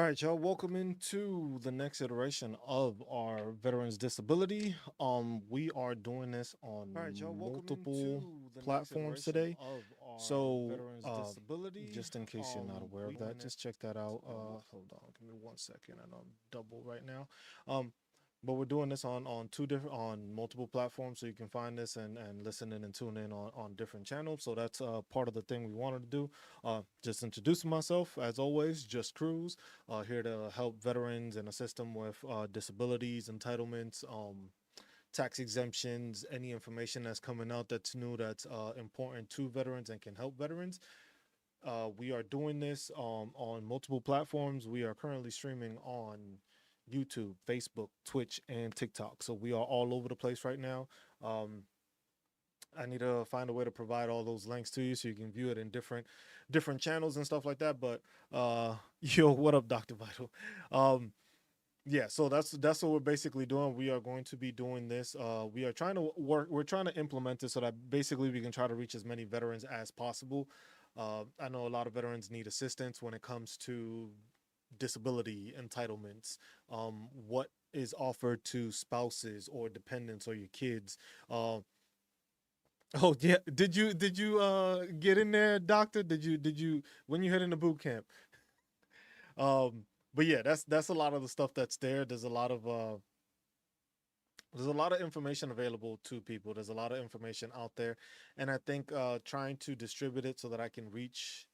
All right, y'all. Welcome into the next iteration of our Veterans Disability. We are doing this on All right, y'all. Welcome multiple into the next platforms iteration today. of our So, Veterans Disability. just in case you're not aware of We that, doing it. just check that out. Hold on, give me 1 second. I know I'm double right now. Um, but we're doing this on two different on multiple platforms, so you can find this and listen in and tune in on different channels. So that's part of the thing we wanted to do. Just introducing myself as always, just Cruz, here to help veterans and assist them with disabilities, entitlements, tax exemptions, any information that's coming out that's new, that's important to veterans and can help veterans. We are doing this on multiple platforms. We are currently streaming on YouTube, Facebook, Twitch, and TikTok. So we are all over the place right now. Um, I need to find a way to provide all those links to you so you can view it in different channels and stuff like that. But yo, what up, Doctor Vital? Um, yeah, so that's what we're basically doing. We are going to be doing this. We are trying to work. We're trying to implement this so that basically we can try to reach as many veterans as possible. I know a lot of veterans need assistance when it comes to disability entitlements. What is offered to spouses or dependents or your kids? Oh yeah, did you get in there, doctor? Did you when you head into boot camp? Um, but yeah, that's a lot of the stuff that's there. There's a lot of information available to people. There's a lot of information out there, and I think trying to distribute it so that I can reach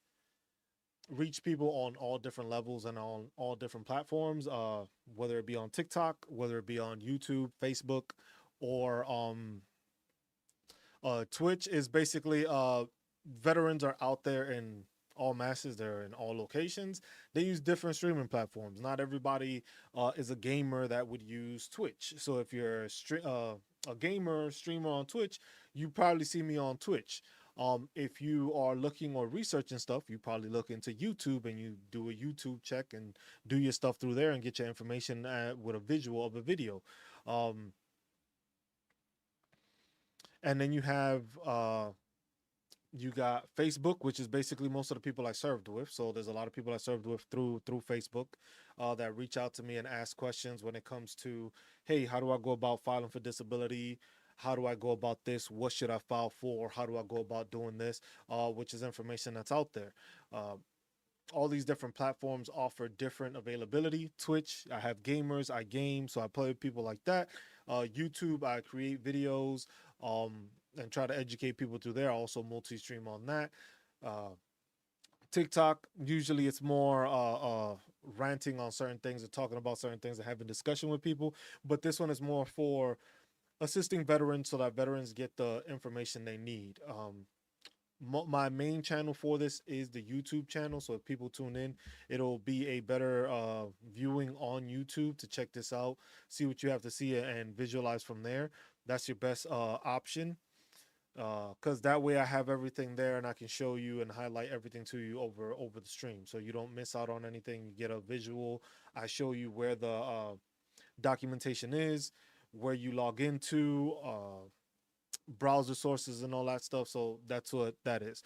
people on all different levels and on all different platforms, whether it be on TikTok, whether it be on YouTube, Facebook, or Twitch, is basically veterans are out there in all masses. They're in all locations. They use different streaming platforms. Not everybody is a gamer that would use Twitch. So if you're a gamer streamer on Twitch, you probably see me on Twitch. If you are looking or researching stuff, you probably look into YouTube and you do a YouTube check and do your stuff through there and get your information with a visual of a video. Um, and then you got Facebook, which is basically most of the people I served with. So there's a lot of people I served with through Facebook that reach out to me and ask questions when it comes to, hey, how do I go about filing for disability? How do I go about this? What should I file for? How do I go about doing this? Which is information that's out there. Uh, all these different platforms offer different availability. Twitch, I have gamers, I game, so I play with people like that. YouTube, I create videos and try to educate people through there. I also multi-stream on that. Uh, TikTok, usually it's more ranting on certain things or talking about certain things and having discussion with people. But this one is more for assisting veterans so that veterans get the information they need. My main channel for this is the YouTube channel. So if people tune in, it'll be a better viewing on YouTube to check this out, see what you have to see, and visualize from there. That's your best option. Because that way I have everything there and I can show you and highlight everything to you over the stream, so you don't miss out on anything. You get a visual. I show you where the documentation is, where you log into, browser sources and all that stuff. So that's what that is.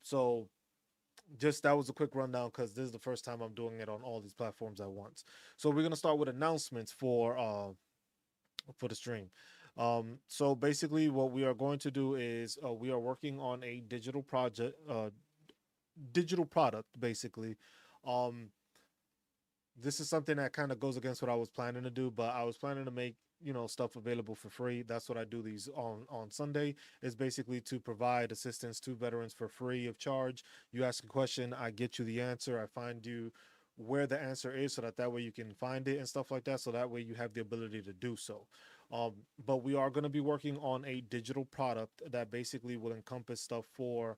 So just that was a quick rundown because this is the first time I'm doing it on all these platforms at once. So we're gonna start with announcements for the stream. So basically, what we are going to do is we are working on a digital product, basically. Um, this is something that kind of goes against what I was planning to do, but I was planning to make stuff available for free. That's what I do these on Sunday, is basically to provide assistance to veterans for free of charge. You ask a question, I get you the answer, I find you where the answer is so that way you can find it and stuff like that, so that way you have the ability to do so. But we are going to be working on a digital product that basically will encompass stuff for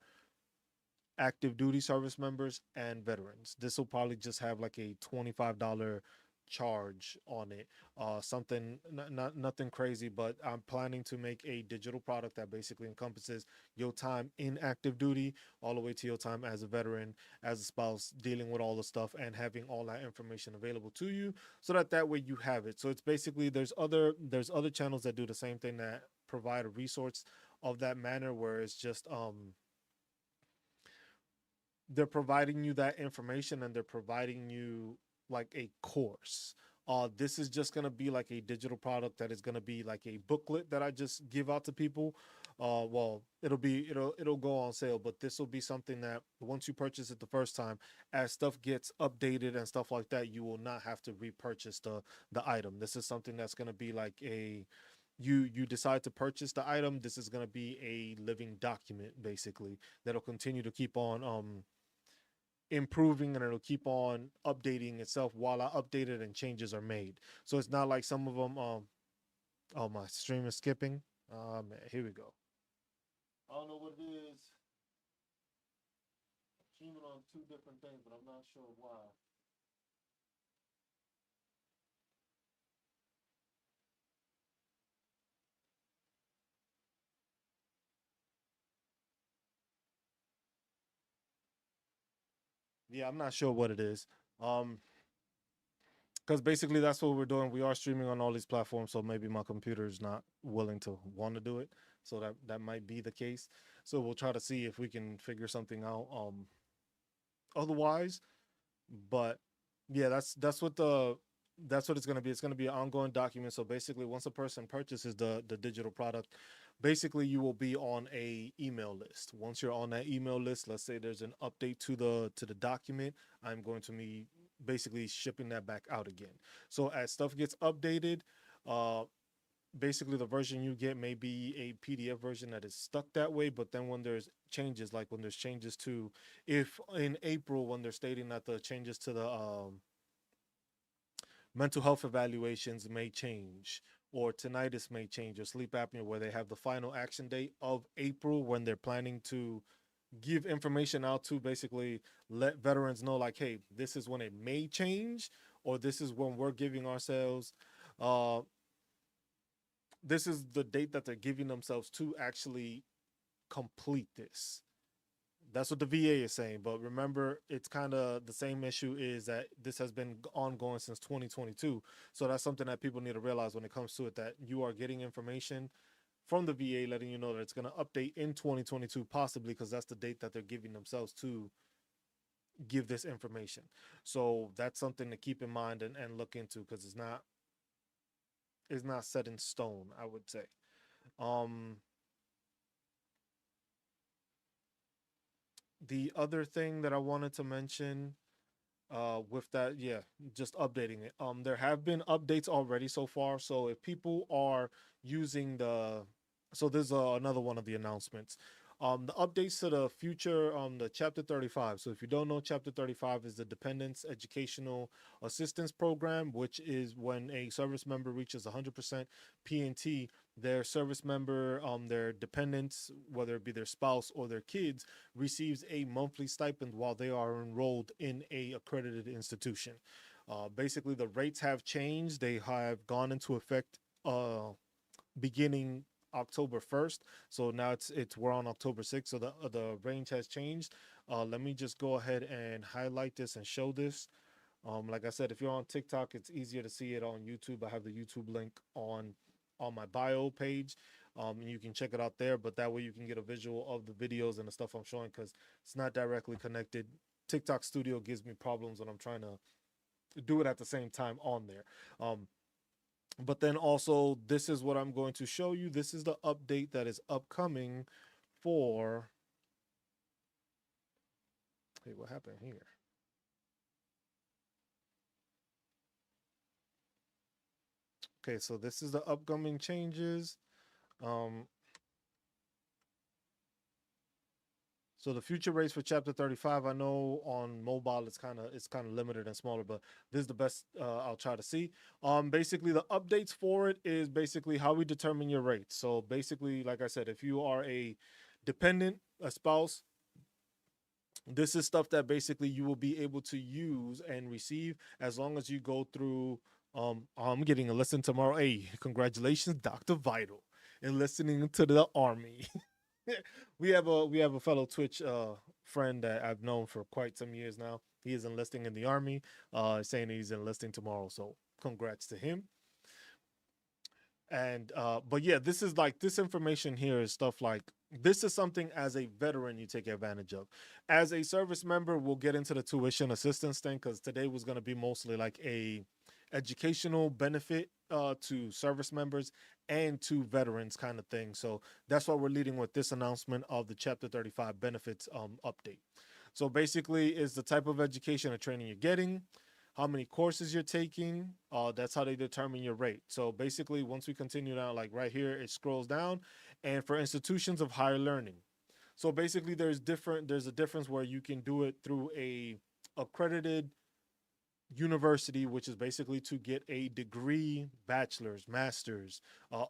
active duty service members and veterans. This will probably just have like a $25 charge on it. Something not nothing crazy, but I'm planning to make a digital product that basically encompasses your time in active duty all the way to your time as a veteran, as a spouse, dealing with all the stuff and having all that information available to you, so that way you have it. So it's basically there's other channels that do the same thing, that provide a resource of that manner, where it's just they're providing you that information and they're providing you like a course. This is just gonna be like a digital product that is gonna be like a booklet that I just give out to people. Well, it'll go on sale, but this will be something that once you purchase it the first time, as stuff gets updated and stuff like that, you will not have to repurchase the item. This is something that's gonna be like a you decide to purchase the item. This is gonna be a living document basically that'll continue to keep on improving, and it'll keep on updating itself while I update it and changes are made. So it's not like some of them. Oh, my stream is skipping. Man, here we go. I don't know what it is. I'm streaming on two different things, but I'm not sure why. Yeah, I'm not sure what it is. Um, because basically that's what we're doing. We are streaming on all these platforms, so maybe my computer is not willing to want to do it. So that might be the case. So we'll try to see if we can figure something out. Otherwise, but yeah, that's what it's going to be. It's going to be an ongoing document. So basically, once a person purchases the digital product, basically you will be on a email list. Once you're on that email list, let's say there's an update to the document, I'm going to be basically shipping that back out again. So as stuff gets updated, uh basically the version you get may be a PDF version that is stuck that way, but then when there's changes, like when there's changes to, if in April when they're stating that the changes to the mental health evaluations may change, or tinnitus may change, or sleep apnea, where they have the final action date of April when they're planning to give information out to basically let veterans know, like, hey, this is when it may change, or this is when we're giving ourselves uh this is the date that they're giving themselves to actually complete this. That's what the VA is saying. But remember, it's kind of the same issue, is that this has been ongoing since 2022. So that's something that people need to realize when it comes to it, that you are getting information from the VA letting you know that it's going to update in 2022, possibly because that's the date that they're giving themselves to give this information. So that's something to keep in mind and look into, because it's not set in stone, I would say. Um, the other thing that I wanted to mention with that, yeah, just updating it. There have been updates already so far. So if people are using so there's another one of the announcements. The updates to the future, the chapter 35. So if you don't know, chapter 35 is the Dependents Educational Assistance Program, which is when a service member reaches 100% PNT, their service member, their dependents, whether it be their spouse or their kids, receives a monthly stipend while they are enrolled in a accredited institution. Basically, the rates have changed. They have gone into effect beginning October 1st. So now it's we're on October 6th. So the range has changed. Let me just go ahead and highlight this and show this. Like I said, if you're on TikTok, it's easier to see it on YouTube. I have the YouTube link on my bio page. And you can check it out there, but that way you can get a visual of the videos and the stuff I'm showing, because it's not directly connected. TikTok Studio gives me problems when I'm trying to do it at the same time on there. But then also, this is what I'm going to show you. This is the update that is upcoming for. Hey, what happened here? Okay, so this is the upcoming changes. Um, So the future rates for chapter 35, I know on mobile it's kind of limited and smaller, but this is the best I'll try to see. Basically the updates for it is basically how we determine your rates. So basically, like I said, if you are a dependent, a spouse, this is stuff that basically you will be able to use and receive as long as you go through. I'm getting a lesson tomorrow. Hey, congratulations, Dr. Vital, and listening to the army. We have a fellow Twitch friend that I've known for quite some years now. He is enlisting in the army, saying he's enlisting tomorrow. So congrats to him. And but yeah, this is like this information here is stuff like this is something as a veteran you take advantage of. As a service member, we'll get into the tuition assistance thing because today was going to be mostly like a educational benefit to service members and to veterans kind of thing. So that's why we're leading with this announcement of the Chapter 35 benefits update. So basically, is the type of education or training you're getting, how many courses you're taking. That's how they determine your rate. So basically, once we continue down, like right here, it scrolls down, and for institutions of higher learning. So basically, there's a difference where you can do it through a accredited university, which is basically to get a degree, bachelor's, master's,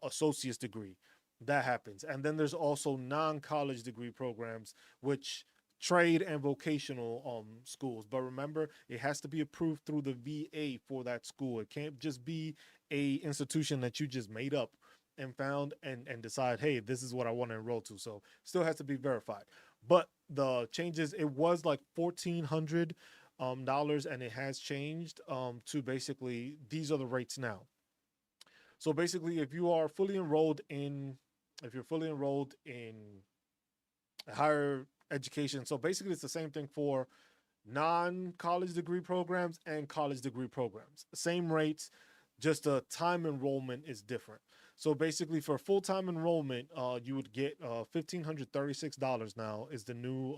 associate's degree. That happens. And then there's also non-college degree programs, which trade and vocational schools. But remember, it has to be approved through the VA for that school. It can't just be a institution that you just made up and found and decide, hey, this is what I want to enroll to. So still has to be verified. But the changes, it was like $1,400 and it has changed to basically these are the rates now. So basically, if you're fully enrolled in higher education, so basically it's the same thing for non-college degree programs and college degree programs. Same rates, just the time enrollment is different. So basically, for full-time enrollment, you would get $1,536 now is the new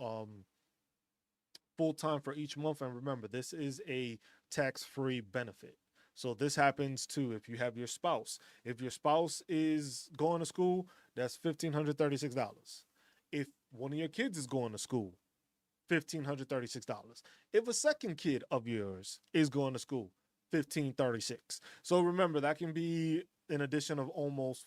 full time for each month. And remember, this is a tax free benefit. So this happens too if you have your spouse. If your spouse is going to school, that's $1,536. If one of your kids is going to school, $1,536. If a second kid of yours is going to school, 1536. So remember that can be an addition of almost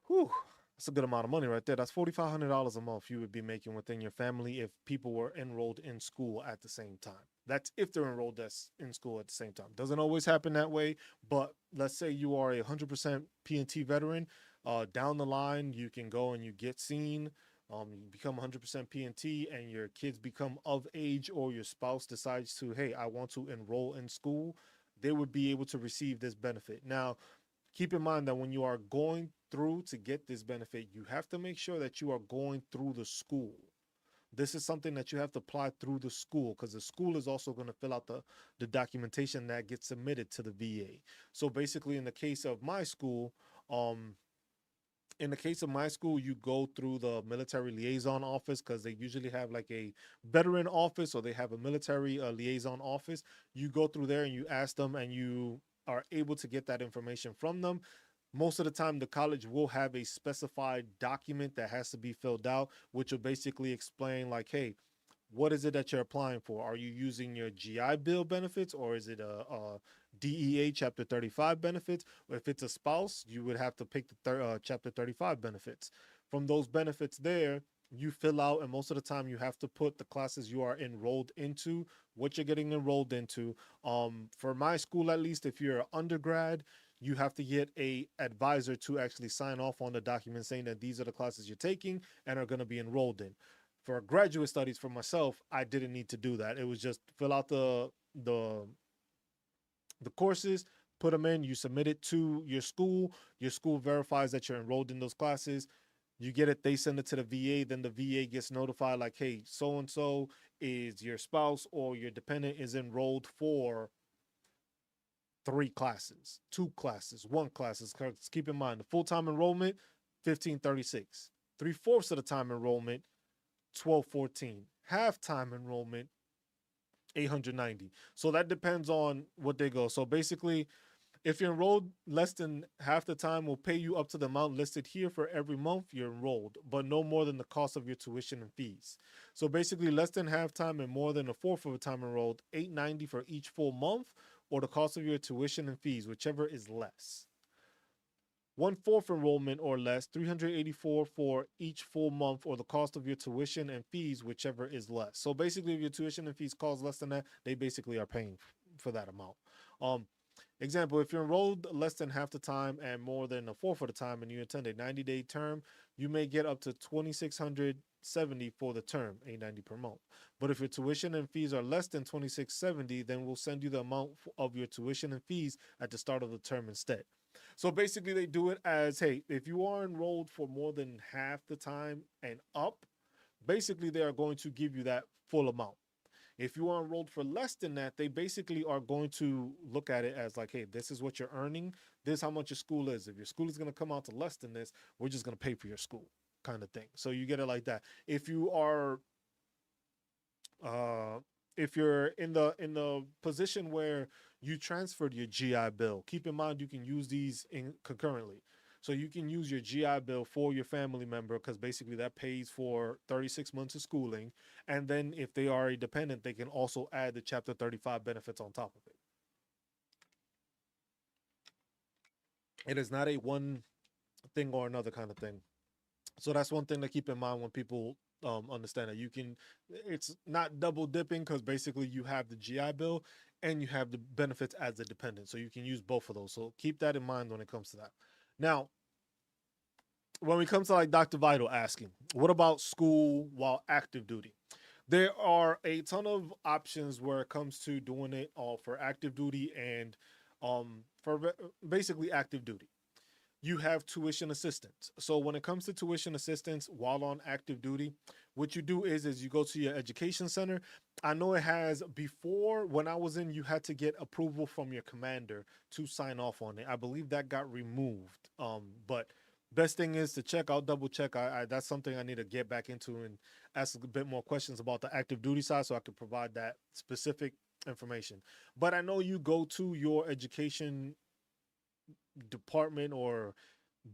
whew, that's a good amount of money right there. That's $4,500 a month you would be making within your family if people were enrolled in school at the same time. That's if they're enrolled in school at the same time. Doesn't always happen that way, but let's say you are a 100% P&T veteran. Down the line, you can go and you get seen. You become 100% P&T and your kids become of age or your spouse decides to, hey, I want to enroll in school. They would be able to receive this benefit. Now, keep in mind that when you are going through to get this benefit, you have to make sure that you are going through the school. This is something that you have to apply through the school because the school is also going to fill out the documentation that gets submitted to the VA. So basically, um, in the case of my school, you go through the military liaison office because they usually have like a veteran office or they have a military liaison office. You go through there and you ask them and you are able to get that information from them. Most of the time, the college will have a specified document that has to be filled out, which will basically explain like, hey, what is it that you're applying for? Are you using your GI Bill benefits or is it a DEA Chapter 35 benefits? Or if it's a spouse, you would have to pick the Chapter 35 benefits. From those benefits there, you fill out, and most of the time you have to put the classes you are enrolled into, what you're getting enrolled into. For my school, at least, if you're an undergrad, you have to get a advisor to actually sign off on the document saying that these are the classes you're taking and are going to be enrolled in. For graduate studies for myself, I didn't need to do that. It was just fill out the courses, put them in, you submit it to your school verifies that you're enrolled in those classes. You get it, they send it to the VA, then the VA gets notified like, hey, so and so is your spouse or your dependent is enrolled for 3 classes, 2 classes, 1 classes. Keep in mind the full-time enrollment, 1536. 3/4 of the time enrollment, 1214. Half-time enrollment, 890. So that depends on what they go. So basically, if you're enrolled less than half the time, we'll pay you up to the amount listed here for every month you're enrolled, but no more than the cost of your tuition and fees. So basically, less than half time and more than a fourth of the time enrolled, 890 for each full month, or the cost of your tuition and fees, whichever is less. 1/4 enrollment or less, 384 for each full month, or the cost of your tuition and fees, whichever is less. So basically, if your tuition and fees cost less than that, they basically are paying for that amount. Um, Example, if you're enrolled less than half the time and more than a fourth of the time and you attend a 90-day term, you may get up to 2,670 for the term, 890 per month. But if your tuition and fees are less than 2,670, then we'll send you the amount of your tuition and fees at the start of the term instead. So basically, they do it as, hey, if you are enrolled for more than half the time and up, basically they are going to give you that full amount. If you are enrolled for less than that, they basically are going to look at it as like, hey, this is what you're earning. This is how much your school is. If your school is going to come out to less than this, we're just going to pay for your school, kind of thing. So you get it like that. Uh, if you're in the position where you transferred your GI Bill, keep in mind you can use these in concurrently. So you can use your GI Bill for your family member because basically that pays for 36 months of schooling. And then if they are a dependent, they can also add the Chapter 35 benefits on top of it. It is not a one thing or another kind of thing. So that's one thing to keep in mind when people understand that you can. It's not double dipping because basically you have the GI Bill and you have the benefits as a dependent, so you can use both of those. So keep that in mind when it comes to that. Now, when it comes to like Dr. Vital asking, what about school while active duty? There are a ton of options where it comes to doing it all for active duty and for basically active duty. You have tuition assistance. So when it comes to tuition assistance while on active duty, what you do is you go to your education center. I know it has before when I was in, you had to get approval from your commander to sign off on it. I believe that got removed. But best thing is to check. I'll double check. That's something I need to get back into and ask a bit more questions about the active duty side so I can provide that specific information. But I know you go to your education department or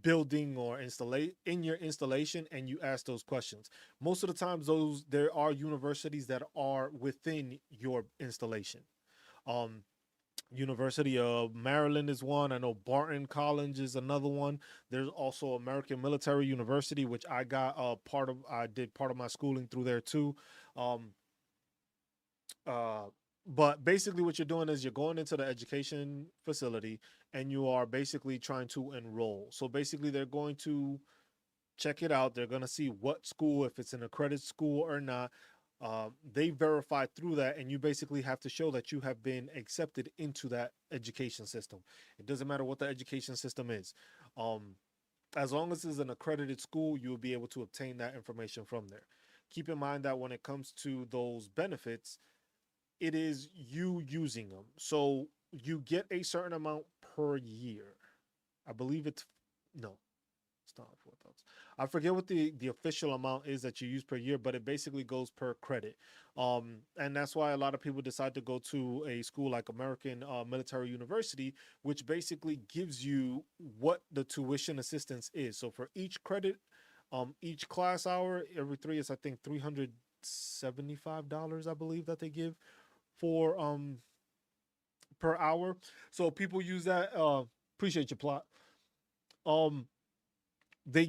building or installate in your installation and you ask those questions. Most of the times those there are universities that are within your installation. um University of Maryland is one. I know Barton College is another one. There's also American Military University, which I got I did part of my schooling through there too. um uh, but basically, what you're doing is you're going into the education facility and you are basically trying to enroll. So basically, they're going to check it out. They're going to see what school, if it's an accredited school or not. They verify through that, and you basically have to show that you have been accepted into that education system. It doesn't matter what the education system is. Um, as long as it's an accredited school, you'll be able to obtain that information from there. Keep in mind that when it comes to those benefits, it is you using them. So you get a certain amount per year. I believe it's no, it's not 4,000. I forget what the official amount is that you use per year, but it basically goes per credit. And that's why a lot of people decide to go to a school like American Military University, which basically gives you what the tuition assistance is. So for each credit, each class hour, every three is I think $375, I believe that they give for per hour. So people use that. Appreciate your plot. Um, they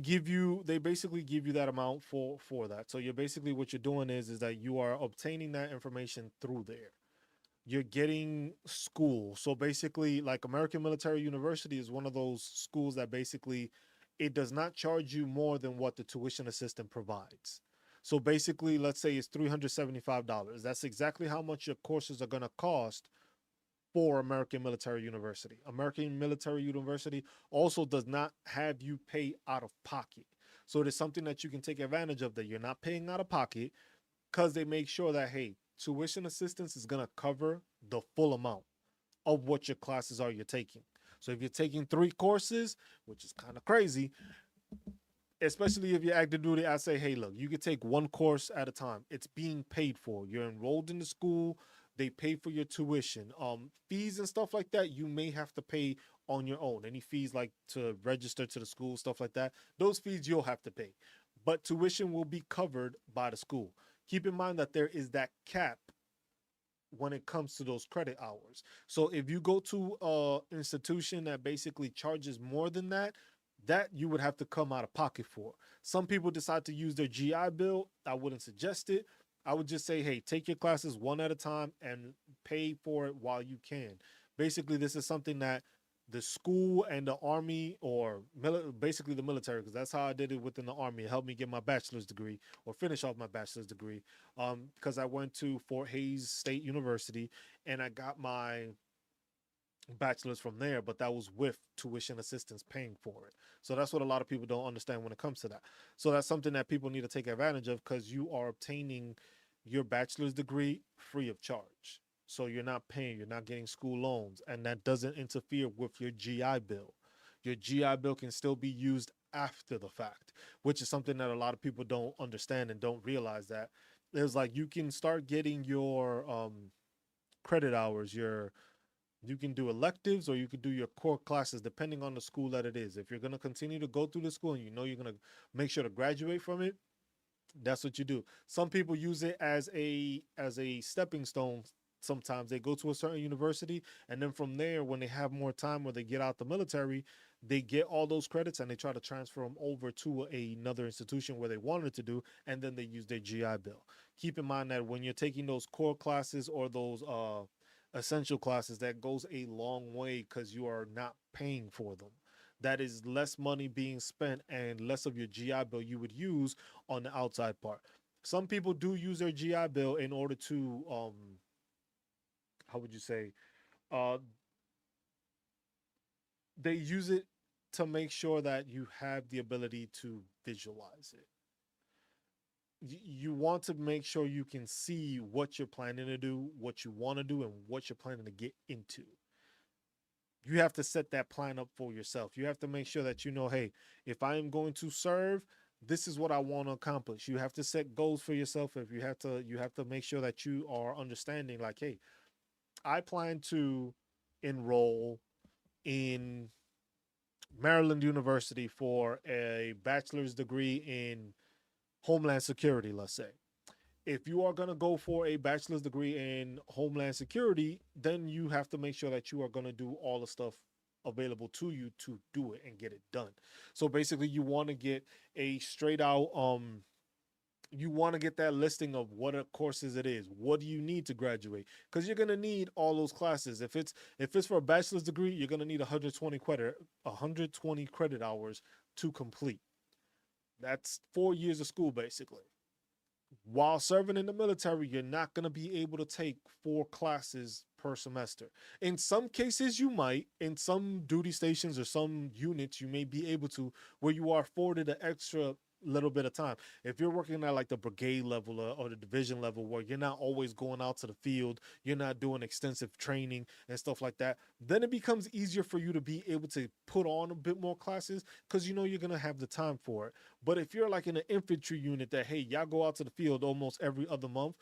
basically give you that amount for that. So you're basically what you're doing is that you are obtaining that information through there. You're getting school. So basically, like American Military University is one of those schools that basically it does not charge you more than what the tuition assistant provides. So basically, let's say it's $375. That's exactly how much your courses are going to cost for American Military University. American Military University also does not have you pay out of pocket. So it is something that you can take advantage of that you're not paying out of pocket because they make sure that, hey, tuition assistance is going to cover the full amount of what your classes are you're taking. So if you're taking 3 courses, which is kind of crazy, especially if you're active duty, I say, hey, look, you can take 1 course at a time. It's being paid for. You're enrolled in the school. They pay for your tuition. Fees and stuff like that, you may have to pay on your own. Any fees like to register to the school, stuff like that, those fees you'll have to pay. But tuition will be covered by the school. Keep in mind that there is that cap when it comes to those credit hours. So if you go to a institution that basically charges more than that, that you would have to come out of pocket for. Some people decide to use their GI Bill. I wouldn't suggest it. I would just say, hey, take your classes one at a time and pay for it while you can. Basically, this is something that the school and the army, or basically the military, because that's how I did it within the army. It helped me get my bachelor's degree or finish off my bachelor's degree. Because I went to Fort Hays State University and I got my bachelor's from there, but that was with tuition assistance paying for it. So that's what a lot of people don't understand when it comes to that. So that's something that people need to take advantage of, because you are obtaining your bachelor's degree free of charge. So you're not paying, you're not getting school loans, and that doesn't interfere with your GI Bill. Your GI Bill can still be used after the fact, which is something that a lot of people don't understand and don't realize. That there's like, you can start getting your credit hours, your, you can do electives or you can do your core classes depending on the school that it is. If you're going to continue to go through the school and you know you're going to make sure to graduate from it, that's what you do. Some people use it as a stepping stone. Sometimes they go to a certain university, and then from there, when they have more time or they get out the military, they get all those credits and they try to transfer them over to another institution where they wanted to do, and then they use their GI Bill. Keep in mind that when you're taking those core classes or those essential classes, that goes a long way because you are not paying for them. That is less money being spent and less of your GI Bill you would use on the outside part. Some people do use their GI Bill in order to how would you say, uh they use it to make sure that you have the ability to visualize it. You want to make sure you can see what you're planning to do, what you want to do, and what you're planning to get into. You have to set that plan up for yourself. You have to make sure that you know, hey, if I am going to serve, this is what I want to accomplish. You have to set goals for yourself. If you have to make sure that you are understanding, like, hey, I plan to enroll in Maryland University for a bachelor's degree in Homeland Security, let's say. If you are going to go for a bachelor's degree in Homeland Security, then you have to make sure that you are going to do all the stuff available to you to do it and get it done. So basically, you want to get a straight out you want to get that listing of what courses it is. What do you need to graduate? Because you're gonna need all those classes. If it's for a bachelor's degree, you're gonna need 120 credit hours to complete. That's 4 years of school basically. While serving in the military, you're not going to be able to take 4 classes per semester. In some cases, you might. In some duty stations or some units, you may be able to, where you are afforded an extra little bit of time. If you're working at like the brigade level or the division level, where you're not always going out to the field, you're not doing extensive training and stuff like that, then it becomes easier for you to be able to put on a bit more classes because you know you're going to have the time for it. But if you're like in an infantry unit that, hey, y'all go out to the field almost every other month,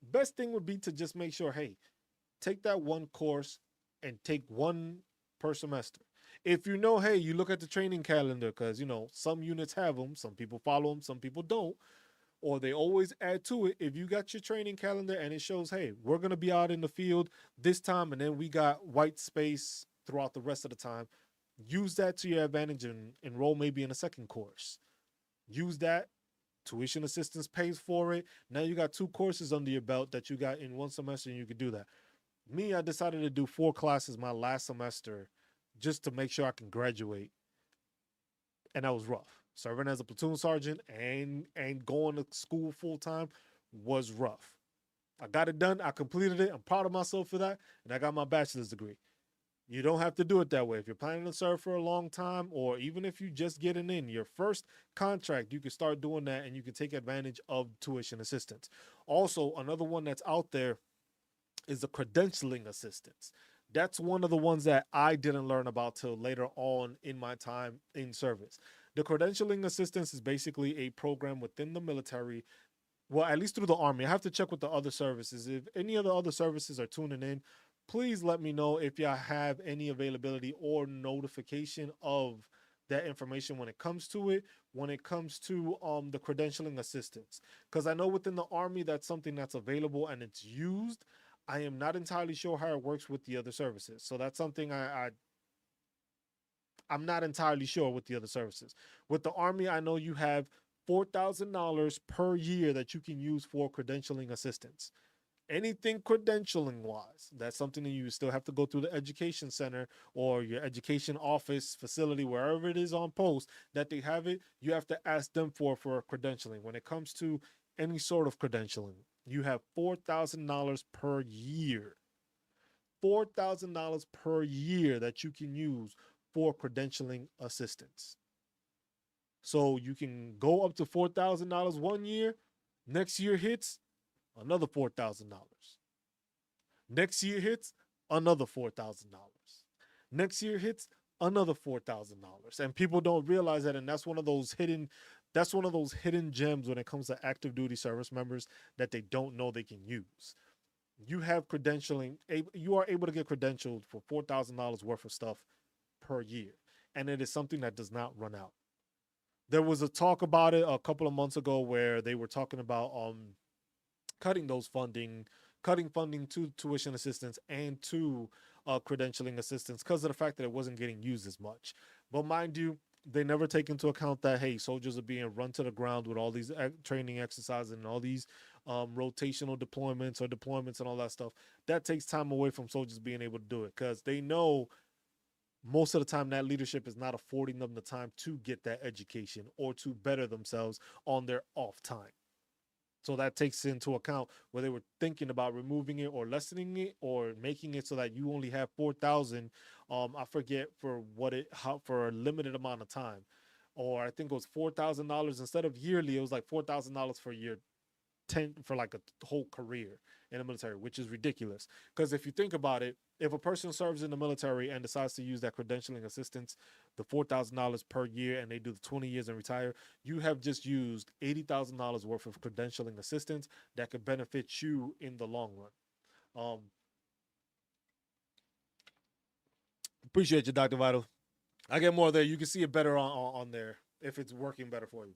best thing would be to just make sure, hey, take that one course and take one per semester. If you know, hey, you look at the training calendar, because, you know, some units have them, some people follow them, some people don't, or they always add to it. If you got your training calendar and it shows, hey, we're going to be out in the field this time, and then we got white space throughout the rest of the time, use that to your advantage and enroll maybe in a second course. Use that. Tuition assistance pays for it. Now you got 2 courses under your belt that you got in one semester, and you could do that. Me, I decided to do 4 classes my last semester just to make sure I can graduate, and that was rough. Serving as a platoon sergeant and going to school full time was rough. I got it done. I completed it. I'm proud of myself for that, and I got my bachelor's degree. You don't have to do it that way. If you're planning to serve for a long time, or even if you just getting in your first contract, you can start doing that and you can take advantage of tuition assistance. Also, another one that's out there is the credentialing assistance. That's one of the ones that I didn't learn about till later on in my time in service. The credentialing assistance is basically a program within the military, well, at least through the army. I have to check with the other services. If any of the other services are tuning in, please let me know if y'all have any availability or notification of that information when it comes to it, when it comes to the credentialing assistance. Because I know within the army that's something that's available and it's used. I am not entirely sure how it works with the other services. So that's something I'm not entirely sure with the other services. With the army, I know you have $4,000 per year that you can use for credentialing assistance. anything credentialing wise, that's something that you still have to go through the education center or your education office facility, wherever it is on post that they have it. You have to ask them for credentialing. When it comes to any sort of credentialing, you have $4,000 per year. $4,000 per year that you can use for credentialing assistance. So you can go up to $4,000 one year. Next year hits, another $4,000. Next year hits, another $4,000. Next year hits, another $4,000. And people don't realize that, and that's one of those hidden gems when it comes to active duty service members that they don't know they can use. You have credentialing, you are able to get credentialed for $4,000 worth of stuff per year. And it is something that does not run out. There was a talk about it a couple of months ago where they were talking about cutting those funding, cutting funding to tuition assistance and to credentialing assistance because of the fact that it wasn't getting used as much. But mind you, they never take into account that, hey, soldiers are being run to the ground with all these training exercises and all these rotational deployments or deployments and all that stuff. That takes time away from soldiers being able to do it because they know most of the time that leadership is not affording them the time to get that education or to better themselves on their off time. So that takes into account where they were thinking about removing it or lessening it or making it so that you only have 4,000. I forget for what it how for a limited amount of time, or I think it was $4,000 instead of yearly. It was like $4,000 for year 10 for like a whole career in the military, which is ridiculous. Because if you think about it, if a person serves in the military and decides to use that credentialing assistance, the $4,000 per year, and they do the 20 years and retire, you have just used $80,000 worth of credentialing assistance that could benefit you in the long run. Appreciate you, Dr. Vital. I get more there. You can see it better on there if it's working better for you.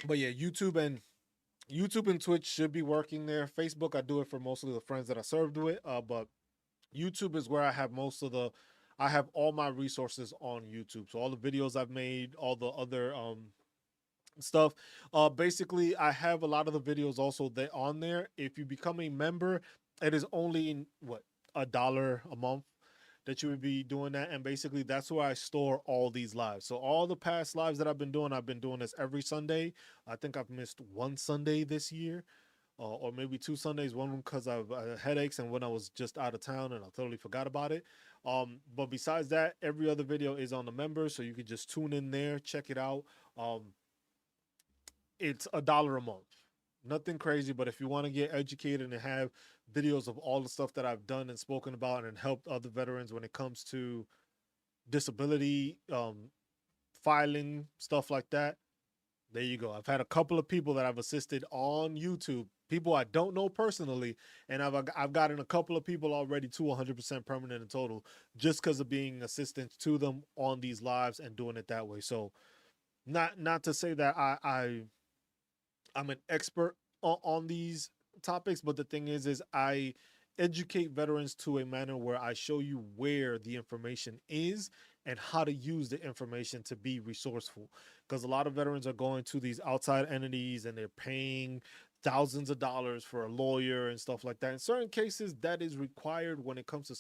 But yeah, YouTube and Twitch should be working there. Facebook, I do it for mostly the friends that I served with. But YouTube is where I have I have all my resources on YouTube. So all the videos I've made, all the other stuff. Basically, I have a lot of the videos also on there. If you become a member, it is only what, $1 a month that you would be doing that. And basically that's where I store all these lives. So all the past lives that I've been doing this every Sunday. I think I've missed one Sunday this year, or maybe two Sundays, one because I've headaches and when I was just out of town and I totally forgot about it. But besides that, every other video is on the members, so you could just tune in there, check it out. It's $1 a month. Nothing crazy, but if you want to get educated and have videos of all the stuff that I've done and spoken about and helped other veterans when it comes to disability, filing, stuff like that, there you go. I've had a couple of people that I've assisted on YouTube, people I don't know personally, and I've gotten a couple of people already to 100% permanent in total just because of being assistant to them on these lives and doing it that way. So not to say that I'm an expert on these topics, but the thing is I educate veterans to a manner where I show you where the information is and how to use the information to be resourceful. Because a lot of veterans are going to these outside entities and they're paying thousands of dollars for a lawyer and stuff like that. In certain cases, that is required when it comes to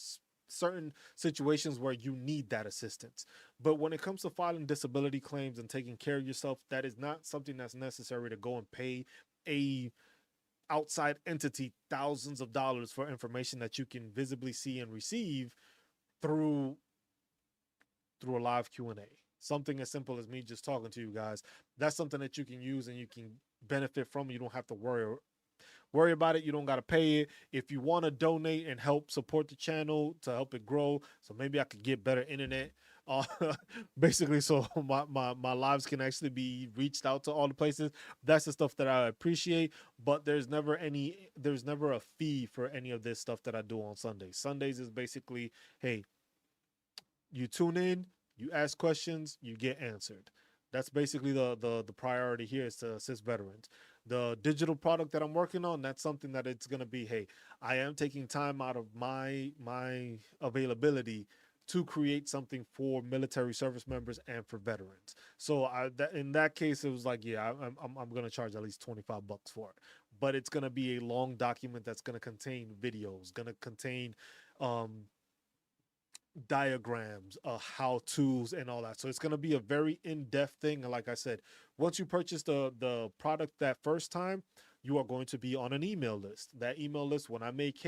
certain situations where you need that assistance. But when it comes to filing disability claims and taking care of yourself, that is not something that's necessary to go and pay a outside entity thousands of dollars for information that you can visibly see and receive through a live Q&A. Something as simple as me just talking to you guys. That's something that you can use and you can benefit from. You don't have to worry about it. You don't got to pay it. If you want to donate and help support the channel to help it grow, so maybe I could get better internet, basically, so my lives can actually be reached out to all the places. That's the stuff that I appreciate. But there's never a fee for any of this stuff that I do on Sundays. Sundays is basically, hey, you tune in, you ask questions, you get answered. That's basically the priority here, is to assist veterans. The digital product that I'm working on, that's something that it's going to be, hey, I am taking time out of my availability to create something for military service members and for veterans. So in that case, it was like, yeah, I'm going to charge at least $25 for it. but it's going to be a long document that's going to contain videos, going to contain um, diagrams, how to's, and all that. So it's going to be a very in-depth thing. And like I said, once you purchase the product that first time, you are going to be on an email list. That email list, when I make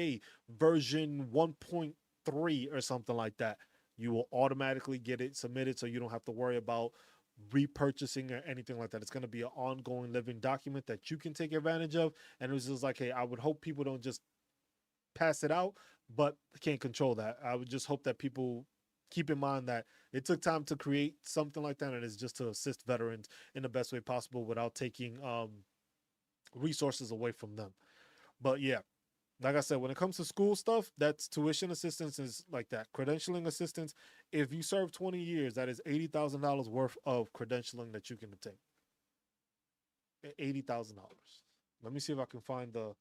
version 1.3 or something like that, you will automatically get it submitted, so you don't have to worry about repurchasing or anything like that. It's going to be an ongoing living document that you can take advantage of. And it was just like, hey, I would hope people don't just pass it out, but I can't control that. I would just hope that people keep in mind that it took time to create something like that, and it's just to assist veterans in the best way possible without taking resources away from them. But yeah, like I said, when it comes to school stuff, that's tuition assistance is like that. Credentialing assistance, if you serve 20 years, that is $80,000 worth of credentialing that you can obtain. $80,000. Let me see if I can find the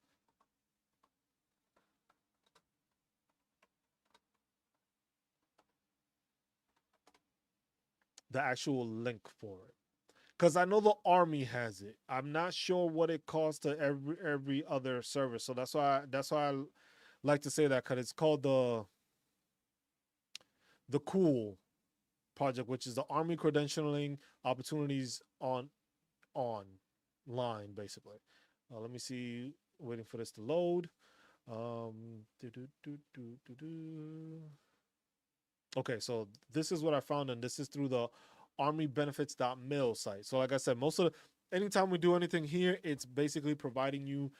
actual link for it. Because I know the army has it. I'm not sure what it costs to every other service. So that's why I like to say that, because it's called the Cool project, which is the Army credentialing opportunities online, basically. Let me see. Waiting for this to load. Do, do, do, do, do, do. Okay, so this is what I found, and this is through the armybenefits.mil site. So, like I said, most of anytime we do anything here, it's basically providing you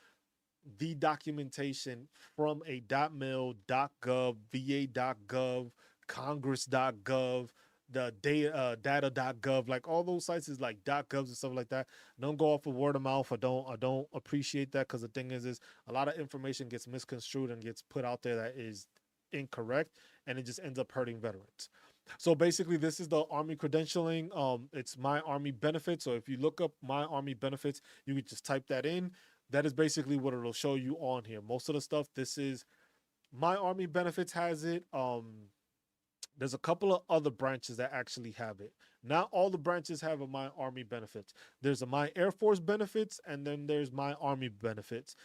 the documentation from a .mil, .gov, va.gov, congress.gov, the data.gov, like all those sites is like .govs and stuff like that. Don't go off of word of mouth. I don't appreciate that, because the thing is a lot of information gets misconstrued and gets put out there that is incorrect, and it just ends up hurting veterans. So basically, this is the Army credentialing. It's My Army Benefits. So if you look up My Army Benefits, you can just type that in. That is basically what it'll show you on here. Most of the stuff, this is My Army Benefits has it. There's a couple of other branches that actually have it. Not all the branches have a My Army Benefits. There's a My Air Force Benefits, and then there's My Army Benefits.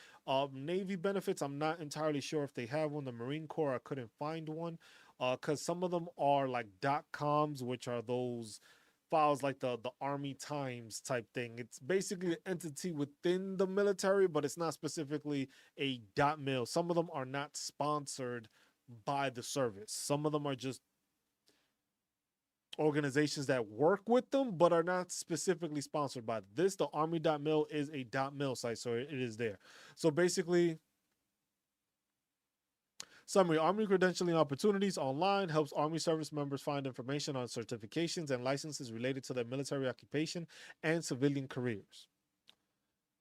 Navy Benefits, I'm not entirely sure if they have one. The Marine Corps, I couldn't find one, because some of them are like .coms, which are those files like the Army Times type thing. It's basically an entity within the military, but it's not specifically a .mil. Some of them are not sponsored by the service. Some of them are just organizations that work with them but are not specifically sponsored by this. The army.mil is a .mil site, so it is there. So basically, summary: Army credentialing opportunities online helps Army service members find information on certifications and licenses related to their military occupation and civilian careers.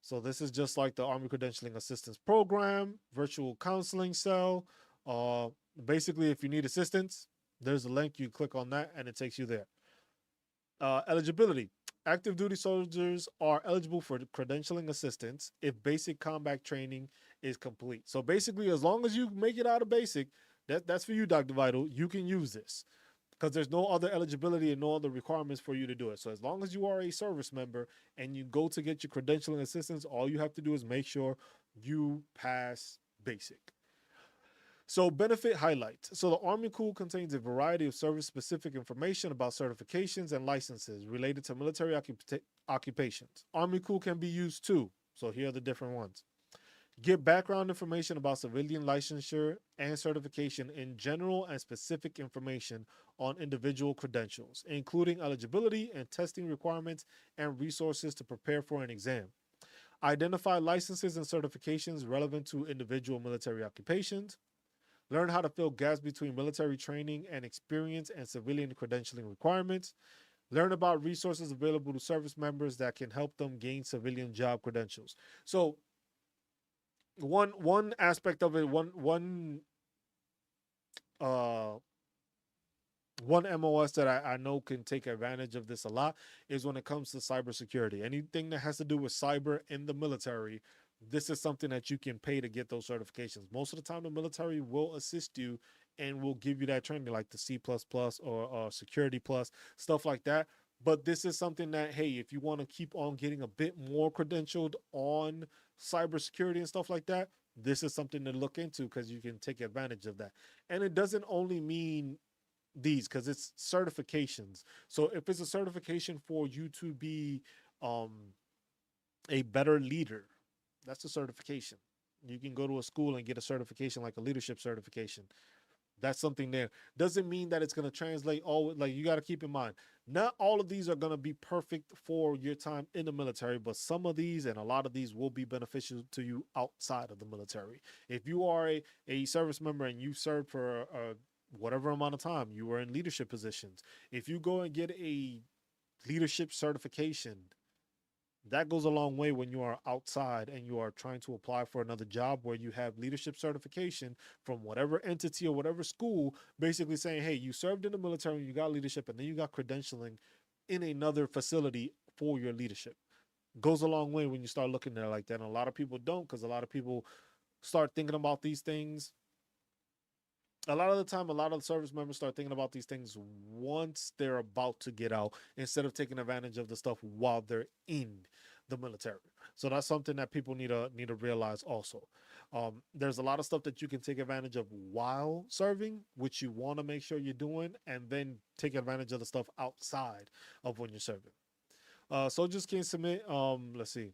So this is just like the Army credentialing assistance program, virtual counseling cell. Uh, Basically, if you need assistance, there's a link. You click on that, and it takes you there. Eligibility: active duty soldiers are eligible for credentialing assistance if basic combat training is complete. So basically, as long as you make it out of basic, that's for you, Dr. Vital. You can use this, because there's no other eligibility and no other requirements for you to do it. So as long as you are a service member and you go to get your credentialing assistance, all you have to do is make sure you pass basic. So benefit highlights. So the Army Cool contains a variety of service-specific information about certifications and licenses related to military occupations. Army Cool can be used too. So here are the different ones. Get background information about civilian licensure and certification in general, and specific information on individual credentials, including eligibility and testing requirements and resources to prepare for an exam. Identify licenses and certifications relevant to individual military occupations. Learn how to fill gaps between military training and experience and civilian credentialing requirements. Learn about resources available to service members that can help them gain civilian job credentials. So one aspect of it, uh one MOS that I know can take advantage of this a lot is when it comes to cybersecurity. Anything that has to do with cyber in the military, this is something that you can pay to get those certifications. Most of the time, the military will assist you and will give you that training, like the C++ or Security Plus, stuff like that. But this is something that, hey, if you want to keep on getting a bit more credentialed on cybersecurity and stuff like that, this is something to look into because you can take advantage of that. And it doesn't only mean these because it's certifications. So if it's a certification for you to be um, a better leader, that's a certification. You can go to a school and get a certification like a leadership certification. That's something there. Doesn't mean that it's going to translate all. Like, you got to keep in mind, not all of these are going to be perfect for your time in the military, but some of these and a lot of these will be beneficial to you outside of the military. If you are a service member and you served for whatever amount of time, you were in leadership positions. If you go and get a leadership certification, that goes a long way when you are outside and you are trying to apply for another job where you have leadership certification from whatever entity or whatever school, basically saying, hey, you served in the military, you got leadership, and then you got credentialing in another facility for your leadership. Goes a long way when you start looking at it like that. And a lot of people don't, because a lot of people start thinking about these things. A lot of the time, a lot of service members start thinking about these things once they're about to get out instead of taking advantage of the stuff while they're in the military. So that's something that people need to realize also. There's a lot of stuff that you can take advantage of while serving, which you want to make sure you're doing, and then take advantage of the stuff outside of when you're serving. Soldiers can submit. Let's see.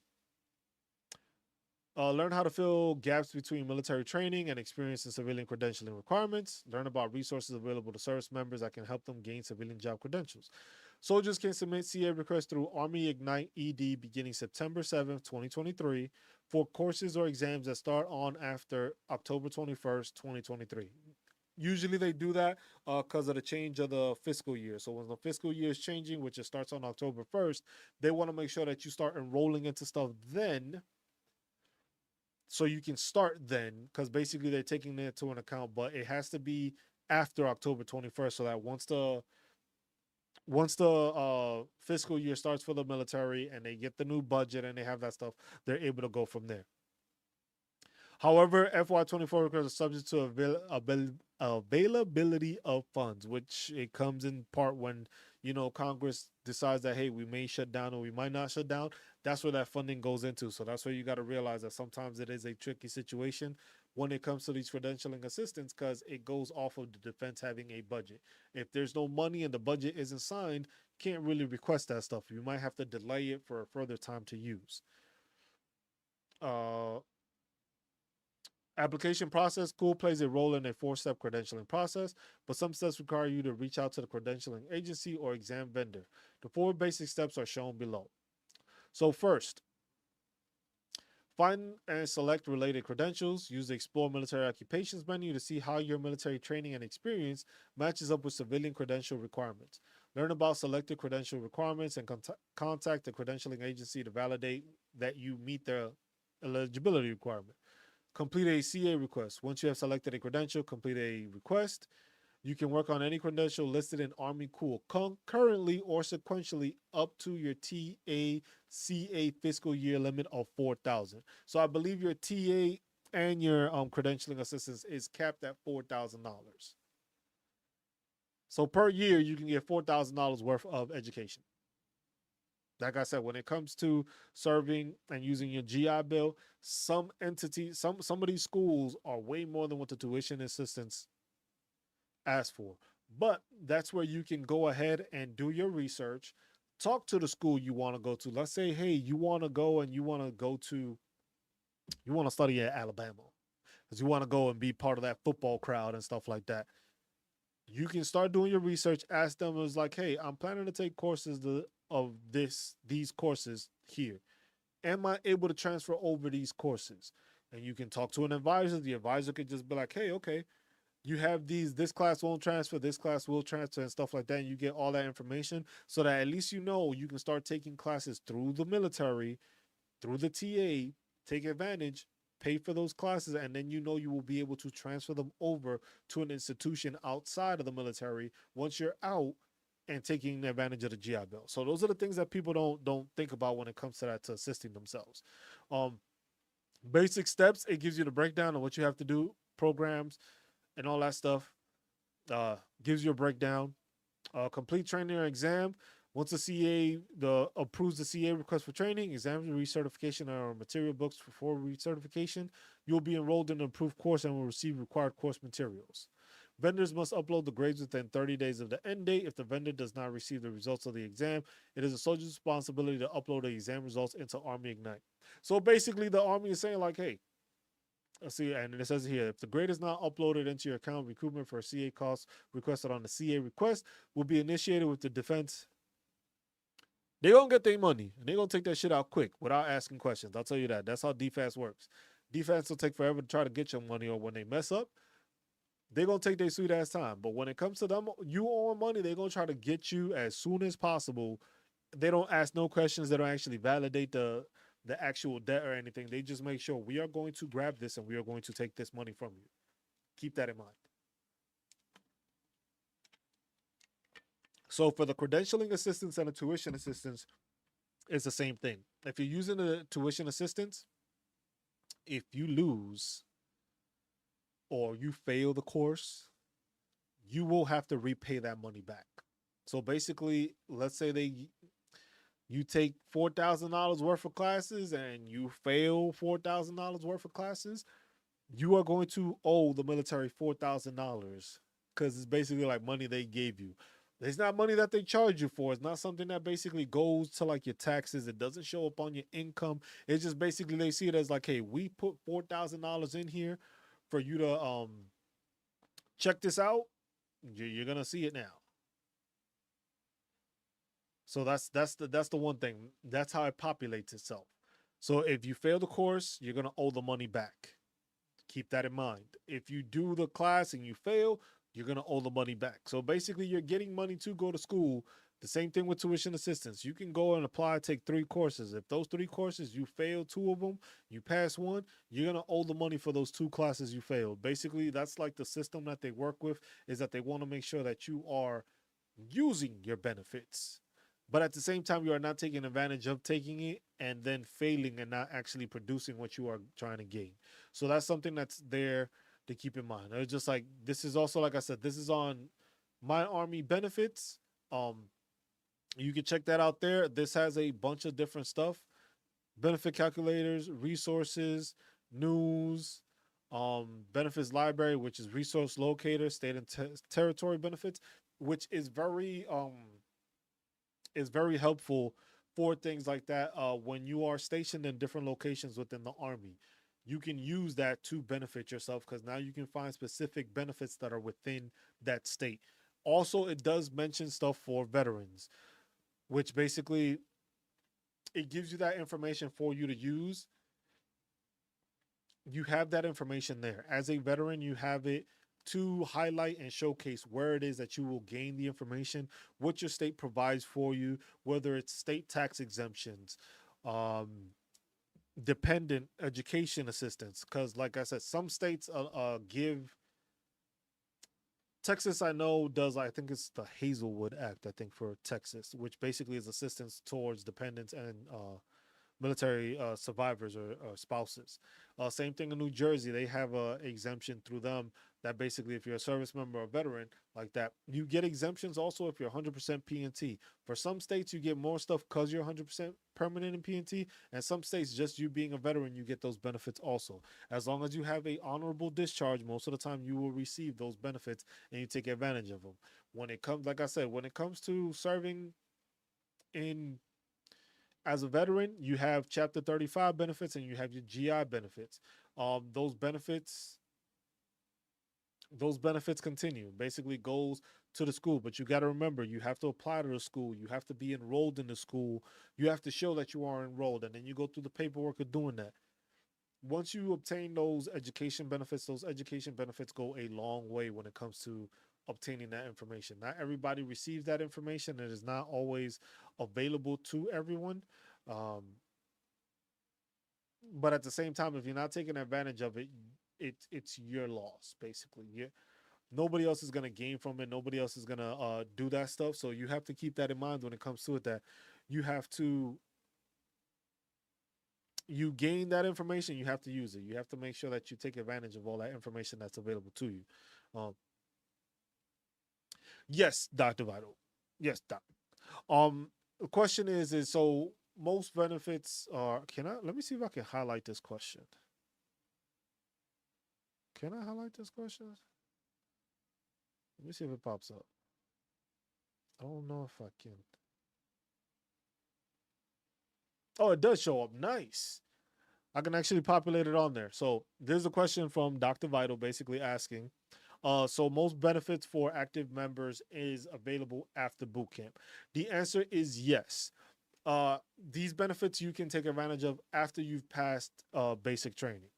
Learn how to fill gaps between military training and experience in civilian credentialing requirements. Learn about resources available to service members that can help them gain civilian job credentials. Soldiers can submit CA requests through Army Ignite ED beginning September 7th, 2023, for courses or exams that start on after October 21st, 2023. Usually they do that because of the change of the fiscal year. So when the fiscal year is changing, which it starts on October 1st, they want to make sure that you start enrolling into stuff then, so you can start then, because basically they're taking it into an account, but it has to be after October 21st, so that once the fiscal year starts for the military and they get the new budget and they have that stuff, they're able to go from there. However, FY24 requests are subject to availability of funds, which it comes in part when, Congress decides that, hey, we may shut down or we might not shut down. That's where that funding goes into. So that's where you got to realize that sometimes it is a tricky situation when it comes to these credentialing assistants, because it goes off of the defense having a budget. If there's no money and the budget isn't signed, you can't really request that stuff. You might have to delay it for a further time to use. Uh, Application process. School plays a role in a four-step credentialing process, but some steps require you to reach out to the credentialing agency or exam vendor. The four basic steps are shown below. So first, find and select related credentials. Use the Explore Military Occupations menu to see how your military training and experience matches up with civilian credential requirements. Learn about selected credential requirements and contact the credentialing agency to validate that you meet the eligibility requirement. Complete a CA request. Once you have selected a credential, complete a request. You can work on any credential listed in Army Cool concurrently or sequentially up to your TACA fiscal year limit of 4,000. So I believe your TA and your credentialing assistance is capped at $4,000. So per year, you can get $4,000 worth of education. Like I said, when it comes to serving and using your GI Bill, some entities, some of these schools are way more than what the tuition assistance asks for. But that's where you can go ahead and do your research. Talk to the school you want to go to. Let's say, hey, you want to go and you want to go to, you want to study at Alabama because you want to go and be part of that football crowd and stuff like that. You can start doing your research. Ask them, it was like, hey, I'm planning to take courses of these courses here. Am I able to transfer over these courses? And you can talk to an advisor. The advisor could just be like, hey, okay, you have these, this class won't transfer, this class will transfer, and stuff like that. And you get all that information so that at least you can start taking classes through the military, through the TA, take advantage, pay for those classes, and then you will be able to transfer them over to an institution outside of the military once you're out and taking advantage of the GI Bill. So those are the things that people don't think about when it comes to that, to assisting themselves. Basic steps, it gives you the breakdown of what you have to do, programs, and all that stuff. Gives you a breakdown. Complete training or exam. Once the CA approves the CA request for training, exams, recertification, or material books for recertification, you'll be enrolled in an approved course and will receive required course materials. Vendors must upload the grades within 30 days of the end date. If the vendor does not receive the results of the exam, it is a soldier's responsibility to upload the exam results into Army Ignite. So basically, the Army is saying, like, hey, let's see, and it says here, if the grade is not uploaded into your account, recruitment for CA costs requested on the CA request will be initiated with the defense. They gonna get their money and they gonna take that shit out quick without asking questions. I'll tell you that. That's how defense works. Defense will take forever to try to get your money, or when they mess up, they gonna take their sweet ass time. But when it comes to them, you owe money, they gonna try to get you as soon as possible. They don't ask no questions. They don't actually validate the actual debt or anything. They just make sure we are going to grab this and we are going to take this money from you. Keep that in mind. So for the credentialing assistance and the tuition assistance, it's the same thing. If you're using the tuition assistance, if you lose or you fail the course, you will have to repay that money back. So basically, let's say you take $4,000 worth of classes and you fail $4,000 worth of classes, you are going to owe the military $4,000 because it's basically like money they gave you. It's not money that they charge you for. It's not something that basically goes to like your taxes. It doesn't show up on your income. It's just basically they see it as like, hey, we put $4,000 in here for you to check this out. You're gonna see it now. So that's the one thing. That's how it populates itself. So if you fail the course, you're gonna owe the money back. Keep that in mind. If you do the class and you fail, you're gonna owe the money back. So basically, you're getting money to go to school. The same thing with tuition assistance. You can go and apply, take 3 courses. If those 3 courses you fail 2 of them, you pass one, you're gonna owe the money for those 2 classes you failed. Basically, that's like the system that they work with, is that they want to make sure that you are using your benefits. But at the same time, you are not taking advantage of taking it and then failing and not actually producing what you are trying to gain. So that's something that's there to keep in mind. It's just like, this is also, like I said, this is on My Army Benefits. You can check that out there. This has a bunch of different stuff: benefit calculators, resources, news, benefits library, which is resource locator, state and territory benefits, which is very helpful for things like that. When you are stationed in different locations within the Army, you can use that to benefit yourself because now you can find specific benefits that are within that state. Also, it does mention stuff for veterans, which basically it gives you that information for you to use. You have that information there. As a veteran, you have it to highlight and showcase where it is that you will gain the information, what your state provides for you, whether it's state tax exemptions, um, dependent education assistance. Because, like I said, some states give. Texas, I know, does, I think it's the Hazelwood Act, I think, for Texas, which basically is assistance towards dependents and military survivors or spouses. Same thing in New Jersey. They have a exemption through them that basically, if you're a service member or veteran like that, you get exemptions also if you're 100% PNT. For some states, you get more stuff because you're 100% permanent in PNT, and some states, just you being a veteran, you get those benefits also. As long as you have a honorable discharge, most of the time you will receive those benefits and you take advantage of them. When it comes, like I said, when it comes to serving in as a veteran, you have Chapter 35 benefits and you have your GI benefits. Those benefits, continue. Basically, goes to the school, but you got to remember, you have to apply to the school. You have to be enrolled in the school. You have to show that you are enrolled, and then you go through the paperwork of doing that. Once you obtain those education benefits go a long way when it comes to obtaining that information. Not everybody receives that information. It is not always available to everyone. Um, but at the same time, if you're not taking advantage of it, it's your loss basically. Nobody else is gonna gain from it. Nobody else is gonna do that stuff. So you have to keep that in mind when it comes to it. That you have to you gain that information, you have to use it. You have to make sure that you take advantage of all that information that's available to you. Um, yes, Dr. Vital. Yes, Doc. The question is so most benefits are. Can I let me see if I can highlight this question? Can I highlight this question? Let me see if it pops up. I don't know if I can. Oh, it does show up. Nice. I can actually populate it on there. So there's a question from Dr. Vital basically asking, so most benefits for active members is available after boot camp. The answer is yes. These benefits you can take advantage of after you've passed basic training.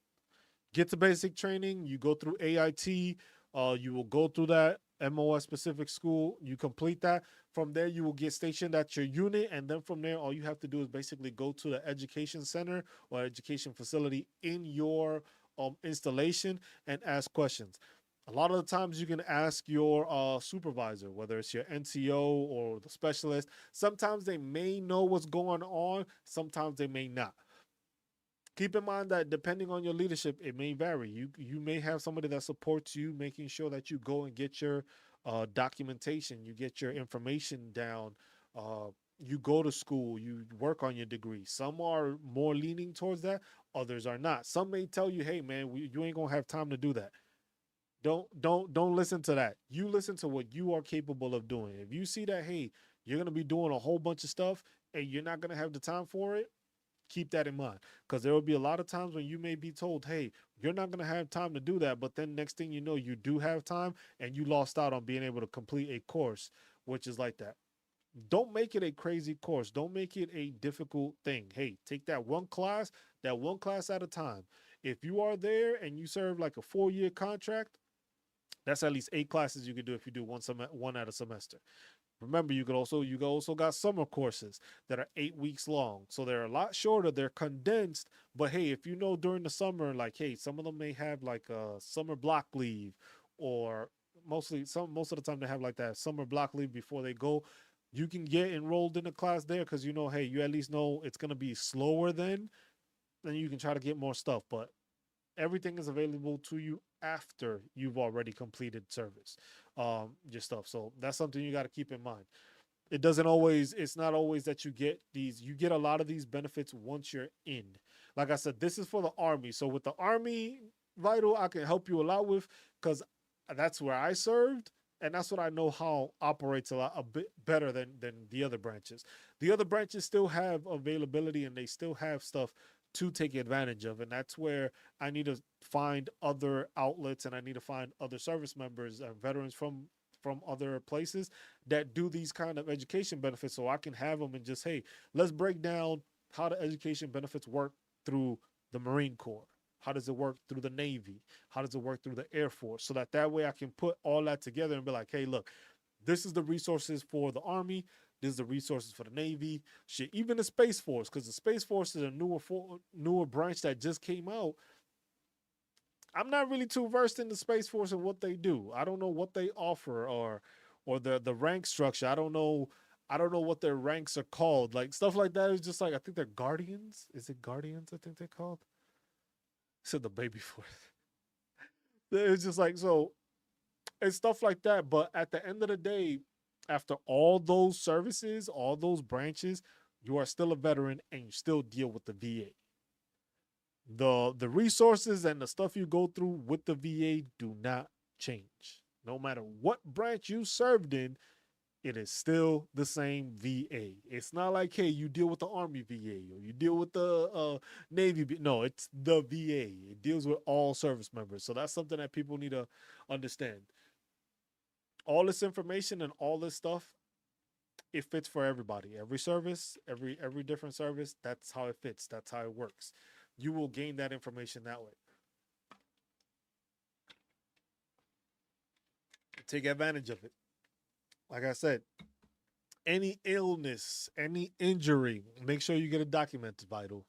Get to basic training, you go through AIT, you will go through that MOS specific school, you complete that. From there, you will get stationed at your unit, and then from there, all you have to do is basically go to the education center or education facility in your installation and ask questions. A lot of the times, you can ask your supervisor, whether it's your NCO or the specialist. Sometimes they may know what's going on, sometimes they may not. Keep in mind that depending on your leadership, it may vary. You may have somebody that supports you, making sure that you go and get your documentation, you get your information down. Uh, you go to school, you work on your degree. Some are more leaning towards that, others are not. Some may tell you, "Hey, man, you ain't gonna have time to do that." Don't listen to that. You listen to what you are capable of doing. If you see that, hey, you're gonna be doing a whole bunch of stuff and you're not gonna have the time for it, keep that in mind, because there will be a lot of times when you may be told, hey, you're not going to have time to do that, but then next thing you know, you do have time and you lost out on being able to complete a course which is like that. Don't make it a crazy course, don't make it a difficult thing. Hey, take that one class at a time. If you are there and you serve like a 4-year contract, that's at least 8 classes you can do if you do one at a semester. Remember, you also got summer courses that are 8 weeks long, so they're a lot shorter. They're condensed, but hey, if you know during the summer, like hey, some of them may have like a summer block leave, or most of the time they have like that summer block leave before they go. You can get enrolled in a class there because hey, you at least know it's gonna be slower then you can try to get more stuff, but everything is available to you after you've already completed service, your stuff. So that's something you got to keep in mind. It's not always that you get a lot of these benefits once you're in. Like I said, this is for the army. So with the army vital, I can help you a lot with, because that's where I served. And that's what I know how operates a bit better than the other branches. The other branches still have availability and they still have stuff to take advantage of. And that's where I need to find other outlets and I need to find other service members and veterans from other places that do these kind of education benefits, so I can have them and just, hey, let's break down how the education benefits work through the Marine Corps. How does it work through the Navy? How does it work through the Air Force? So that way I can put all that together and be like, hey, look, this is the resources for the Army. This is the resources for the Navy. Shit, even the Space Force, because the Space Force is a newer branch that just came out. I'm not really too versed in the Space Force and what they do. I don't know what they offer, or the rank structure. I don't know what their ranks are called. Like stuff like that is just like, I think they're Guardians. Is it Guardians? I think they're called. I said the baby force. It's just like, so it's stuff like that. But at the end of the day, after all those services, all those branches, you are still a veteran and you still deal with the VA. The resources and the stuff you go through with the VA do not change. No matter what branch you served in, it is still the same VA. It's not like, hey, you deal with the Army VA or you deal with the Navy. No, it's the VA. It deals with all service members. So that's something that people need to understand. All this information and all this stuff, it fits for everybody. Every service, every different service, that's how it fits. That's how it works. You will gain that information that way. Take advantage of it. Like I said, any illness, any injury, make sure you get it documented, vital.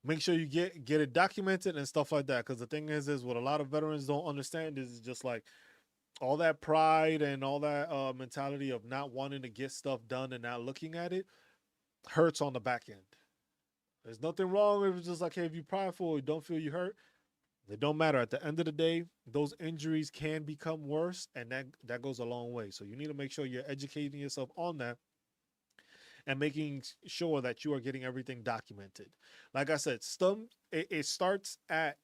Make sure you get it documented and stuff like that. Because the thing is what a lot of veterans don't understand is just like all that pride and all that mentality of not wanting to get stuff done and not looking at it hurts on the back end. There's nothing wrong if it's just like, hey, if you're prideful or you don't feel you hurt, it don't matter. At the end of the day, those injuries can become worse, and that goes a long way. So you need to make sure you're educating yourself on that and making sure that you are getting everything documented. Like I said, it starts at,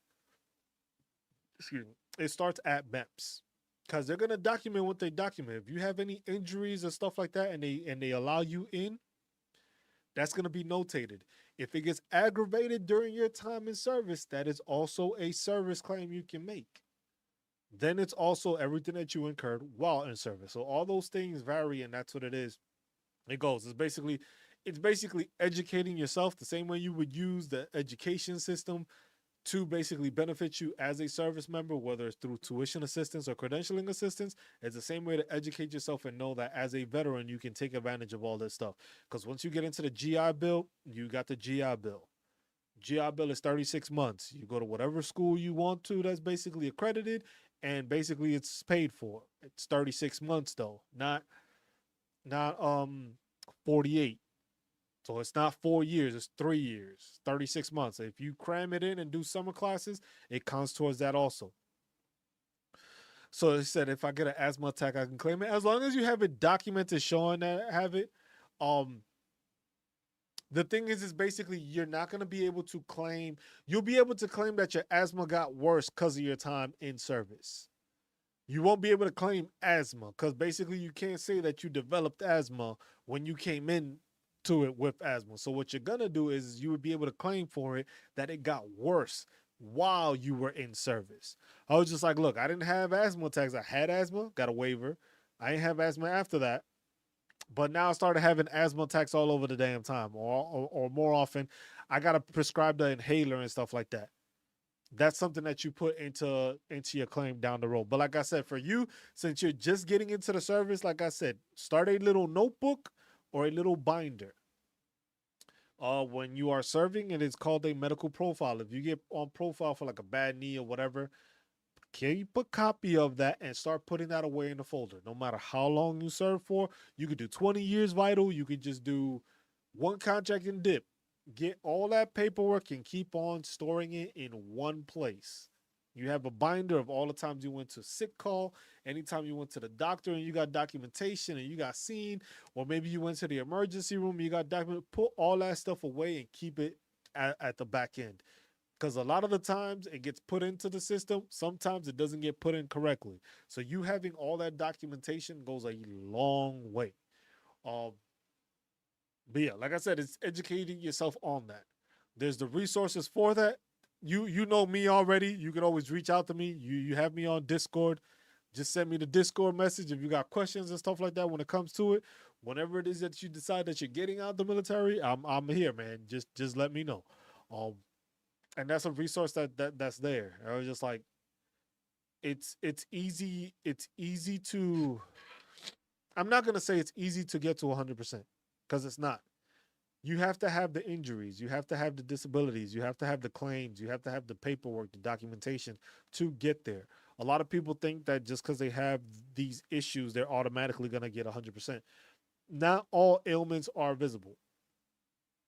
excuse me, it starts at MEPS because they're gonna document what they document. If you have any injuries or stuff like that, and they allow you in, that's gonna be notated. If it gets aggravated during your time in service, that is also a service claim you can make. Then it's also everything that you incurred while in service. So all those things vary, and that's what it is. It goes. It's basically educating yourself the same way you would use the education system to basically benefit you as a service member, whether it's through tuition assistance or credentialing assistance. It's the same way to educate yourself and know that as a veteran, you can take advantage of all this stuff. Because once you get into the GI Bill, you got the GI Bill. GI Bill is 36 months. You go to whatever school you want to that's basically accredited, and basically it's paid for. It's 36 months though, not 48. So it's not 4 years, it's 3 years, 36 months. If you cram it in and do summer classes, it counts towards that also. So it said if I get an asthma attack, I can claim it. As long as you have it documented showing that I have it. Um the thing is basically you're not gonna be able to claim, you'll be able to claim that your asthma got worse because of your time in service. You won't be able to claim asthma because basically you can't say that you developed asthma when you came in to it with asthma. So what you're gonna do is you would be able to claim for it that it got worse while you were in service. I was just like, look, I didn't have asthma attacks. I had asthma, got a waiver. I didn't have asthma after that, but now I started having asthma attacks all over the damn time, or more often. I got to prescribe the inhaler and stuff like that. That's something that you put into your claim down the road. But like I said, for you, since you're just getting into the service, like I said, start a little notebook or a little binder. When you are serving, it is called a medical profile. If you get on profile for like a bad knee or whatever, keep a copy of that and start putting that away in the folder. No matter how long you serve for, you could do 20 years vital. You could just do one contract and dip. Get all that paperwork and keep on storing it in one place. You have a binder of all the times you went to sick call, anytime you went to the doctor and you got documentation and you got seen, or maybe you went to the emergency room and you got document. Put all that stuff away and keep it at the back end. Because a lot of the times it gets put into the system, sometimes it doesn't get put in correctly. So you having all that documentation goes a long way. Um, but yeah, like I said, it's educating yourself on that. There's the resources for that. You know me already. You can always reach out to me. You have me on Discord. Just send me the Discord message if you got questions and stuff like that when it comes to it. Whenever it is that you decide that you're getting out of the military, I'm here, man. Just let me know. Um, and that's a resource that's there. I was just like, it's easy to. I'm not gonna say it's easy to get to 100% because it's not. You have to have the injuries, you have to have the disabilities, you have to have the claims, you have to have the paperwork, the documentation to get there. A lot of people think that just because they have these issues, they're automatically gonna get 100%. Not all ailments are visible.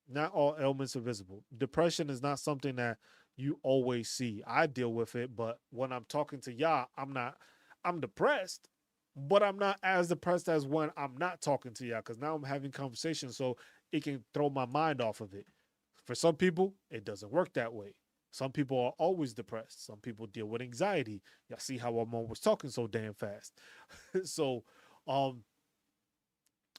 Not all ailments are visible. Depression is not something that you always see. I deal with it, but when I'm talking to y'all, I'm not. I'm depressed, but I'm not as depressed as when I'm not talking to y'all because now I'm having conversations, so it can throw my mind off of it. For some people, it doesn't work that way. Some people are always depressed. Some people deal with anxiety. Y'all see how I'm always talking so damn fast. So, um,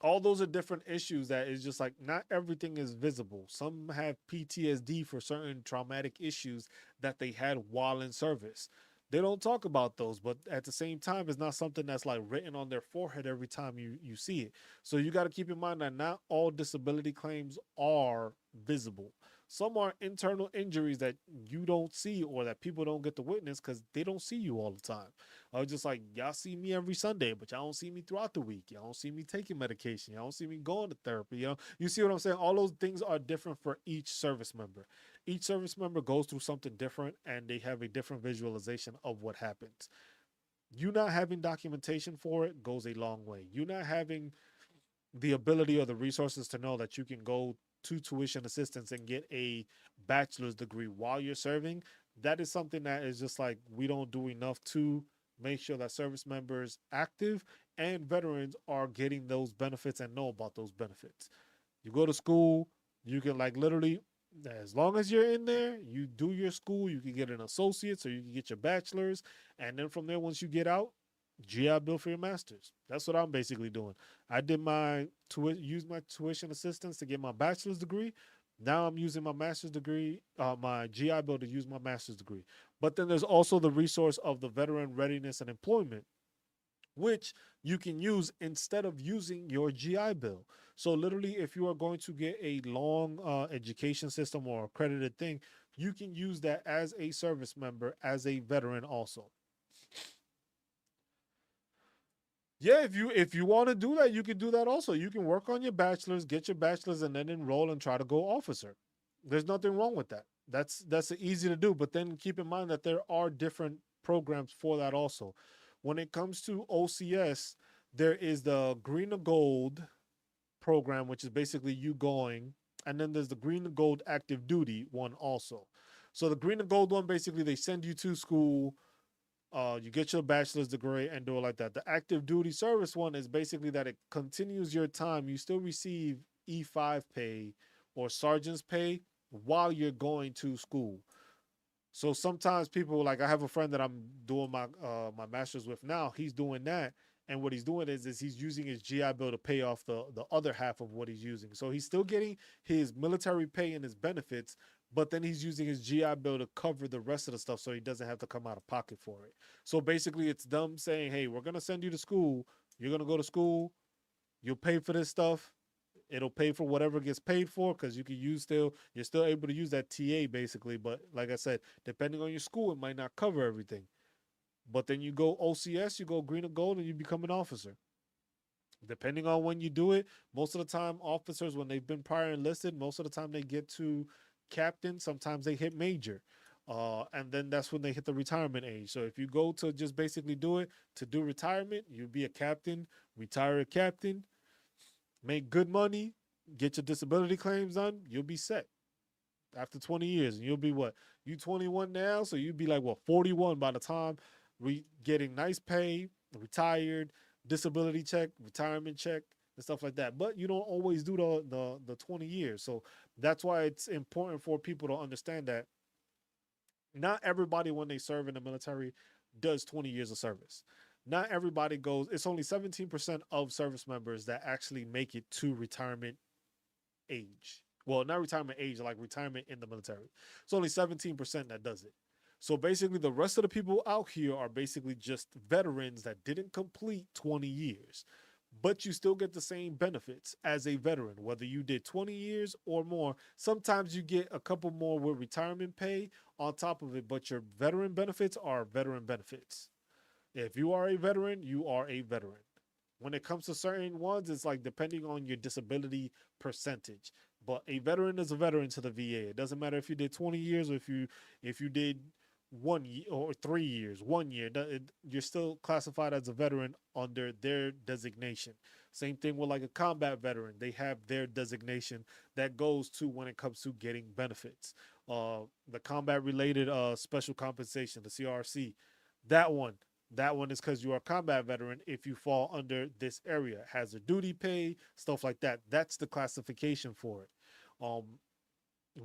all those are different issues that is just like not everything is visible. Some have PTSD for certain traumatic issues that they had while in service. They don't talk about those, but at the same time, it's not something that's like written on their forehead every time you see it. So you got to keep in mind that not all disability claims are visible. Some are internal injuries that you don't see or that people don't get to witness because they don't see you all the time. I was just like, y'all see me every Sunday, but y'all don't see me throughout the week. Y'all don't see me taking medication. Y'all don't see me going to therapy. You see what I'm saying? All those things are different for each service member. Each service member goes through something different and they have a different visualization of what happens. You not having documentation for it goes a long way. You not having the ability or the resources to know that you can go to tuition assistance and get a bachelor's degree while you're serving, that is something that is just like we don't do enough to make sure that service members active and veterans are getting those benefits and know about those benefits. You go to school, you can like literally, as long as you're in there, you do your school, you can get an associate, so you can get your bachelor's, and then from there, once you get out, GI Bill for your master's. That's what I'm basically doing. I did my use my tuition assistance to get my bachelor's degree. Now I'm using my master's degree, my GI Bill to use my master's degree. But then there's also the resource of the veteran readiness and employment, which you can use instead of using your GI Bill. So literally, if you are going to get a long education system or accredited thing, you can use that as a service member, as a veteran also. Yeah, if you want to do that, you can do that also. You can work on your bachelor's, get your bachelor's, and then enroll and try to go officer. There's nothing wrong with that. That's easy to do. But then keep in mind that there are different programs for that also. When it comes to OCS, there is the green to gold program, which is basically you going, and then there's the green to gold active duty one also. So the green to gold one, basically they send you to school, you get your bachelor's degree and do it like that. The active duty service one is basically that it continues your time. You still receive E5 pay or sergeant's pay while you're going to school. So sometimes people, like I have a friend that I'm doing my master's with now. He's doing that, and what he's doing is he's using his GI Bill to pay off the other half of what he's using. So he's still getting his military pay and his benefits, but then he's using his GI Bill to cover the rest of the stuff, so he doesn't have to come out of pocket for it. So basically, it's them saying, "Hey, we're gonna send you to school. You're gonna go to school. You'll pay for this stuff. It'll pay for whatever gets paid for, because you can use still, you're still able to use that TA basically. But like I said, depending on your school, it might not cover everything. But then you go OCS, you go green or gold, and you become an officer. Depending on when you do it, most of the time officers, when they've been prior enlisted, most of the time they get to captain. Sometimes they hit major. And then that's when they hit the retirement age. So if you go to just basically do it to do retirement, you'll be a captain, retire a captain, make good money, get your disability claims done, you'll be set after 20 years. And you'll be what? You 21 now, so you'll be like what, 41 by the time we getting nice pay, retired, disability check, retirement check, and stuff like that. But you don't always do the 20 years. So that's why it's important for people to understand that not everybody when they serve in the military does 20 years of service. Not everybody goes, it's only 17% of service members that actually make it to retirement age. Well, not retirement age, like retirement in the military. It's only 17% that does it. So basically, the rest of the people out here are basically just veterans that didn't complete 20 years. But you still get the same benefits as a veteran, whether you did 20 years or more. Sometimes you get a couple more with retirement pay on top of it, but your veteran benefits are veteran benefits. If you are a veteran, you are a veteran. When it comes to certain ones, it's like depending on your disability percentage. But a veteran is a veteran to the VA. It doesn't matter if you did 20 years or if you did 1 year or 3 years, 1 year. You're still classified as a veteran under their designation. Same thing with like a combat veteran. They have their designation that goes to when it comes to getting benefits. The combat related special compensation, the CRC, that one that one is because you are a combat veteran. If you fall under this area, hazard duty pay, stuff like that. That's the classification for it. Um,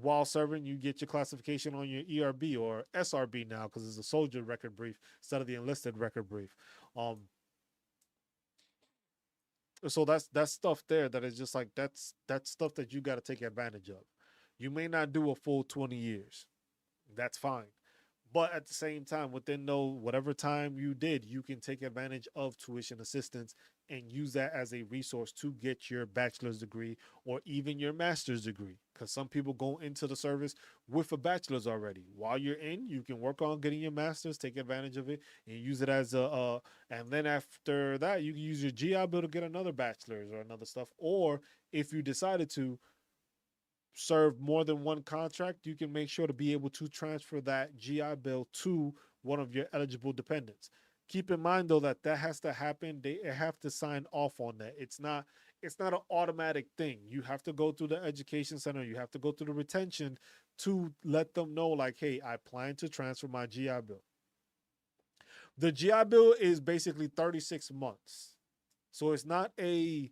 while serving, you get your classification on your ERB or SRB now, because it's a soldier record brief instead of the enlisted record brief. Um, so that's stuff there that is just like that's stuff that you got to take advantage of. You may not do a full 20 years. That's fine. But at the same time, within those whatever time you did, you can take advantage of tuition assistance and use that as a resource to get your bachelor's degree or even your master's degree. Because some people go into the service with a bachelor's already. While you're in, you can work on getting your master's, take advantage of it, and use it as and then after that, you can use your GI Bill to get another bachelor's or another stuff. Or if you decided to, serve more than one contract, you can make sure to be able to transfer that GI Bill to one of your eligible dependents. Keep in mind though that that has to happen. They have to sign off on that. It's not an automatic thing. You have to go through the education center. You have to go through the retention to let them know like, hey, I plan to transfer my GI Bill. The GI Bill is basically 36 months. So it's not a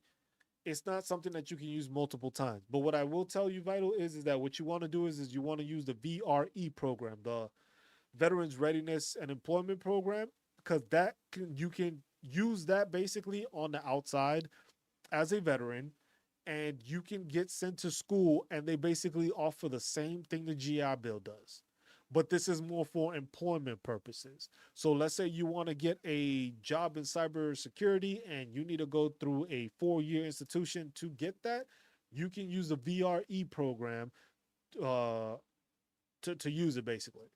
it's not something that you can use multiple times. But what I will tell you, Vital, is that what you want to do is you want to use the VRE program, the Veterans Readiness and Employment Program, because you can use that basically on the outside as a veteran, and you can get sent to school, and they basically offer the same thing the GI Bill does. But this is more for employment purposes. So let's say you want to get a job in cybersecurity and you need to go through a 4-year institution to get that. You can use the VRE program uh, to use it basically,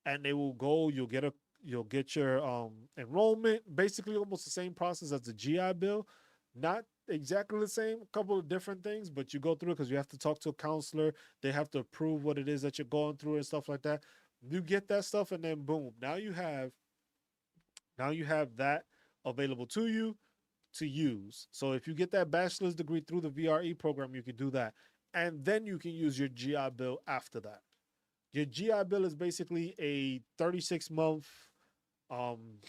and they will go. You'll get your enrollment. Basically, almost the same process as the GI Bill, not exactly the same. A couple of different things, but you go through it because you have to talk to a counselor. They have to approve what it is that you're going through and stuff like that. You get that stuff, and then boom, now you have that available to you to use. So if you get that bachelor's degree through the VRE program, you can do that, and then you can use your GI Bill after that. Your GI Bill is basically a 36-month um,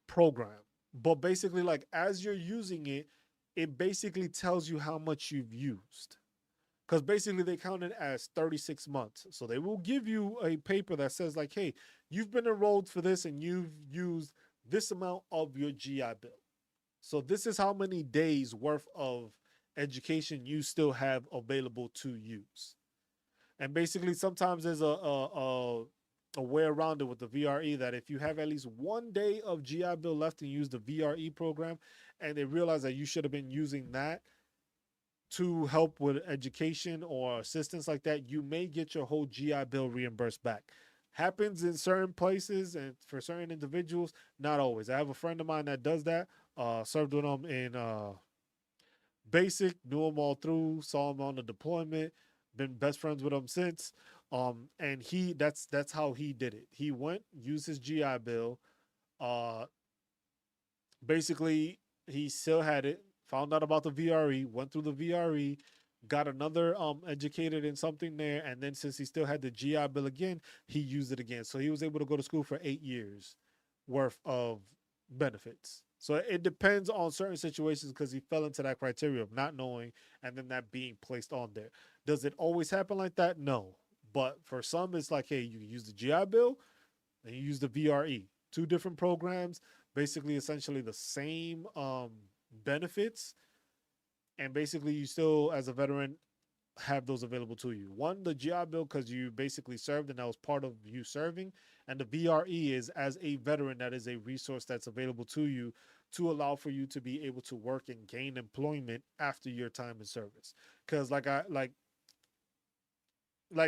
program. But basically, like as you're using it, it basically tells you how much you've used. Because basically they count it as 36 months. So they will give you a paper that says, like, hey, you've been enrolled for this and you've used this amount of your GI Bill. So this is how many days worth of education you still have available to use. And basically, sometimes there's a way around it with the VRE that if you have at least 1 day of GI Bill left and use the VRE program, and they realize that you should have been using that to help with education or assistance like that, you may get your whole GI Bill reimbursed back. Happens in certain places and for certain individuals, not always. I have a friend of mine that does that. Served with him in basic, knew him all through, saw him on the deployment, been best friends with him since. And that's how he did it. He went, used his GI Bill. Uh, Basically, he still had it. Found out about the VRE, went through the VRE, got another educated in something there, and then since he still had the GI Bill again, he used it again. So he was able to go to school for 8 years worth of benefits. So it depends on certain situations because he fell into that criteria of not knowing and then that being placed on there. Does it always happen like that? No. But for some, it's like, hey, you use the GI Bill and you use the VRE. Two different programs, basically essentially the same benefits. And basically, you still, as a veteran, have those available to you. One, the GI Bill, because you basically served and that was part of you serving. And the VRE is, as a veteran, that is a resource that's available to you to allow for you to be able to work and gain employment after your time in service. Because like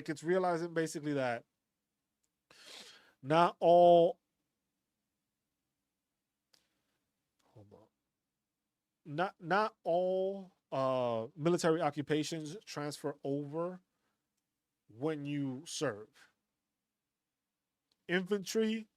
it's realizing basically that not all hold on, not all military occupations transfer over when you serve. Infantry,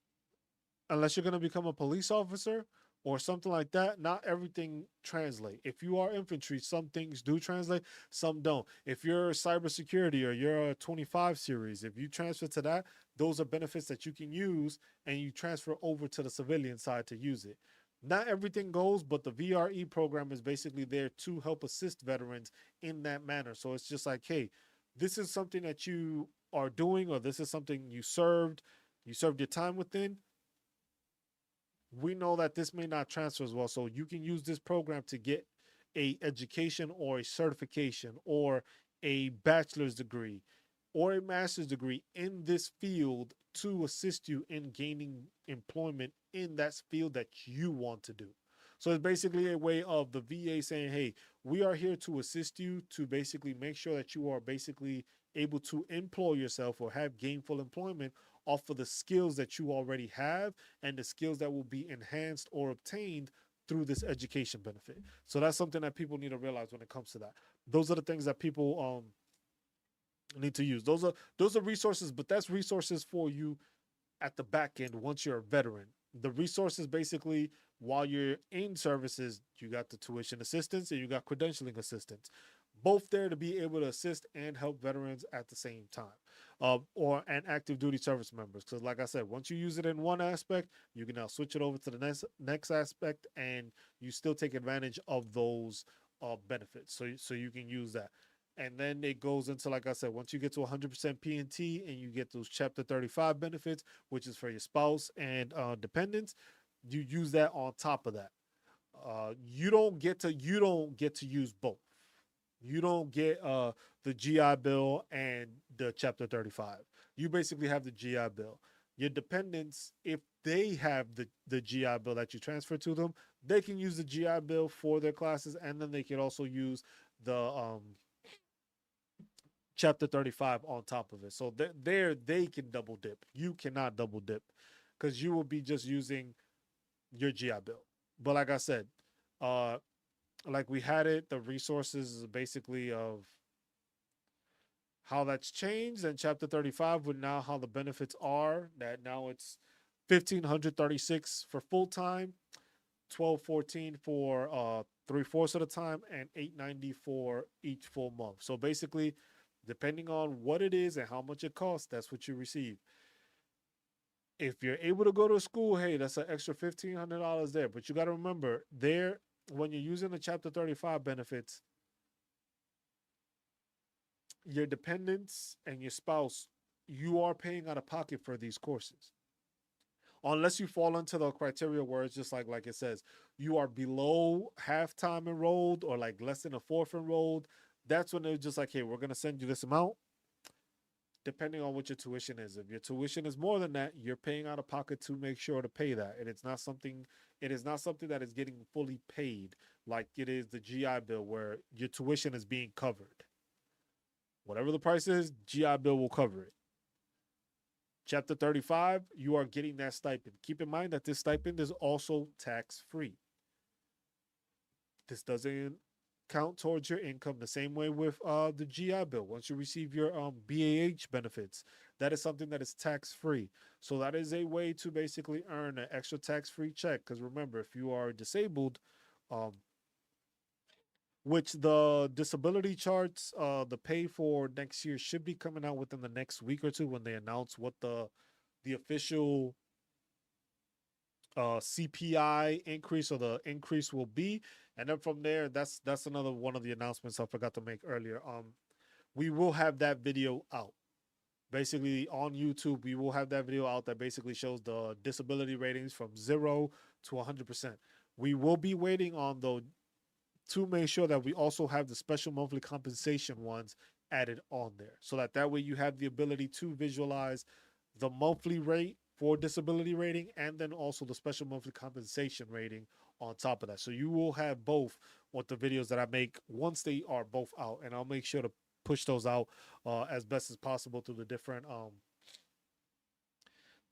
unless you're going to become a police officer or something like that, not everything translate. If you are infantry, some things do translate, some don't. If you're cybersecurity or you're a 25 series, if you transfer to that, those are benefits that you can use and you transfer over to the civilian side to use it. Not everything goes, but the VRE program is basically there to help assist veterans in that manner. So it's just like, hey, this is something that you are doing, or this is something you served your time within. We know that this may not transfer as well, so you can use this program to get a education or a certification or a bachelor's degree or a master's degree in this field to assist you in gaining employment in that field that you want to do. So it's basically a way of the VA saying, hey, we are here to assist you to basically make sure that you are basically able to employ yourself or have gainful employment off of the skills that you already have and the skills that will be enhanced or obtained through this education benefit. So that's something that people need to realize when it comes to that. Those are the things that people need to use. Those are resources, but that's resources for you at the back end once you're a veteran. The resources basically while you're in services, you got the tuition assistance and you got credentialing assistance. both there to be able to assist and help veterans at the same time, or and active duty service members. Because, like I said, once you use it in one aspect, you can now switch it over to the next aspect, and you still take advantage of those benefits. So you can use that. And then it goes into, like I said, once you get to 100% PNT and you get those Chapter 35 benefits, which is for your spouse and dependents, you use that on top of that. You don't get to use both. You don't get the GI Bill and the Chapter 35. You basically have the GI Bill. Your dependents, if they have the GI Bill that you transfer to them, they can use the GI Bill for their classes, and then they can also use the Chapter 35 on top of it. So there they can double dip. You cannot double dip because you will be just using your GI Bill. But like I said, uh, like we had it, the resources basically of how that's changed, and Chapter 35 with now how the benefits are that now it's 1,536 for full time, 1,214 for 3/4 of the time, and 890 for each full month. So basically, depending on what it is and how much it costs, that's what you receive. If you're able to go to school, hey, that's an extra $1,500 there. But you got to remember, there, when you're using the Chapter 35 benefits, your dependents and your spouse, you are paying out of pocket for these courses. Unless you fall into the criteria where it's just like it says, you are below half time enrolled or like less than a fourth enrolled. That's when they're just like, hey, we're gonna send you this amount, depending on what your tuition is. If your tuition is more than that, you're paying out of pocket to make sure to pay that. And it is not something that is getting fully paid like it is the GI Bill where your tuition is being covered. Whatever the price is, GI Bill will cover it. Chapter 35, you are getting that stipend. Keep in mind that this stipend is also tax free. This doesn't count towards your income the same way with the GI Bill. Once you receive your BAH benefits, that is something that is tax free. So that is a way to basically earn an extra tax free check. Because remember, if you are disabled, um, which the disability charts, the pay for next year should be coming out within the next week or two when they announce what the official CPI increase or the increase will be, and then from there, that's another one of the announcements I forgot to make earlier. We will have that video out. Basically, on YouTube, we will have that video out that basically shows the disability ratings from 0 to 100%. We will be waiting on the to make sure that we also have the special monthly compensation ones added on there, so that way you have the ability to visualize the monthly rate for disability rating and then also the special monthly compensation rating on top of that. So you will have both with the videos that I make once they are both out, and I'll make sure to push those out as best as possible through the different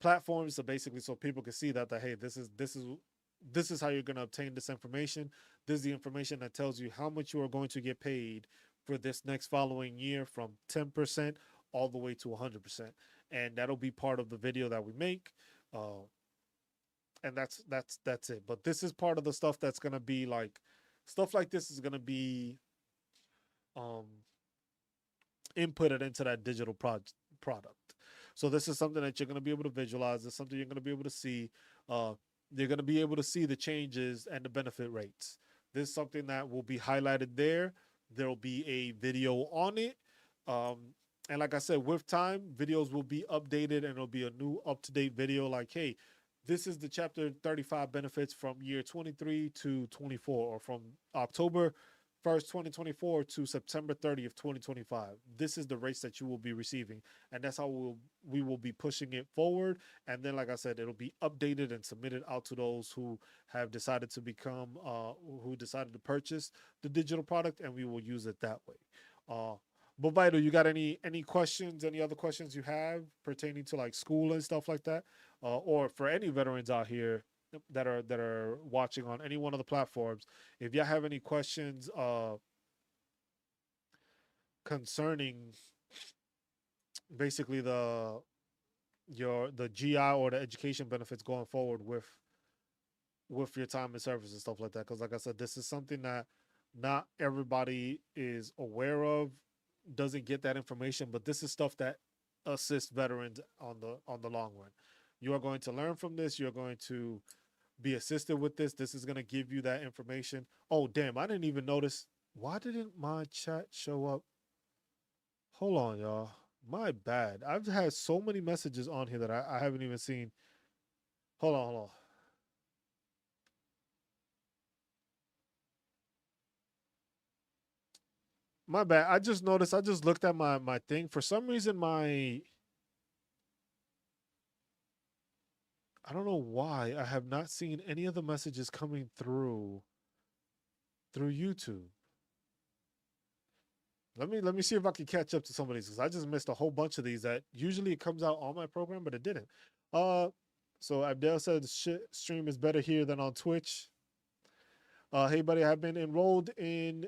platforms, so basically so people can see that hey, this is how you're going to obtain this information. This is the information that tells you how much you are going to get paid for this next following year, from 10% all the way to 100%, and that'll be part of the video that we make. And that's it. But this is part of the stuff that's going to be like, stuff like this is going to be um inputted into that digital product. So this is something that you're going to be able to visualize. It's something you're going to be able to see. You're going to be able to see the changes and the benefit rates. This is something that will be highlighted there. There will be a video on it. And like I said, with time, videos will be updated and it'll be a new up-to-date video like, hey, this is the Chapter 35 benefits from year 23 to 24, or from October 1st, 2024 to September 30th, 2025. This is the rates that you will be receiving. And that's how we will be pushing it forward. And then, like I said, it'll be updated and submitted out to those who have decided to who decided to purchase the digital product, and we will use it that way. But Vital, you got any questions, any other questions you have pertaining to like school and stuff like that? Or for any veterans out here that are watching on any one of the platforms, if y'all have any questions concerning basically the GI or the education benefits going forward with your time and service and stuff like that, because like I said, this is something that not everybody is aware of, doesn't get that information, but this is stuff that assists veterans on the long run. You are going to learn from this. You're going to be assisted with this. This is going to give you that information. Oh, damn, I didn't even notice. Why didn't my chat show up? Hold on, y'all. My bad. I've had so many messages on here that I haven't even seen. Hold on, hold on. My bad. I just noticed. I just looked at my thing. For some reason, my I don't know why I have not seen any of the messages coming through YouTube. Let me see if I can catch up to some of these because I just missed a whole bunch of these that usually it comes out on my program, but it didn't. Uh, so Abdel said stream is better here than on Twitch. Hey buddy, I've been enrolled in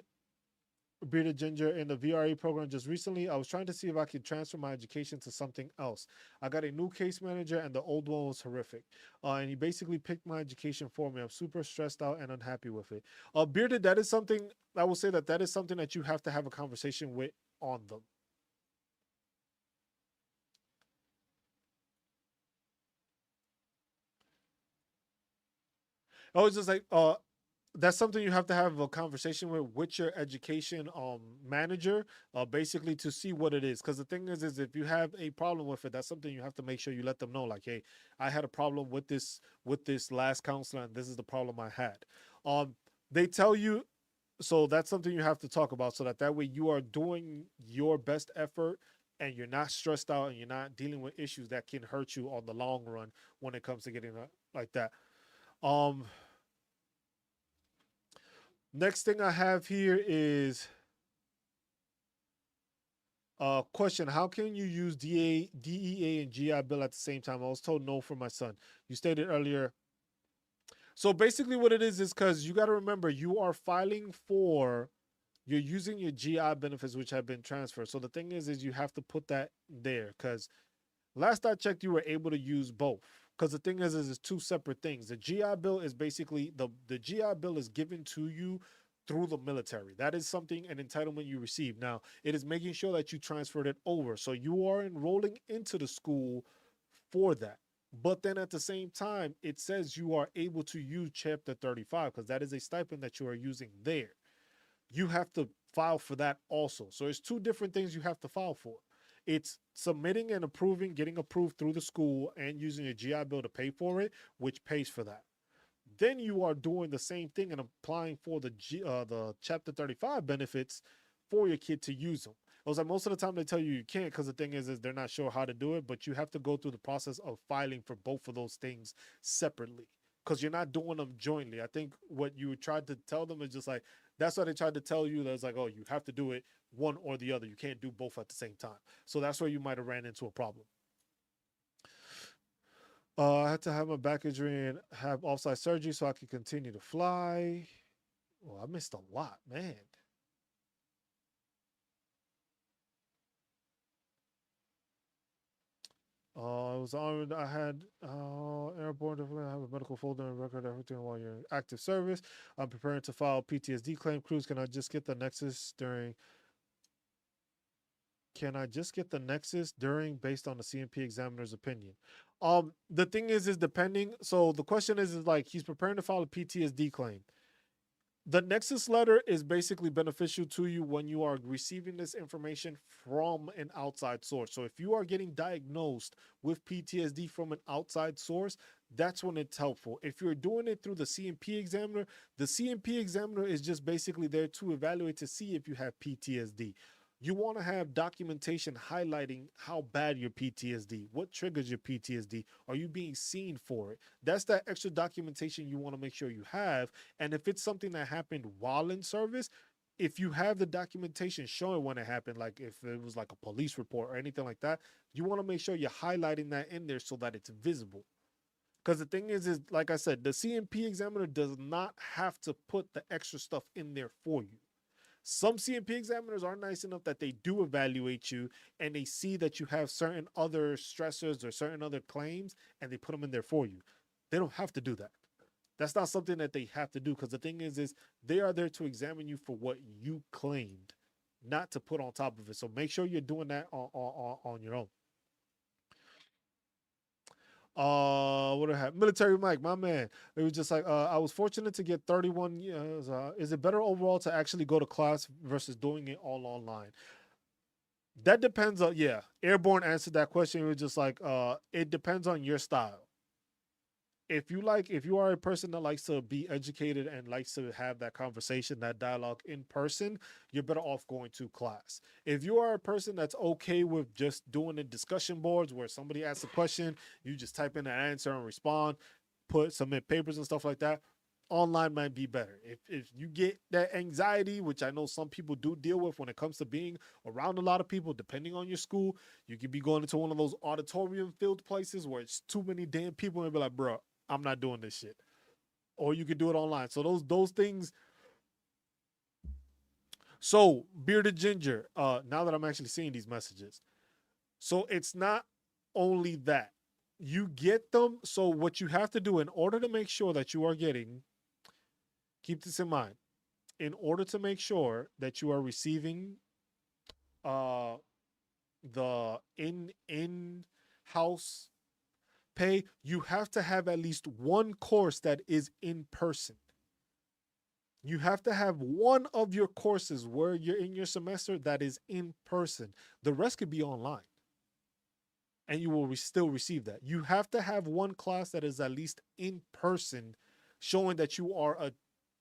Bearded Ginger in the VRE program just recently. I was trying to see if I could transfer my education to something else. I got a new case manager and the old one was horrific. And he basically picked my education for me. I'm super stressed out and unhappy with it. Bearded, that is something, I will say that is something that you have to have a conversation with on them. I was just like, that's something you have to have a conversation with your education manager, basically to see what it is. Because the thing is if you have a problem with it, that's something you have to make sure you let them know. Like, hey, I had a problem with this last counselor, and this is the problem I had. They tell you, so that's something you have to talk about, so that way you are doing your best effort and you're not stressed out and you're not dealing with issues that can hurt you on the long run when it comes to getting like that. Um, Next thing I have here is question. How can you use DEA, and GI Bill at the same time? I was told no for my son. You stated earlier. So basically, what it is because you got to remember you are filing for, you're using your GI benefits which have been transferred. So the thing is you have to put that there because last I checked, you were able to use both. Because the thing is it's two separate things. The GI Bill is basically the GI Bill is given to you through the military. That is something, an entitlement you receive. Now, it is making sure that you transferred it over. So you are enrolling into the school for that. But then at the same time, it says you are able to use Chapter 35 because that is a stipend that you are using there. You have to file for that also. So it's two different things you have to file for. It's submitting and approving, getting approved through the school and using a GI Bill to pay for it, which pays for that. Then you are doing the same thing and applying for the Chapter 35 benefits for your kid to use them. I was like, most of the time they tell you can't because the thing is they're not sure how to do it, but you have to go through the process of filing for both of those things separately because you're not doing them jointly. I think what you tried to tell them is just like, that's why they tried to tell you that it's like, oh, you have to do it one or the other. You can't do both at the same time. So that's where you might have ran into a problem. I had to have my back injury and have offsite surgery so I could continue to fly. Well, I missed a lot, man. I was armed. I had airborne. I have a medical folder and record everything while you're in active service. I'm preparing to file PTSD claim. Crews, can I just get the nexus during? Can I just get the nexus during based on the CMP examiner's opinion? The thing is depending. So the question is like he's preparing to file a PTSD claim. The nexus letter is basically beneficial to you when you are receiving this information from an outside source. So if you are getting diagnosed with PTSD from an outside source, that's when it's helpful. If you're doing it through the CMP examiner, the CMP examiner is just basically there to evaluate to see if you have PTSD. You want to have documentation highlighting how bad your PTSD, what triggers your PTSD, are you being seen for it? That's that extra documentation you want to make sure you have. And if it's something that happened while in service, if you have the documentation showing when it happened, like if it was like a police report or anything like that, you want to make sure you're highlighting that in there so that it's visible. Because the thing is like I said, the CMP examiner does not have to put the extra stuff in there for you. Some CMP examiners are nice enough that they do evaluate you and they see that you have certain other stressors or certain other claims and they put them in there for you. They don't have to do that. That's not something that they have to do, because the thing is they are there to examine you for what you claimed, not to put on top of it. So make sure you're doing that on your own. What do I have? Military Mike, my man. It was just like, I was fortunate to get 31 years. Is it better overall to actually go to class versus doing it all online? That depends on, yeah. Airborne answered that question. It was just like, it depends on your style. If you are a person that likes to be educated and likes to have that conversation, that dialogue in person, you're better off going to class. If you are a person that's okay with just doing the discussion boards where somebody asks a question, you just type in an answer and respond, submit papers and stuff like that, online might be better. If you get that anxiety, which I know some people do deal with when it comes to being around a lot of people, depending on your school, you could be going into one of those auditorium filled places where it's too many damn people and be like, bro, I'm not doing this shit. Or you could do it online. So those things. So bearded ginger. Now that I'm actually seeing these messages, so it's not only that you get them. So what you have to do in order to make sure that you are getting, keep this in mind. In order to make sure that you are receiving uh the in house pay, you have to have at least one course that is in person. You have to have one of your courses where you're in your semester that is in person. The rest could be online, and you will still receive that. You have to have one class that is at least in person, showing that you are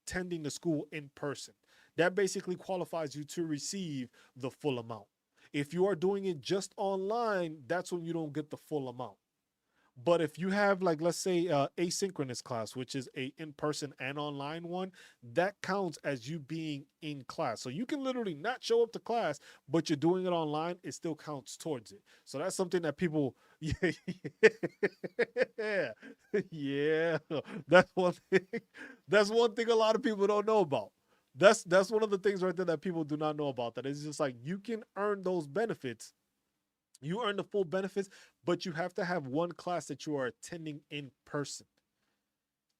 attending the school in person. That basically qualifies you to receive the full amount. If you are doing it just online, that's when you don't get the full amount. But if you have, like, let's say asynchronous class, which is a in-person and online one, that counts as you being in class. So you can literally not show up to class, but you're doing it online, it still counts towards it. So that's something that people, yeah, yeah, yeah. That's one thing. That's one thing a lot of people don't know about. That's one of the things right there that people do not know about. That it's just like you can earn those benefits, you earn the full benefits, but you have to have one class that you are attending in person.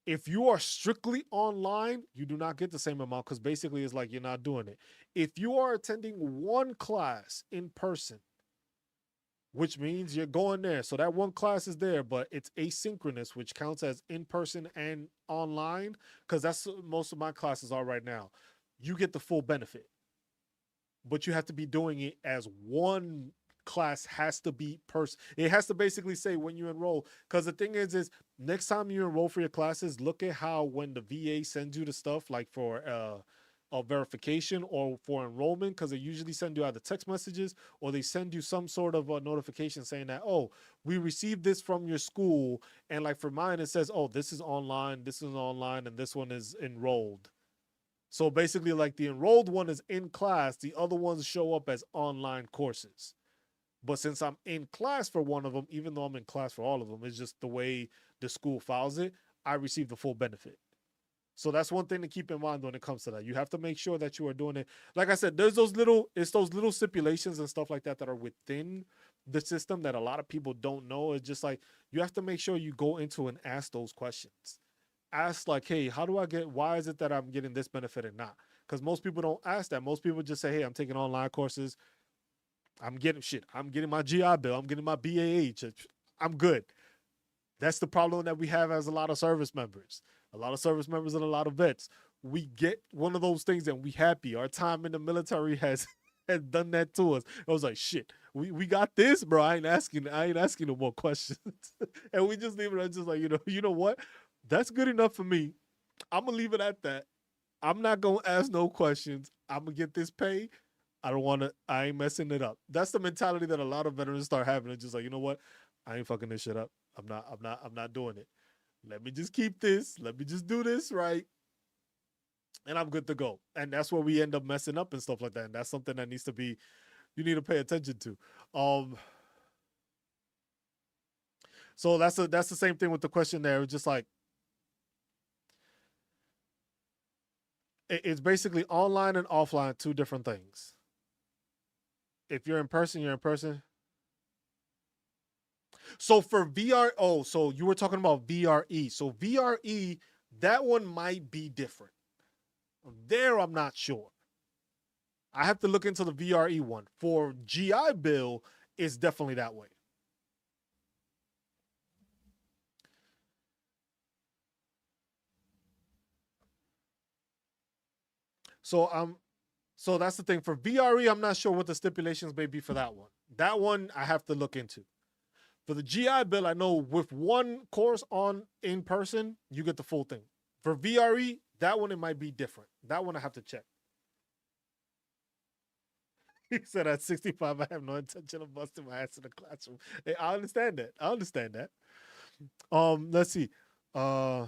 If you are strictly online, you do not get the same amount, because basically it's like you're not doing it. If you are attending one class in person, which means you're going there, so that one class is there, but it's asynchronous, which counts as in person and online, because that's most of my classes are right now. You get the full benefit, but you have to be doing it as one class. Has to be person. It has to basically say when you enroll, because the thing is next time you enroll for your classes, look at how when the VA sends you the stuff, like for a verification or for enrollment, because they usually send you either text messages or they send you some sort of a notification saying that, oh, we received this from your school, and like for mine it says, oh, this is online, and this one is enrolled. So basically, like, the enrolled one is in class, the other ones show up as online courses. But since I'm in class for one of them, even though I'm in class for all of them, it's just the way the school files it, I receive the full benefit. So that's one thing to keep in mind when it comes to that. You have to make sure that you are doing it. Like I said, it's those little stipulations and stuff like that that are within the system that a lot of people don't know. It's just like you have to make sure you go into and ask those questions. Ask, like, hey, why is it that I'm getting this benefit and not? Because most people don't ask that. Most people just say, hey, I'm taking online courses. I'm getting my GI Bill. I'm getting my BAH. I'm good. That's the problem that we have as a lot of service members. A lot of service members and a lot of vets. We get one of those things and we happy. Our time in the military has has done that to us. I was like, shit, we got this, bro. I ain't asking no more questions. And we just leave it at just like, you know what? That's good enough for me. I'm gonna leave it at that. I'm not gonna ask no questions. I'm gonna get this pay. I ain't messing it up. That's the mentality that a lot of veterans start having. It's just like, you know what? I ain't fucking this shit up. I'm not doing it. Let me just keep this. Let me just do this right. And I'm good to go. And that's where we end up messing up and stuff like that. And that's something that you need to pay attention to. So that's the same thing with the question there. It's just like, it's basically online and offline, two different things. If you're in person, you're in person. So for VR, so you were talking about VRE. So VRE That one might be different. There, I'm not sure. I have to look into the VRE one. For GI Bill, it's definitely that way. So so that's the thing. For VRE, I'm not sure what the stipulations may be for that one. That one I have to look into. For the GI Bill, I know with one course on in person, you get the full thing. For VRE, that one it might be different. That one I have to check. He said at 65, I have no intention of busting my ass in the classroom. Hey, I understand that. I understand that. Let's see. Uh,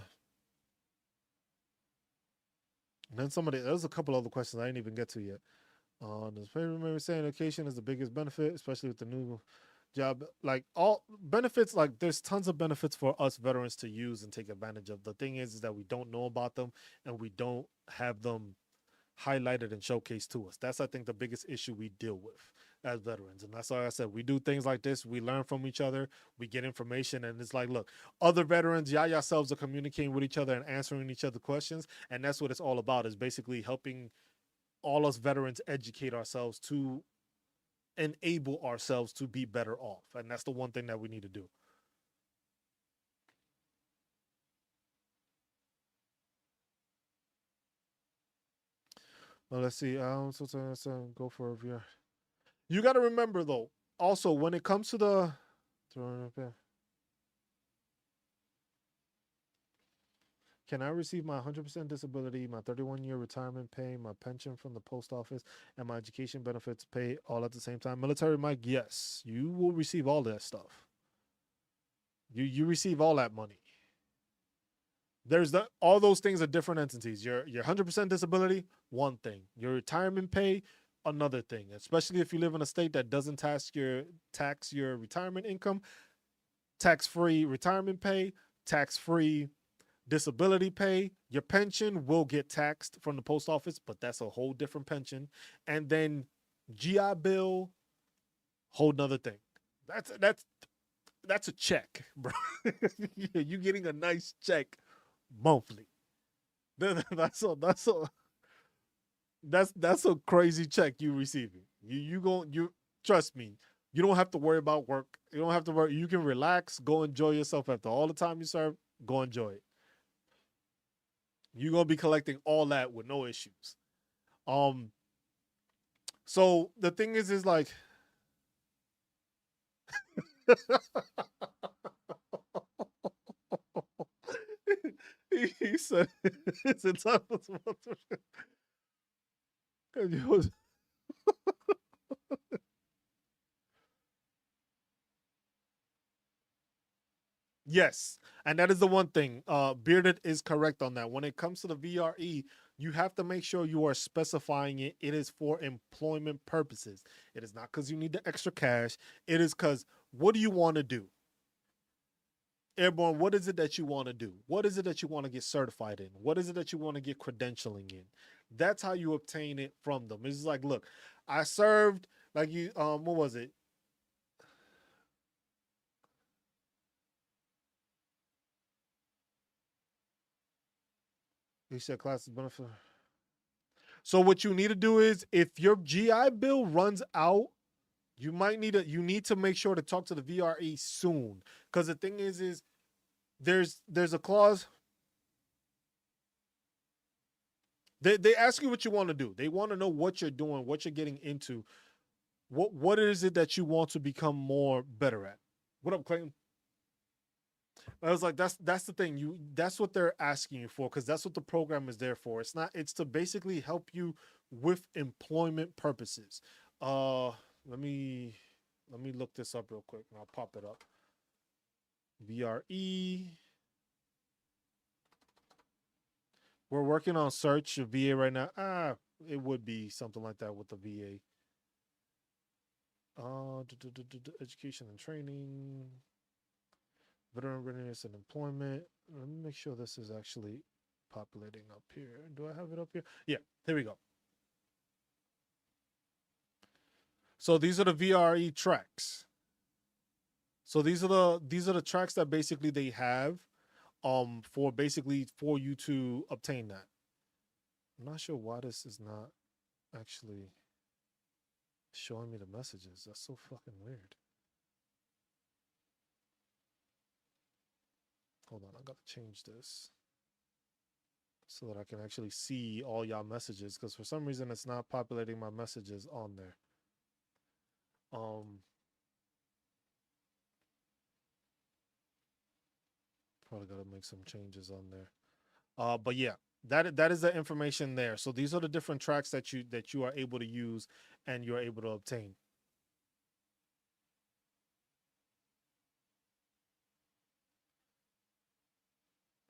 then there's a couple other questions I didn't even get to yet. Does remember saying education is the biggest benefit, especially with the new job? Like all benefits, like there's tons of benefits for us veterans to use and take advantage of. The thing is that we don't know about them and we don't have them highlighted and showcased to us. That's I think the biggest issue we deal with as veterans. And that's why I said we do things like this, we learn from each other, we get information, and it's like, look, other veterans, y'all yourselves are communicating with each other and answering each other questions. And that's what it's all about, is basically helping all us veterans educate ourselves to enable ourselves to be better off. And that's the one thing that we need to do. Well, let's see. So go for a VR. You got to remember though. Also, when it comes to the, can I receive my 100% disability, my 31-year retirement pay, my pension from the post office, and my education benefits pay all at the same time? Military Mike, yes, you will receive all that stuff. You receive all that money. There's all those things are different entities. Your 100% disability, one thing. Your retirement pay, another thing. Especially if you live in a state that doesn't tax your retirement income, tax-free retirement pay, tax-free disability pay. Your pension will get taxed from the post office, but that's a whole different pension. And then GI Bill, whole nother thing. That's a check, bro. You getting a nice check monthly. That's a crazy check you receiving. You trust me. You don't have to worry about work. You don't have to worry. You can relax, go enjoy yourself after all the time you serve. Go enjoy it. You're gonna be collecting all that with no issues. Um, so the thing is like he said it's entitled to yes, and that is the one thing. Bearded is correct on that. When it comes to the VRE, you have to make sure you are specifying it. It is for employment purposes. It is not because you need the extra cash. It is because what do you want to do? Airborne, what is it that you want to do? What is it that you want to get certified in? What is it that you want to get credentialing in? That's how you obtain it from them. It's like, look, I served like you what was it? You said classes benefit. So what you need to do is if your GI Bill runs out, you need to make sure to talk to the VRE soon. Because the thing is there's a clause. They ask you what you want to do. They want to know what you're doing, what you're getting into. What is it that you want to become more better at? What up, Clayton? I was like, that's the thing. That's what they're asking you for, because that's what the program is there for. It's to basically help you with employment purposes. Uh let me look this up real quick and I'll pop it up. VRE. We're working on search of VA right now. It would be something like that with the VA. Education and training, veteran readiness and employment. Let me make sure this is actually populating up here. Do I have it up here? Yeah, here we go. So these are the VRE tracks. So these are the tracks that basically they have. for basically for you to obtain that. I'm not sure why this is not actually showing me the messages. That's so fucking weird. Hold on, I gotta change this so that I can actually see all y'all messages, because for some reason it's not populating my messages on there. Um, Probably gotta make some changes on there. But yeah, that is the information there. So these are the different tracks that you are able to use and you're able to obtain.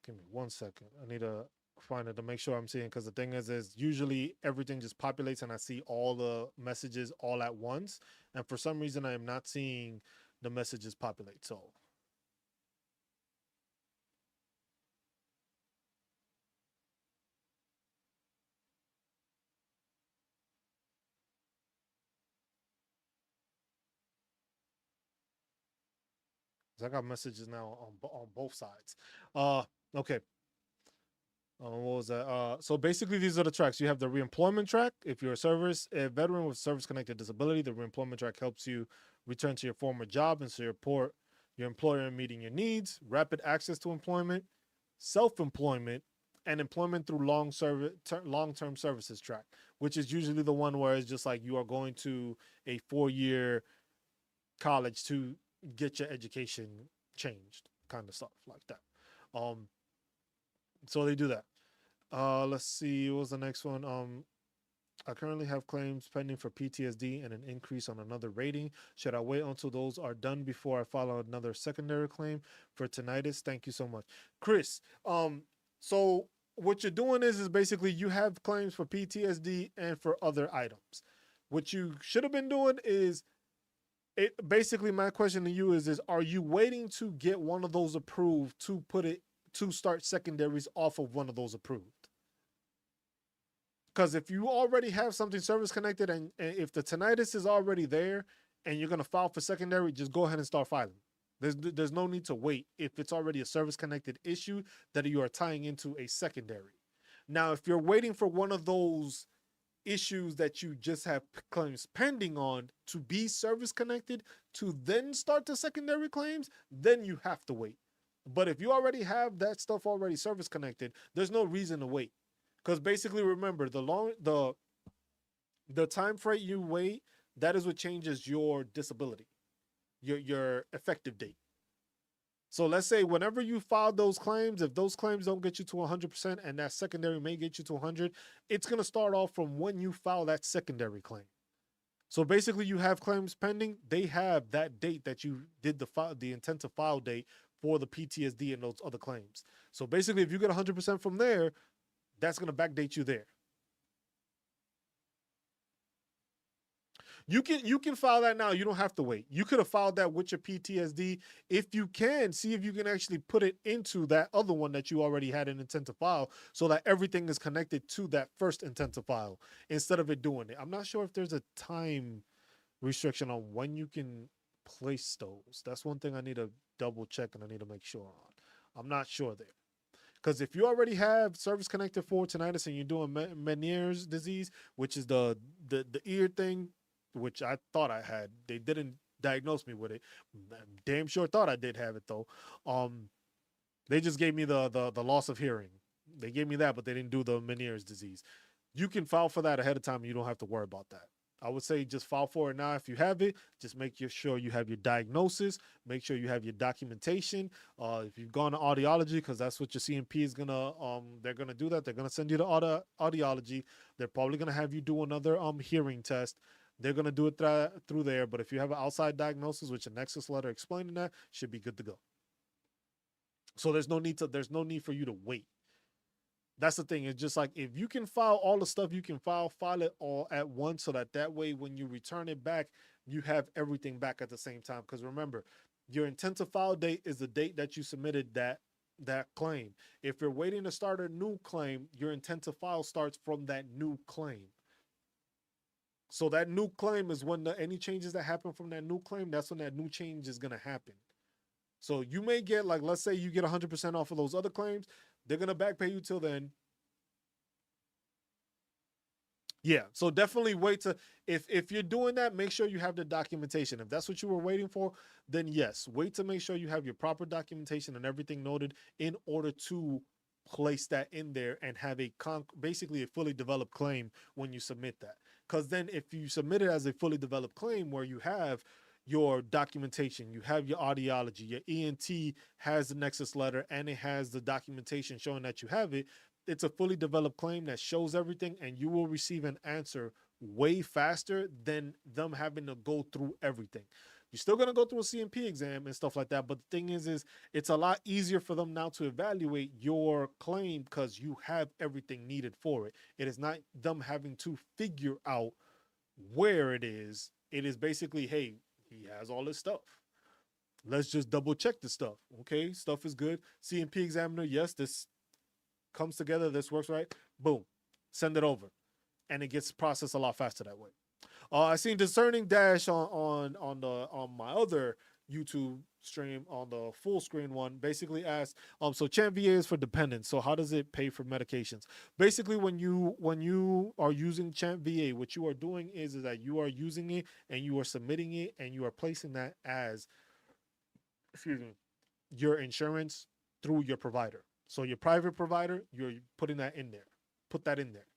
Give me 1 second. I need to find it to make sure I'm seeing, because the thing is usually everything just populates and I see all the messages all at once, and for some reason I am not seeing the messages populate. So I got messages now on both sides. Okay. What was that? So basically, these are the tracks. You have the reemployment track. If you're a veteran with service-connected disability, the reemployment track helps you return to your former job and support your employer in meeting your needs. Rapid access to employment, self-employment, and employment through long-term services track, which is usually the one where it's just like you are going to a 4-year college to get your education changed, kind of stuff like that. So they do that. Let's see. What was the next one? I currently have claims pending for PTSD and an increase on another rating. Should I wait until those are done before I file another secondary claim for tinnitus? Thank you so much, Chris. So what you're doing is basically you have claims for PTSD and for other items. What you should have been doing is it. Basically, my question to you is are you waiting to get one of those approved to put it to start secondaries off of one of those approved? Because if you already have something service connected and if the tinnitus is already there and you're going to file for secondary, just go ahead and start filing. There's no need to wait if it's already a service connected issue that you are tying into a secondary. Now, if you're waiting for one of those issues that you just have claims pending on to be service connected to then start the secondary claims, then you have to wait. But if you already have that stuff already service connected, there's no reason to wait. Because basically, remember, the time frame you wait, that is what changes your disability, your effective date. So let's say whenever you file those claims, if those claims don't get you to 100% and that secondary may get you to 100, it's going to start off from when you file that secondary claim. So basically, you have claims pending. They have that date that you did the intent to file date for the PTSD and those other claims. So basically, if you get 100% from there, that's going to backdate you there. You can file that now. You don't have to wait. You could have filed that with your PTSD. If you can, see if you can actually put it into that other one that you already had an intent to file so that everything is connected to that first intent to file instead of it doing it. I'm not sure if there's a time restriction on when you can place those. That's one thing I need to double check and I need to make sure on. I'm not sure there. Because if you already have service connected for tinnitus and you're doing Meniere's disease, which is the ear thing, which I thought I had, they didn't diagnose me with it. I'm damn sure thought I did have it though. They just gave me the loss of hearing. They gave me that, but they didn't do the Meniere's disease. You can file for that ahead of time. And you don't have to worry about that. I would say just file for it now if you have it. Just make sure you have your diagnosis. Make sure you have your documentation. If you've gone to audiology, because that's what your CMP is gonna, they're gonna do that. They're gonna send you to audiology. They're probably gonna have you do another hearing test. They're gonna do it through there. But if you have an outside diagnosis, which a Nexus letter explaining that, should be good to go. So there's no need for you to wait. That's the thing. It's just like if you can file all the stuff you can file it all at once so that way when you return it back, you have everything back at the same time. Because remember, your intent to file date is the date that you submitted that claim. If you're waiting to start a new claim, your intent to file starts from that new claim. So that new claim is when any changes that happen from that new claim, that's when that new change is going to happen. So you may get, like, let's say you get 100% off of those other claims. They're going to back pay you till then. Yeah, so definitely wait to, if you're doing that, make sure you have the documentation. If that's what you were waiting for, then yes, wait to make sure you have your proper documentation and everything noted in order to place that in there and have a basically a fully developed claim when you submit that. Because then if you submit it as a fully developed claim where you have your documentation, you have your audiology, your ENT has the nexus letter, and it has the documentation showing that you have it, it's a fully developed claim that shows everything, and you will receive an answer way faster than them having to go through everything. You're still going to go through a CMP exam and stuff like that, but the thing is it's a lot easier for them now to evaluate your claim because you have everything needed for it. It is not them having to figure out where it is. It is basically, hey, he has all this stuff. Let's just double check the stuff. Okay, stuff is good. CMP examiner, yes, this comes together, this works right, boom, send it over, and it gets processed a lot faster that way. I seen Discerning Dash on my other YouTube stream on the full screen one basically asked, so Champ VA is for dependents, so how does it pay for medications? Basically, when you are using Champ VA, what you are doing is that you are using it and you are submitting it and you are placing that as, excuse me, your insurance through your provider. So your private provider, you're putting that in there. Put that in there.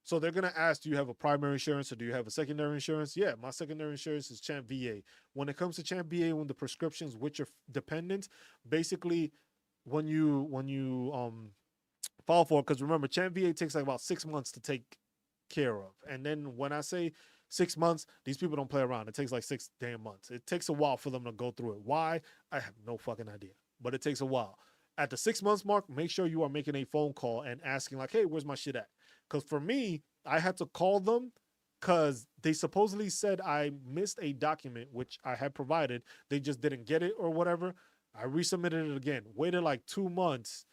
So they're gonna ask, do you have a primary insurance or do you have a secondary insurance? Yeah, my secondary insurance is Champ VA. When it comes to Champ VA, when the prescriptions with your dependents, basically when you file for it, because remember, Champ VA takes like about 6 months to take care of. And then when I say 6 months, these people don't play around. It takes like 6 damn months. It takes a while for them to go through it. Why? I have no fucking idea. But it takes a while. At the 6 months mark, make sure you are making a phone call and asking, like, hey, where's my shit at? Because for me, I had to call them because they supposedly said I missed a document, which I had provided. They just didn't get it or whatever. I resubmitted it again, waited like 2 months,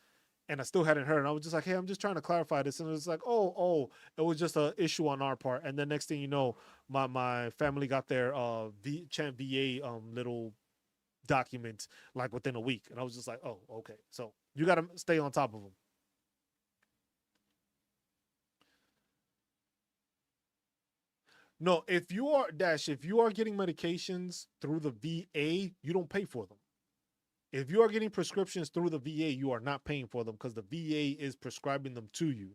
and I still hadn't heard. And I was just like, hey, I'm just trying to clarify this. And it was like, oh, it was just an issue on our part. And then next thing you know, my family got their Champ VA little document like within a week. And I was just like, oh, okay. So you got to stay on top of them. No, if you are getting medications through the VA, you don't pay for them. If you are getting prescriptions through the VA, you are not paying for them because the VA is prescribing them to you.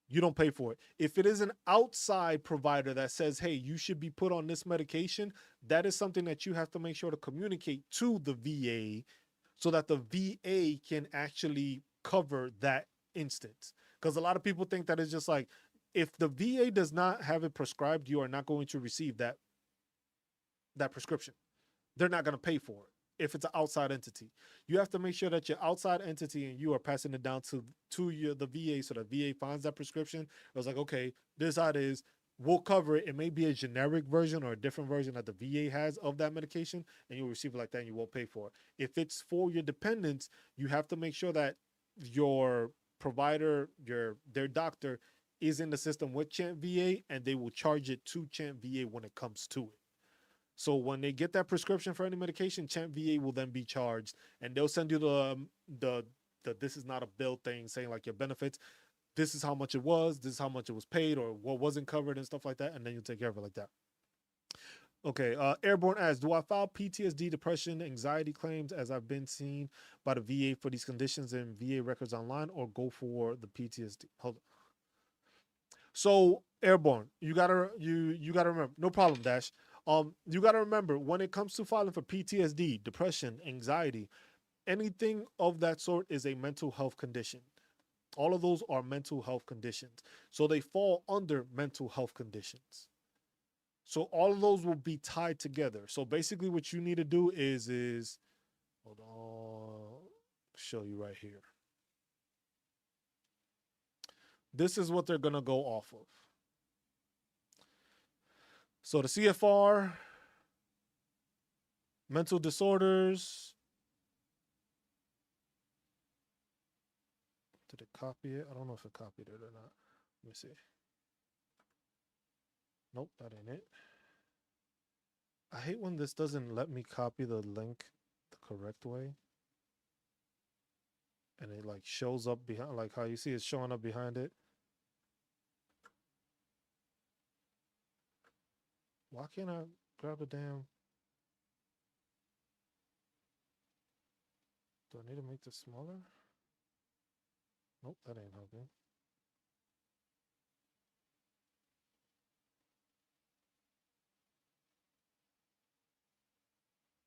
You don't pay for it. If it is an outside provider that says, hey, you should be put on this medication, that is something that you have to make sure to communicate to the VA so that the VA can actually cover that instance. Because a lot of people think that it's just like, if the VA does not have it prescribed, you are not going to receive that prescription. They're not going to pay for it if it's an outside entity. You have to make sure that your outside entity and you are passing it down to the VA, so the VA finds that prescription. It was like, okay, this how it is. We'll cover it. It may be a generic version or a different version that the VA has of that medication, and you'll receive it like that and you won't pay for it. If it's for your dependents, you have to make sure that your provider, their doctor, is in the system with Champ VA, and they will charge it to Champ VA when it comes to it. So when they get that prescription for any medication, Champ VA will then be charged, and they'll send you the this is not a bill thing saying like your benefits. This is how much it was. This is how much it was paid, or what wasn't covered and stuff like that, and then you take care of it like that. Okay, Airborne asks, do I file PTSD, depression, anxiety claims as I've been seen by the VA for these conditions in VA records online, or go for the PTSD? Hold on. So Airborne, you gotta remember, no problem, Dash. You gotta remember when it comes to filing for PTSD, depression, anxiety, anything of that sort is a mental health condition. All of those are mental health conditions. So they fall under mental health conditions. So all of those will be tied together. So basically what you need to do is hold on, show you right here. This is what they're going to go off of. So the CFR, mental disorders. Did it copy it? I don't know if it copied it or not. Let me see. Nope, that ain't it. I hate when this doesn't let me copy the link, the correct way. And it like shows up behind, like how you see it's showing up behind it. Why can't I grab the damn? Do I need to make this smaller? Nope, that ain't helping.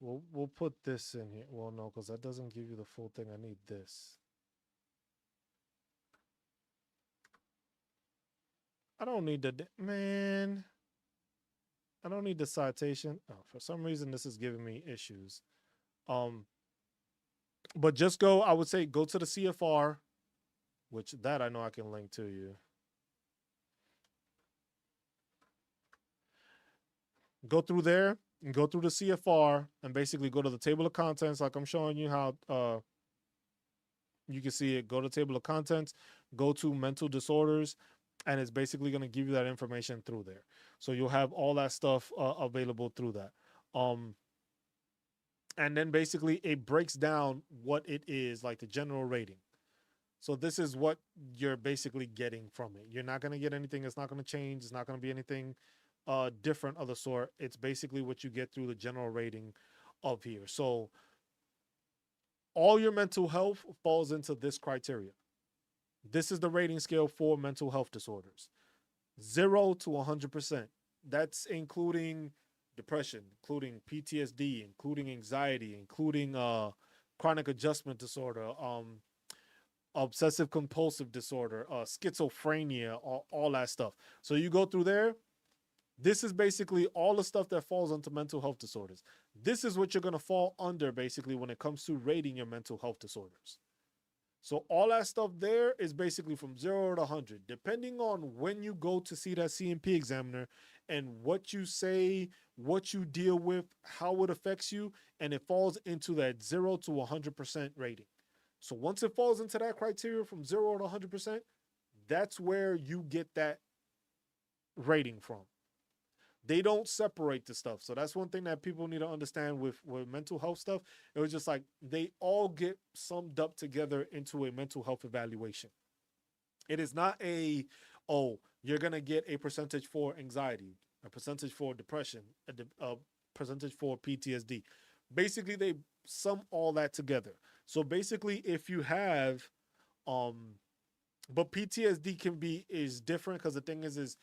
We'll put this in here. Well, no, because that doesn't give you the full thing. I need this. I don't need the man. I don't need the citation. Oh, for some reason, this is giving me issues. But just go. I would say go to the CFR, which that I know I can link to you. Go through there and go through the CFR and basically go to the table of contents, like I'm showing you how. You can see it. Go to table of contents. Go to mental disorders, and it's basically going to give you that information through there. So you'll have all that stuff available through that. And then basically it breaks down what it is, like the general rating. So this is what you're basically getting from it. You're not going to get anything. It's not going to change. It's not going to be anything different of the sort. It's basically what you get through the general rating of here. So all your mental health falls into this criteria. This is the rating scale for mental health disorders. 0 to 100%. That's including depression, including PTSD, including anxiety, including chronic adjustment disorder, obsessive compulsive disorder, schizophrenia, all that stuff. So you go through there. This is basically all the stuff that falls into mental health disorders. This is what you're going to fall under basically when it comes to rating your mental health disorders. So all that stuff there is basically from 0 to 100, depending on when you go to see that CMP examiner and what you say, what you deal with, how it affects you, and it falls into that 0 to 100% rating. So once it falls into that criteria from 0 to 100%, that's where you get that rating from. They don't separate the stuff. So that's one thing that people need to understand with mental health stuff. It was just like they all get summed up together into a mental health evaluation. It is not a, oh, you're going to get a percentage for anxiety, a percentage for depression, a percentage for PTSD. Basically, they sum all that together. So basically, if you have, but PTSD is different because the thing is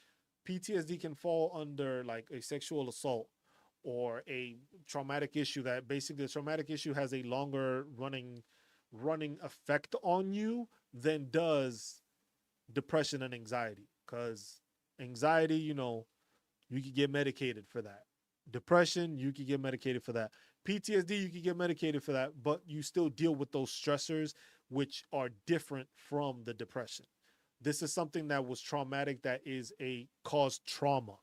PTSD can fall under like a sexual assault or a traumatic issue that basically the traumatic issue has a longer running effect on you than does depression and anxiety. Because anxiety, you can get medicated for that. Depression, you can get medicated for that. PTSD, you can get medicated for that, but you still deal with those stressors which are different from the depression. This is something that was traumatic that is a caused trauma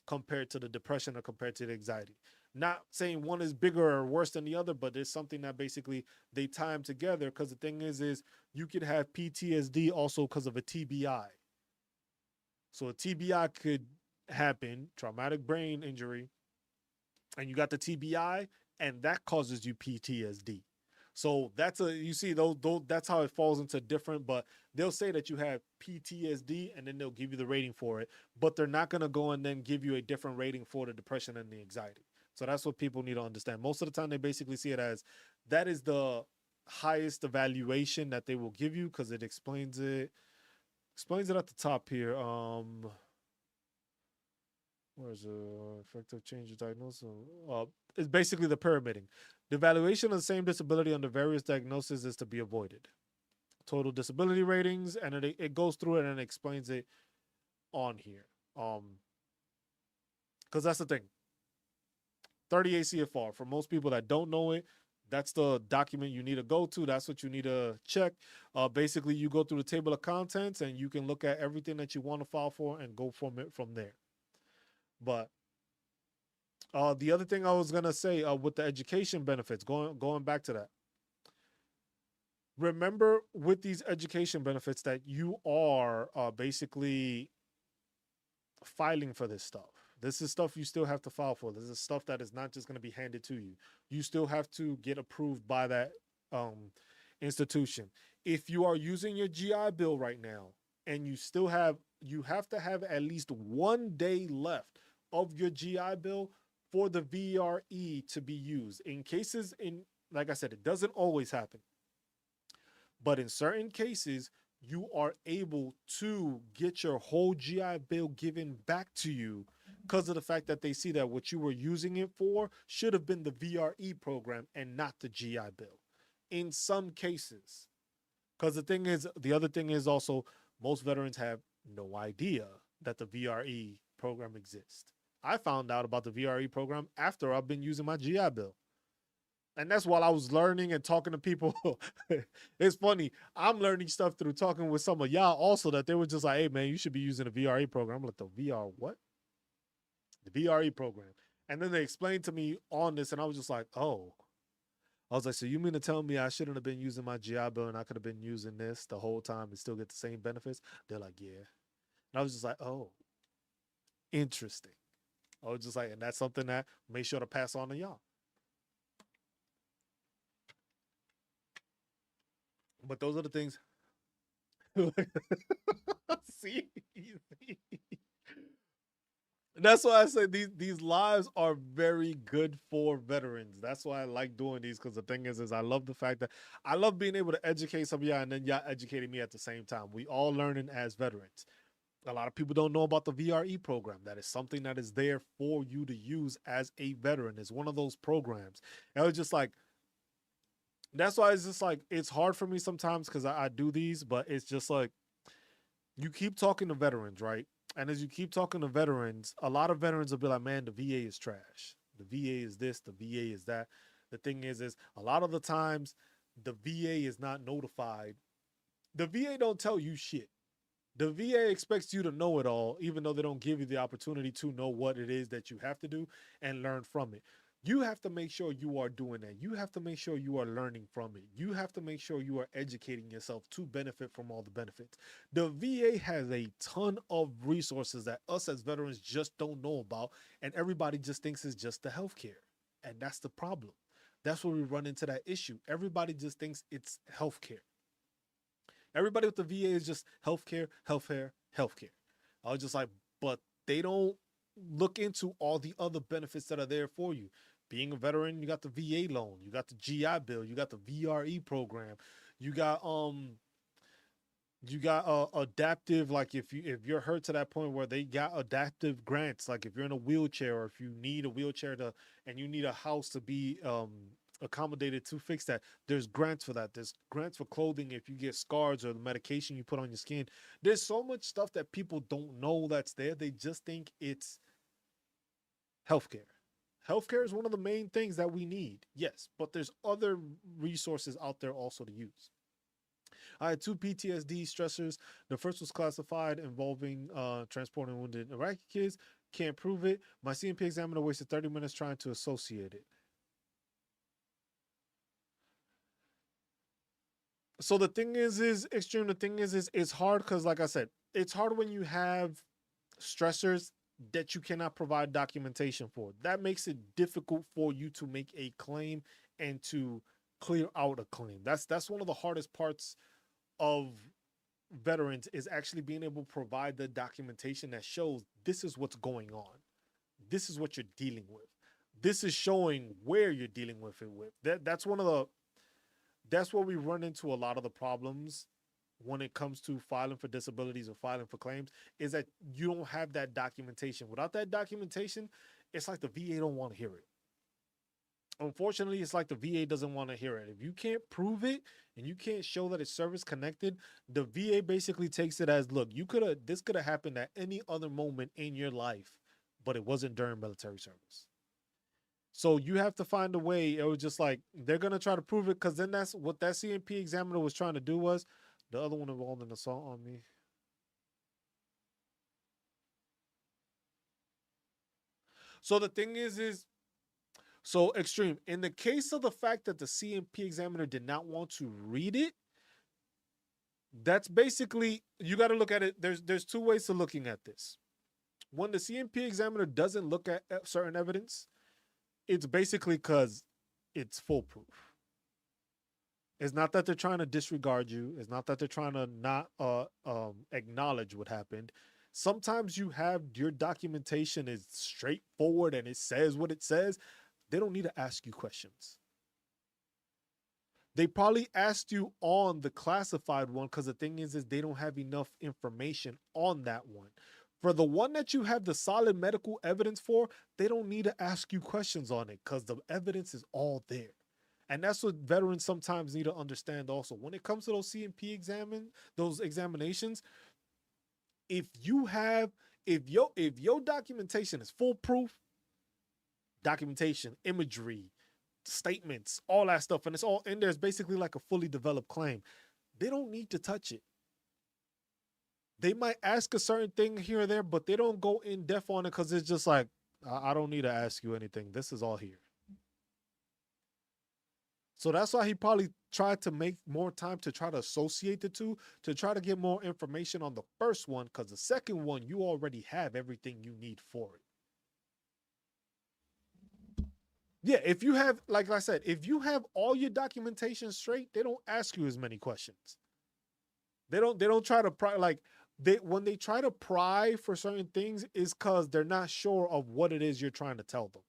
compared to the depression or compared to the anxiety. Not saying one is bigger or worse than the other, but it's something that basically they tie them together because the thing is you could have PTSD also because of a TBI. So a TBI could happen, traumatic brain injury, and you got the TBI, and that causes you PTSD. So that's that's how it falls into different, but they'll say that you have PTSD and then they'll give you the rating for it, but they're not going to go and then give you a different rating for the depression and the anxiety. So that's what people need to understand. Most of the time they basically see it as that is the highest evaluation that they will give you because it explains it at the top here. Where's the effective change of diagnosis? It's basically the pyramiding. The evaluation of the same disability under various diagnoses is to be avoided. Total disability ratings, and it goes through it and explains it on here. Because that's the thing. 38 CFR. For most people that don't know it, that's the document you need to go to. That's what you need to check. Basically, you go through the table of contents and you can look at everything that you want to file for and go from there. But the other thing I was gonna say with the education benefits, going back to that. Remember with these education benefits that you are basically filing for this stuff. This is stuff you still have to file for. This is stuff that is not just going to be handed to you. You still have to get approved by that institution. If you are using your GI Bill right now and you have to have at least 1 day left of your GI Bill for the VRE to be used. In cases, like I said, it doesn't always happen, but in certain cases, you are able to get your whole GI Bill given back to you because of the fact that they see that what you were using it for should have been the VRE program and not the GI Bill. In some cases, because the other thing is also most veterans have no idea that the VRE program exists. I found out about the VRE program after I've been using my GI Bill. And that's while I was learning and talking to people. It's funny. I'm learning stuff through talking with some of y'all also that they were just like, hey, man, you should be using the VRE program. I'm like, the VR what? The VRE program. And then they explained to me on this, and I was just like, oh. I was like, so you mean to tell me I shouldn't have been using my GI Bill and I could have been using this the whole time and still get the same benefits? They're like, yeah. And I was just like, oh, interesting. I was just like, and that's something that make sure to pass on to y'all. But those are the things. See? That's why I say these lives are very good for veterans. That's why I like doing these, because the thing is I love the fact that I love being able to educate some of y'all and then y'all educating me at the same time. We all learning as veterans. A lot of people don't know about the VRE program. That is something that is there for you to use as a veteran. It's one of those programs. And I was just like, that's why it's just like, it's hard for me sometimes because I do these, but it's just like, you keep talking to veterans, right? And as you keep talking to veterans, a lot of veterans will be like, man, the VA is trash. The VA is this, the VA is that. The thing is a lot of the times the VA is not notified. The VA don't tell you shit. The VA expects you to know it all, even though they don't give you the opportunity to know what it is that you have to do and learn from it. You have to make sure you are doing that. You have to make sure you are learning from it. You have to make sure you are educating yourself to benefit from all the benefits. The VA has a ton of resources that us as veterans just don't know about, and everybody just thinks it's just the healthcare. And that's the problem. That's where we run into that issue. Everybody just thinks it's healthcare. Everybody with the VA is just healthcare, healthcare, healthcare. I was just like, but they don't look into all the other benefits that are there for you. Being a veteran, you got the VA loan, you got the GI Bill, you got the VRE program, you got adaptive, like if you're hurt to that point where they got adaptive grants, like if you're in a wheelchair or if you need a wheelchair to and you need a house to be accommodated to fix that, there's grants for that. There's grants for clothing if you get scars or the medication you put on your skin. There's so much stuff that people don't know that's there. They just think it's healthcare. Healthcare is one of the main things that we need, yes, but there's other resources out there also to use. I had 2 PTSD stressors. The first was classified involving transporting wounded Iraqi kids. Can't prove it. My CMP examiner wasted 30 minutes trying to associate it. So the thing is extreme. The thing is it's hard because, like I said, it's hard when you have stressors that you cannot provide documentation for. That makes it difficult for you to make a claim and to clear out a claim. That's one of the hardest parts of veterans, is actually being able to provide the documentation that shows this is what's going on. This is what you're dealing with. This is showing where you're dealing with it with. That's where we run into a lot of the problems when it comes to filing for disabilities or filing for claims, is that you don't have that documentation. Without that documentation, it's like the VA don't want to hear it. Unfortunately, it's like the VA doesn't want to hear it. If you can't prove it and you can't show that it's service connected, the VA basically takes it as, look, this could have happened at any other moment in your life, but it wasn't during military service. So you have to find a way. It was just like, they're going to try to prove it, because then that's what that CMP examiner was trying to do. Was the other one involved an assault on me. So the thing is so extreme. In the case of the fact that the CMP examiner did not want to read it, that's basically, you got to look at it. There's 2 ways to looking at this. When the CMP examiner doesn't look at certain evidence, it's basically because it's foolproof. It's not that they're trying to disregard you. It's not that they're trying to not acknowledge what happened. Sometimes you have your documentation is straightforward and it says what it says. They don't need to ask you questions. They probably asked you on the classified one because the thing is they don't have enough information on that one. For the one that you have the solid medical evidence for, they don't need to ask you questions on it because the evidence is all there. And that's what veterans sometimes need to understand also. When it comes to those CMP those examinations, if your documentation is foolproof, documentation, imagery, statements, all that stuff, and it's all in there, it's basically like a fully developed claim. They don't need to touch it. They might ask a certain thing here or there, but they don't go in depth on it because it's just like, I don't need to ask you anything. This is all here. So that's why he probably tried to make more time to try to associate the two, to try to get more information on the first one, because the second one, you already have everything you need for it. Yeah, if you have, like I said, if you have all your documentation straight, they don't ask you as many questions. They don't try to pry, like, when they try to pry for certain things is because they're not sure of what it is you're trying to tell them,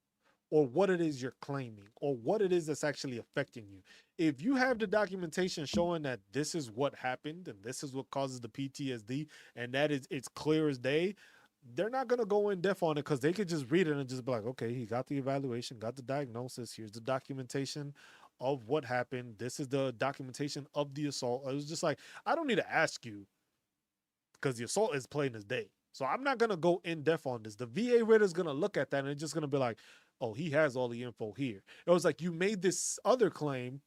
or what it is you're claiming, or what it is that's actually affecting you. If you have the documentation showing that this is what happened and this is what causes the PTSD, and that is it's clear as day, they're not going to go in depth on it because they could just read it and just be like, okay, he got the evaluation, got the diagnosis, here's the documentation of what happened, this is the documentation of the assault. It was just like, I don't need to ask you because the assault is plain as day. So I'm not going to go in depth on this. The VA rater is going to look at that and it's just going to be like, oh, he has all the info here. It was like, you made this other claim.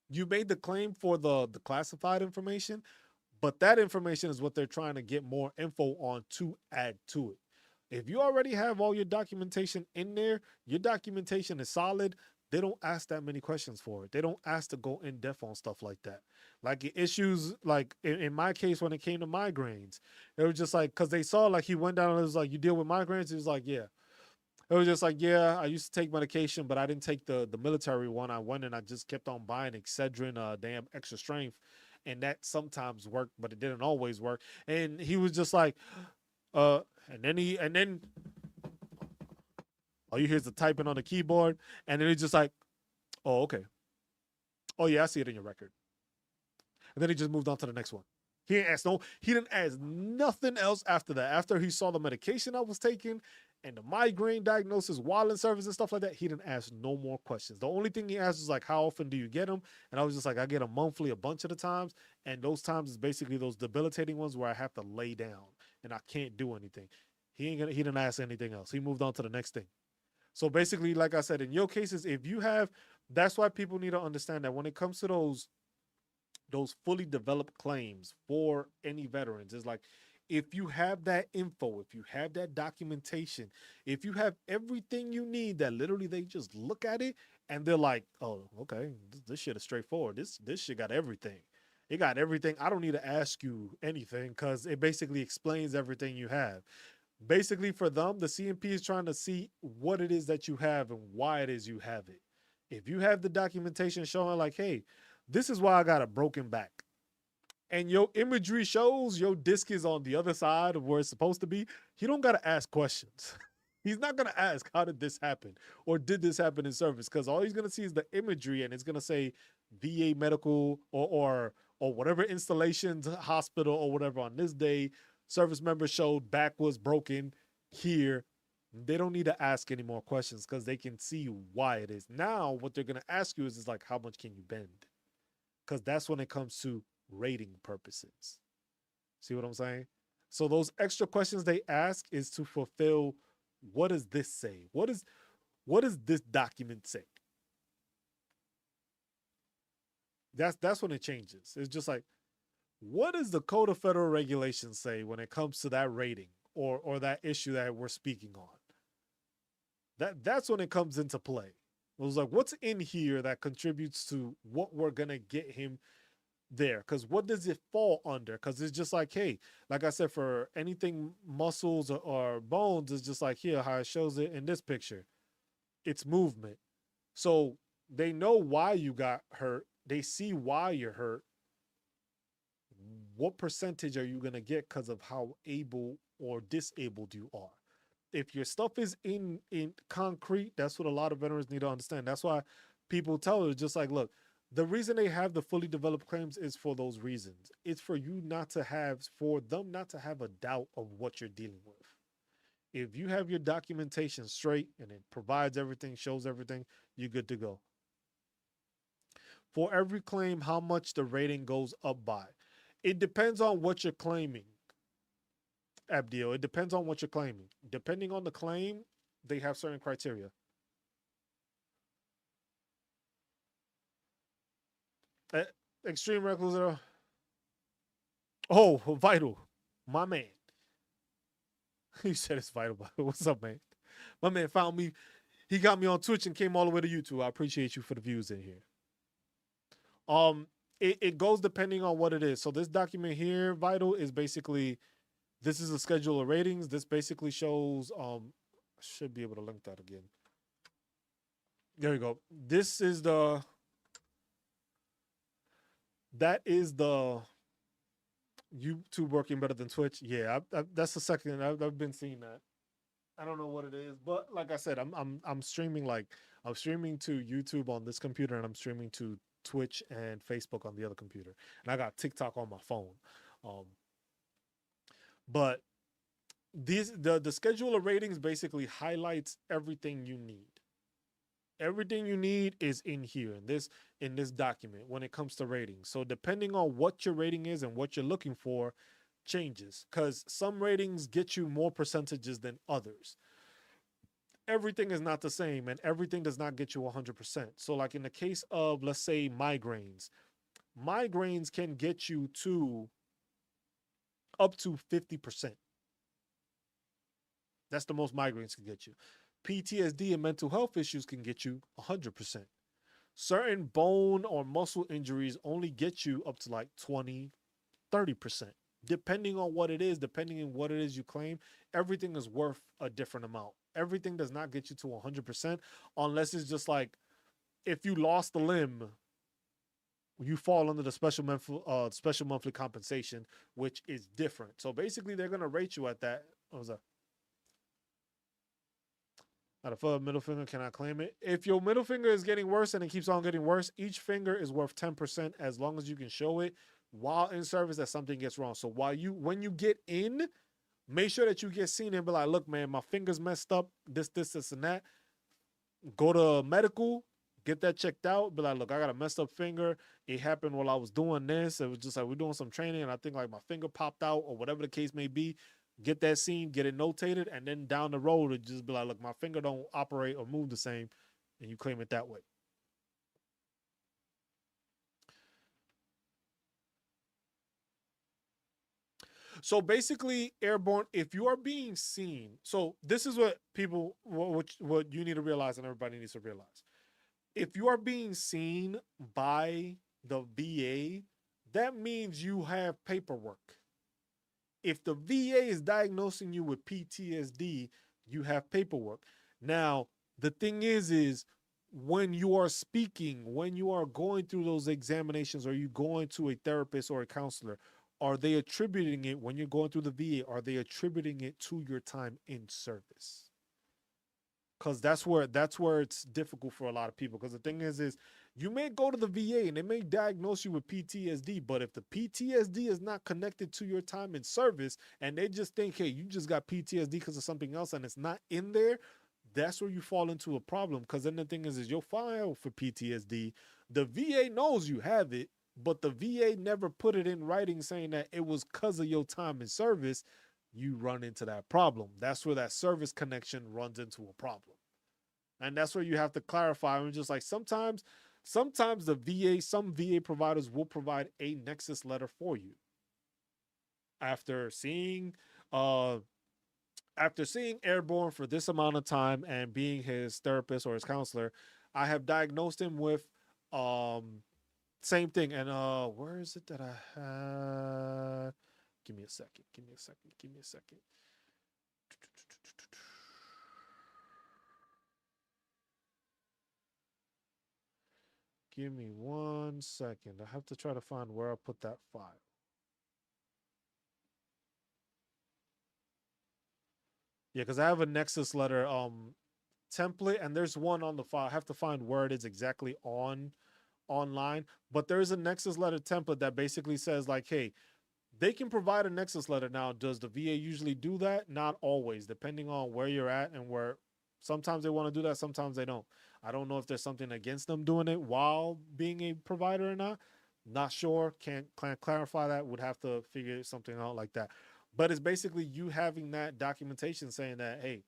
You made the claim for the classified information, but that information is what they're trying to get more info on to add to it. If you already have all your documentation in there, your documentation is solid, they don't ask that many questions for it. They don't ask to go in depth on stuff like that. Like issues, like in my case, when it came to migraines, it was just like, because they saw like he went down and it was like, you deal with migraines? He was like, yeah. It was just like, yeah, I used to take medication, but I didn't take the military one. I went and I just kept on buying Excedrin, damn extra strength. And that sometimes worked, but it didn't always work. And he was just like, and then all you hear is the typing on the keyboard. And then he's just like, oh, okay. Oh yeah, I see it in your record. And then he just moved on to the next one. He didn't ask nothing else after that. After he saw the medication I was taking and the migraine diagnosis while in service and stuff like that, he didn't ask no more questions. The only thing he asked was like, how often do you get them? And I was just like, I get them monthly a bunch of the times. And those times is basically those debilitating ones where I have to lay down and I can't do anything. He didn't ask anything else. He moved on to the next thing. So basically, like I said, in your cases, if you have, that's why people need to understand that when it comes to those fully developed claims for any veterans, is like, if you have that info, if you have that documentation, if you have everything you need, that literally they just look at it and they're like, oh, okay, this shit is straightforward. This shit got everything. It got everything. I don't need to ask you anything because it basically explains everything you have. Basically, for them, the CMP is trying to see what it is that you have and why it is you have it. If you have the documentation showing like, hey, this is why I got a broken back, and your imagery shows your disc is on the other side of where it's supposed to be, you don't got to ask questions. He's not going to ask, how did this happen? Or did this happen in service? Because all he's going to see is the imagery, and it's going to say VA medical or whatever installations, hospital or whatever on this day, service member showed back was broken here. They don't need to ask any more questions because they can see why it is. Now, what they're going to ask you is like, how much can you bend? Because that's when it comes to rating purposes. See what I'm saying? So those extra questions they ask is to fulfill, what does this say? What does this document say? That's when it changes. It's just like, what does the Code of Federal Regulations say when it comes to that rating or that issue that we're speaking on? That's when it comes into play. It was like, what's in here that contributes to what we're gonna get him there. Because what does it fall under? Because it's just like, hey, like I said, for anything muscles or bones, it's just like here how it shows it in this picture. It's movement. So they know why you got hurt. They see why you're hurt. What percentage are you gonna get because of how able or disabled you are? If your stuff is in concrete, that's what a lot of veterans need to understand. That's why people tell it just like, look, the reason they have the fully developed claims is for those reasons. It's for you not to have, for them not to have a doubt of what you're dealing with. If you have your documentation straight and it provides everything, shows everything, you're good to go. For every claim, how much the rating goes up by. It depends on what you're claiming, Abdil. It depends on what you're claiming. Depending on the claim, they have certain criteria. Uh, Extreme recluse. Oh, vital. My man. He said it's vital. What's up, man? My man found me. He got me on Twitch and came all the way to YouTube. I appreciate you for the views in here. It goes depending on what it is. So this document here, vital, is basically, this is a schedule of ratings. This basically shows I should be able to link that again. There you go. This is the that is the YouTube working better than Twitch. Yeah, that's the second I've been seeing that. I don't know what it is, but like I said, I'm streaming, like I'm streaming to YouTube on this computer and I'm streaming to Twitch and Facebook on the other computer, and I got TikTok on my phone. Um, but these the schedule of ratings basically highlights everything you need. Everything you need is in here in this document when it comes to ratings. So depending on what your rating is and what you're looking for, changes, because some ratings get you more percentages than others. Everything is not the same and everything does not get you 100%. So like in the case of, let's say, migraines can get you to up to 50%. That's the most migraines can get you. PTSD and mental health issues can get you 100%. Certain bone or muscle injuries only get you up to like 20, 30%. Depending on what it is, depending on what it is you claim, everything is worth a different amount. Everything does not get you to 100% unless it's just like, if you lost a limb, you fall under the special monthly compensation, which is different. So basically, they're gonna rate you at that. What was that? Out of a middle finger, can I claim it? If your middle finger is getting worse and it keeps on getting worse, each finger is worth 10% as long as you can show it while in service that something gets wrong. So when you get in, make sure that you get seen and be like, look, man, my finger's messed up, this, and that. Go to medical, get that checked out. Be like, look, I got a messed up finger. It happened while I was doing this. It was just like we're doing some training, and I think like my finger popped out or whatever the case may be. Get that seen, get it notated, and then down the road, it just be like, look, my finger don't operate or move the same, and you claim it that way. So basically, airborne, if you are being seen, so this is what people, what you need to realize and everybody needs to realize. If you are being seen by the VA, that means you have paperwork. If the VA is diagnosing you with PTSD, you have paperwork. Now, the thing is when you are speaking, when you are going through those examinations, or you going to a therapist or a counselor, are they attributing it, when you're going through the VA, are they attributing it to your time in service? Because that's where it's difficult for a lot of people. Because the thing is you may go to the VA and they may diagnose you with PTSD, but if the PTSD is not connected to your time in service and they just think, hey, you just got PTSD because of something else and it's not in there, that's where you fall into a problem. Because then the thing is you'll file for PTSD. The VA knows you have it, but the VA never put it in writing saying that it was because of your time in service. You run into that problem. That's where that service connection runs into a problem. And that's where you have to clarify. And just like sometimes the VA, some VA providers will provide a nexus letter for you. After seeing Airborne for this amount of time and being his therapist or his counselor, I have diagnosed him with Same thing. And where is it that I had? Give me a second. Give me a second. Give me a second. Give me 1 second. I have to try to find where I put that file. Yeah, because I have a Nexus letter template, and there's one on the file. I have to find where it is exactly online. But there is a Nexus letter template that basically says like, hey, they can provide a Nexus letter. Now, does the VA usually do that? Not always, depending on where you're at and where. Sometimes they want to do that, sometimes they don't. I don't know if there's something against them doing it while being a provider or not. Not sure. Can't clarify that. Would have to figure something out like that. But it's basically you having that documentation saying that, hey,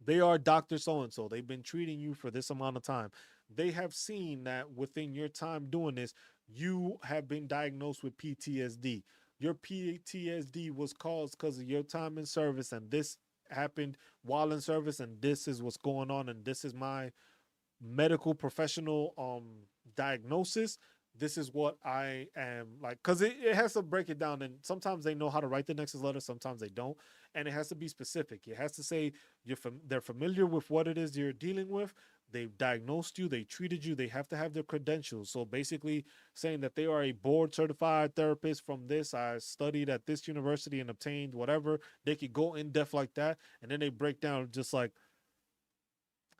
they are Dr. So and so. They've been treating you for this amount of time. They have seen that within your time doing this, you have been diagnosed with PTSD. Your PTSD was caused because of your time in service, and this happened while in service, and this is what's going on, and this is my medical professional diagnosis. This is what I am like, because it has to break it down, and sometimes they know how to write the Nexus letter, sometimes they don't, and it has to be specific. It has to say they're familiar with what it is you're dealing with. They've diagnosed you, they treated you, they have to have their credentials. So basically saying that they are a board certified therapist from this, I studied at this university and obtained whatever. They could go in depth like that, and then they break down just like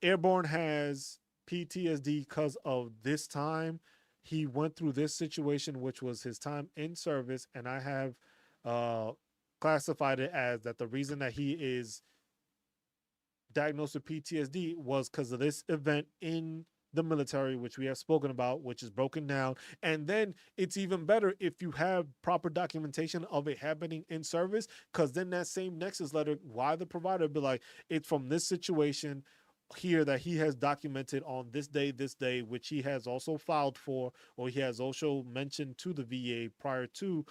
Airborne has PTSD because of this time. He went through this situation, which was his time in service, and I have uh, classified it as that the reason that he is diagnosed with PTSD was because of this event in the military, which we have spoken about, which is broken down. And then it's even better if you have proper documentation of it happening in service, because then that same Nexus letter, why the provider be like, it's from this situation here that he has documented on this day, which he has also filed for, or he has also mentioned to the VA prior to,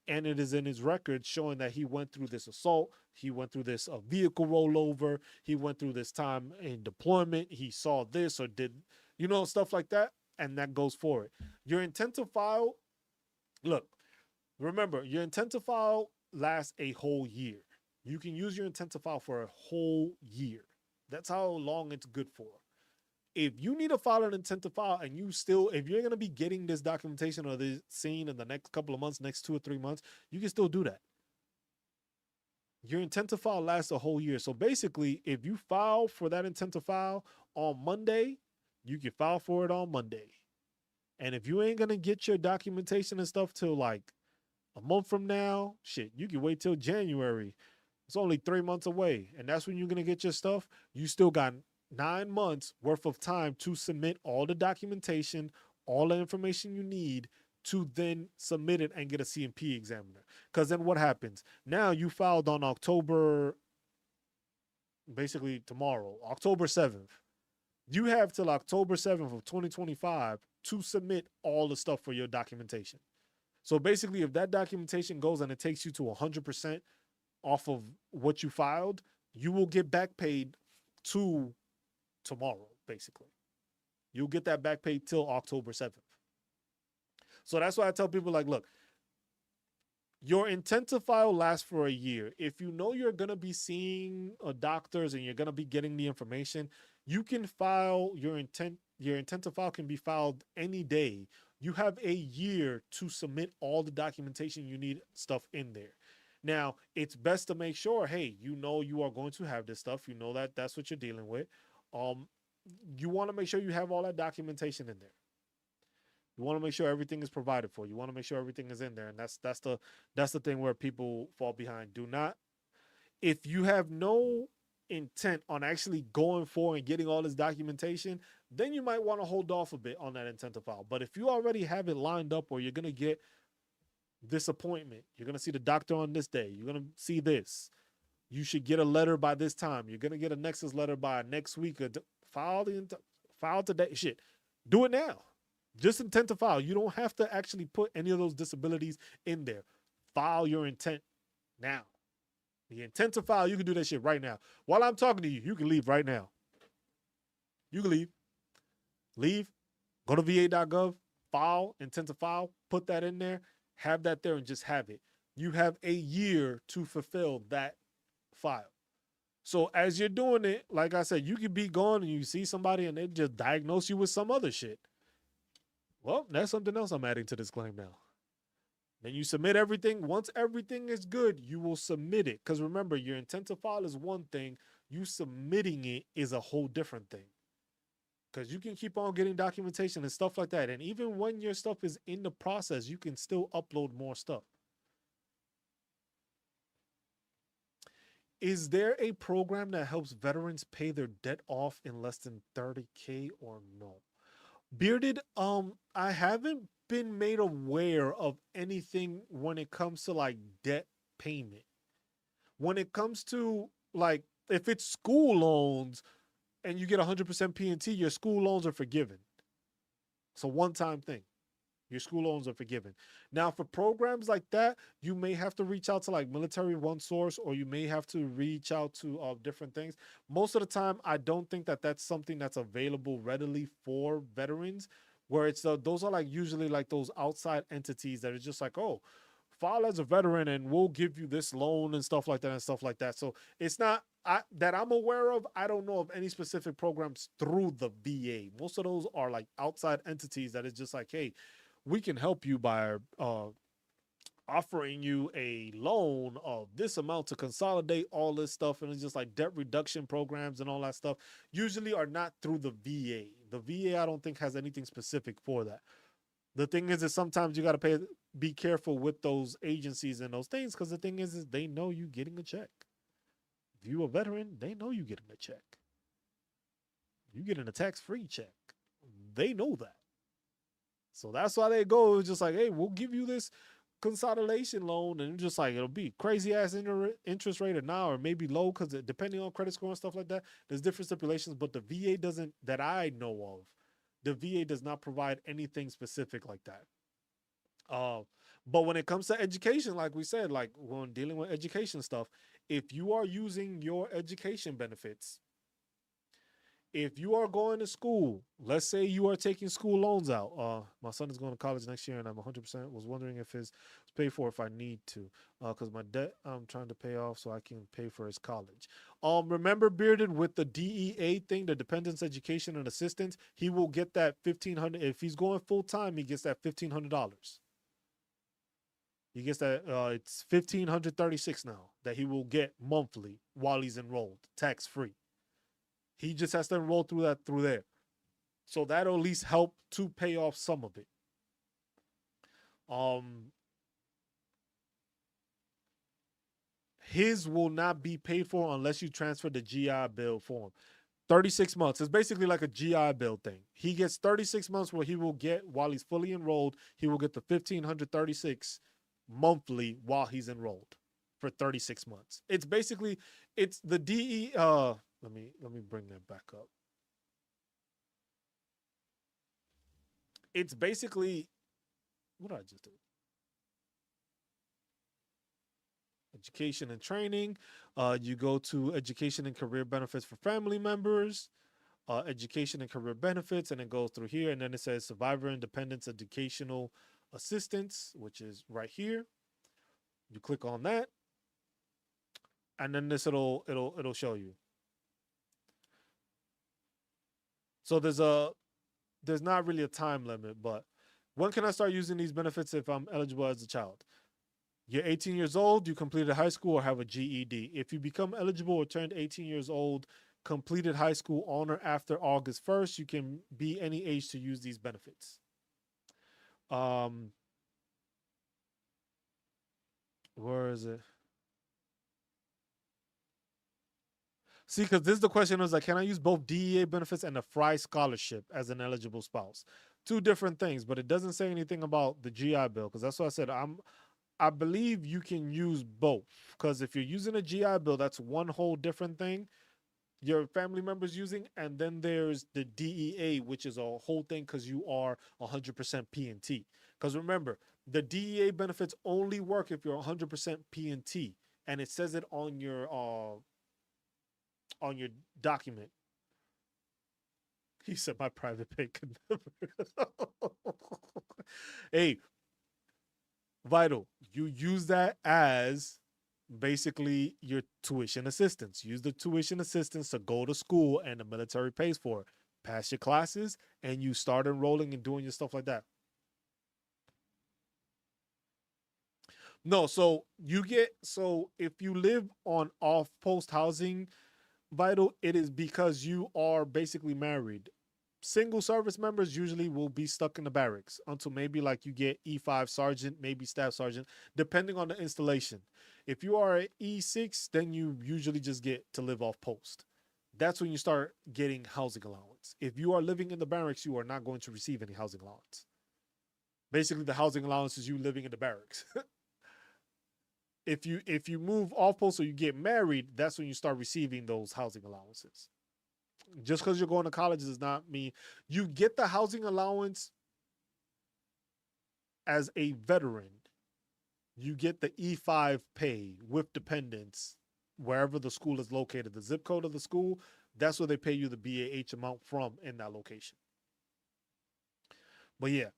and it is in his record showing that he went through this assault, he went through this vehicle rollover, he went through this time in deployment, he saw this or did, stuff like that, and that goes for it. Your intent to file, look, remember, your intent to file lasts a whole year. You can use your intent to file for a whole year. That's how long it's good for. If you need to file an intent to file and if you're going to be getting this documentation or this scene in the next couple of months, next 2 or 3 months, you can still do that. Your intent to file lasts a whole year. So basically, if you file for that intent to file on Monday, you can file for it on Monday. And if you ain't going to get your documentation and stuff till like a month from now, shit, you can wait till January. It's only 3 months away. And that's when you're going to get your stuff. You still got 9 months worth of time to submit all the documentation, all the information you need to then submit it and get a CMP examiner. Because then what happens? Now you filed on October, basically tomorrow, October 7th. You have till October 7th of 2025 to submit all the stuff for your documentation. So basically, if that documentation goes and it takes you to 100% off of what you filed, you will get back paid to tomorrow, basically. You'll get that back paid till October 7th. So that's why I tell people, like, look, your intent to file lasts for a year. If you know you're going to be seeing doctors and you're going to be getting the information, you can file your intent to file can be filed any day. You have a year to submit all the documentation you need stuff in there. Now, it's best to make sure, hey, you are going to have this stuff. You know that that's what you're dealing with. You want to make sure you have all that documentation in there. You want to make sure everything is provided for. You want to make sure everything is in there. And that's the thing where people fall behind. Do not, if you have no intent on actually going for and getting all this documentation, then you might want to hold off a bit on that intent to file. But if you already have it lined up where you're going to get this appointment, you're going to see the doctor on this day, you're going to see this, you should get a letter by this time, you're going to get a Nexus letter by next week, file today, shit, do it now. Just intent to file. You don't have to actually put any of those disabilities in there. File your intent now. The intent to file, you can do that shit right now. While I'm talking to you, you can leave right now. You can leave. Leave. Go to va.gov. file, intent to file, put that in there, have that there and just have it. You have a year to fulfill that file. So as you're doing it, like I said, you could be gone and you see somebody and they just diagnose you with some other shit. Well, that's something else I'm adding to this claim now. Then you submit everything. Once everything is good, you will submit it. Because remember, your intent to file is one thing. You submitting it is a whole different thing. Because you can keep on getting documentation and stuff like that. And even when your stuff is in the process, you can still upload more stuff. Is there a program that helps veterans pay their debt off in less than 30K or no? Bearded, I haven't been made aware of anything when it comes to like debt payment. When it comes to like if it's school loans and you get 100% P&T, your school loans are forgiven. It's a one-time thing. Your school loans are forgiven. Now, for programs like that, you may have to reach out to like Military One Source, or you may have to reach out to different things. Most of the time, I don't think that that's something that's available readily for veterans, where it's those are like usually like those outside entities that are just like, oh, file as a veteran and we'll give you this loan and stuff like that and stuff like that. So it's not that I'm aware of. I don't know of any specific programs through the VA. Most of those are like outside entities that is just like, hey, we can help you by offering you a loan of this amount to consolidate all this stuff. And it's just like debt reduction programs and all that stuff usually are not through the VA. The VA, I don't think, has anything specific for that. The thing is sometimes you got to be careful with those agencies and those things, because the thing is they know you getting a check. If you're a veteran, they know you getting a check. You getting a tax-free check. They know that. So that's why they go. It's just like, hey, we'll give you this consolidation loan, and just like it'll be crazy ass interest rate or now, or maybe low, because depending on credit score and stuff like that, there's different stipulations. But the VA doesn't, that I know of, the VA does not provide anything specific like that. But when it comes to education, like we said, like when dealing with education stuff, if you are using your education benefits, if you are going to school, let's say you are taking school loans out. My son is going to college next year, and I'm 100% was wondering if it's paid for if I need to, because my debt I'm trying to pay off so I can pay for his college. Remember, Bearded, with the DEA thing, the Dependents Education and Assistance, he will get that $1,500. If he's going full time, he gets that $1,500. He gets that. It's $1,536 now that he will get monthly while he's enrolled, tax free. He just has to enroll through there. So that'll at least help to pay off some of it. His will not be paid for unless you transfer the GI Bill for him. 36 months. It's basically like a GI Bill thing. He gets 36 months where he will get, while he's fully enrolled, he will get the $1,536 monthly while he's enrolled for 36 months. It's basically, it's the DE, let me bring that back up. It's basically, what did I just do? Education and training. You go to education and career benefits for family members, education and career benefits, and it goes through here. And then it says survivor independence educational assistance, which is right here. You click on that, and then this it'll show you. So there's not really a time limit, but when can I start using these benefits if I'm eligible as a child? You're 18 years old, you completed high school or have a GED. If you become eligible or turned 18 years old, completed high school on or after August 1st, you can be any age to use these benefits. Where is it? See, because this is the question, is like, can I use both DEA benefits and the Fry scholarship as an eligible spouse? Two different things, but it doesn't say anything about the GI Bill, because that's what I said. I believe you can use both, because if you're using a GI Bill, that's one whole different thing your family members using, and then there's the DEA, which is a whole thing because you are 100% P&T. Because remember, the DEA benefits only work if you're 100% P&T, and it says it on your document. He said my private pay could never. Hey, Vital, you use that as basically your tuition assistance. Use the tuition assistance to go to school and the military pays for it. Pass your classes and you start enrolling and doing your stuff like that. No, so you get so if you live on off post housing, Vital, it is because you are basically married. Single service members usually will be stuck in the barracks until maybe like you get E5 sergeant, maybe staff sergeant, depending on the installation. If you are an E6, then you usually just get to live off post. That's when you start getting housing allowance. If you are living in the barracks, you are not going to receive any housing allowance. Basically, the housing allowance is you living in the barracks. If you move off post or you get married, that's when you start receiving those housing allowances. Just because you're going to college does not mean you get the housing allowance as a veteran. You get the E5 pay with dependents wherever the school is located. The zip code of the school, that's where they pay you the BAH amount from in that location. But yeah,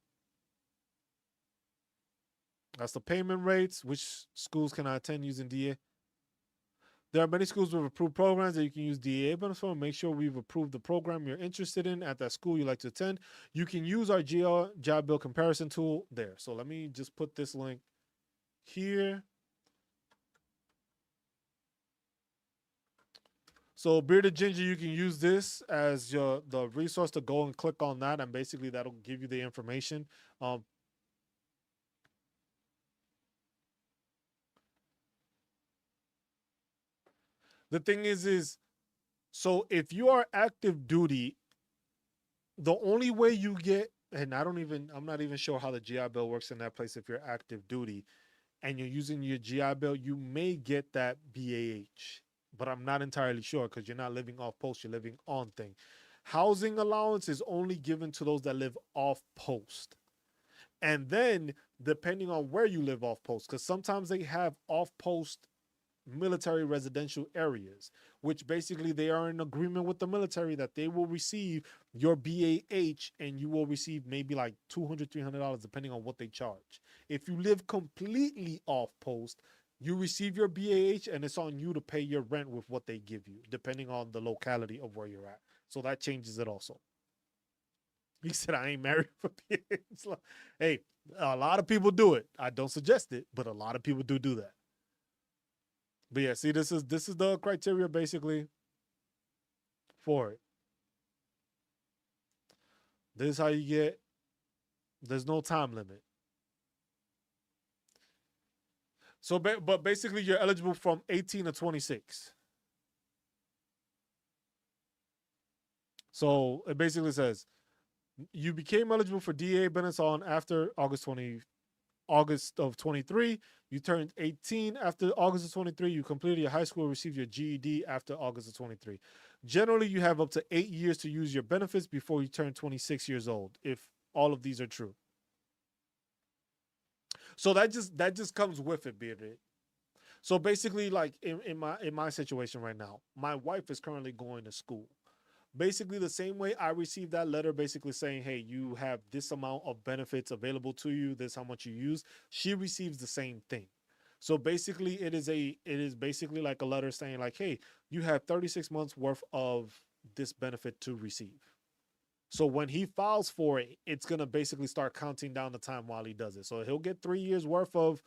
that's the payment rates. Which schools can I attend using DA? There are many schools with approved programs that you can use DA benefits for. Make sure we've approved the program you're interested in at that school you like to attend. You can use our job bill comparison tool there. So let me just put this link here. So Bearded Ginger, you can use this as the resource to go and click on that, and basically that'll give you the information. The thing is so if you are active duty, the only way you get, and I'm not even sure how the GI Bill works in that place. If you're active duty and you're using your GI Bill, you may get that BAH, but I'm not entirely sure because you're not living off post, you're living on thing. Housing allowance is only given to those that live off post. And then depending on where you live off post, because sometimes they have off post military residential areas, which basically they are in agreement with the military that they will receive your BAH and you will receive maybe like $200, $300 depending on what they charge. If you live completely off post, you receive your BAH and it's on you to pay your rent with what they give you, depending on the locality of where you're at. So that changes it also. He said, I ain't married for BAH. Hey, a lot of people do it. I don't suggest it, but a lot of people do that. But yeah, see, this is the criteria basically for it. This is how you get. There's no time limit. So, but basically, you're eligible from 18 to 26. So it basically says you became eligible for DA benefits on after August of 23. You turned 18 after August of 23. You completed your high school, received your GED after August of 23. Generally, you have up to 8 years to use your benefits before you turn 26 years old, if all of these are true. So that just comes with it, Bearded. So basically, like in my situation right now, my wife is currently going to school. Basically the same way I received that letter basically saying, hey, you have this amount of benefits available to you, this how much you use, she receives the same thing. So basically it is basically like a letter saying like, hey, you have 36 months worth of this benefit to receive. So when he files for it, it's going to basically start counting down the time while he does it. So he'll get 3 years worth of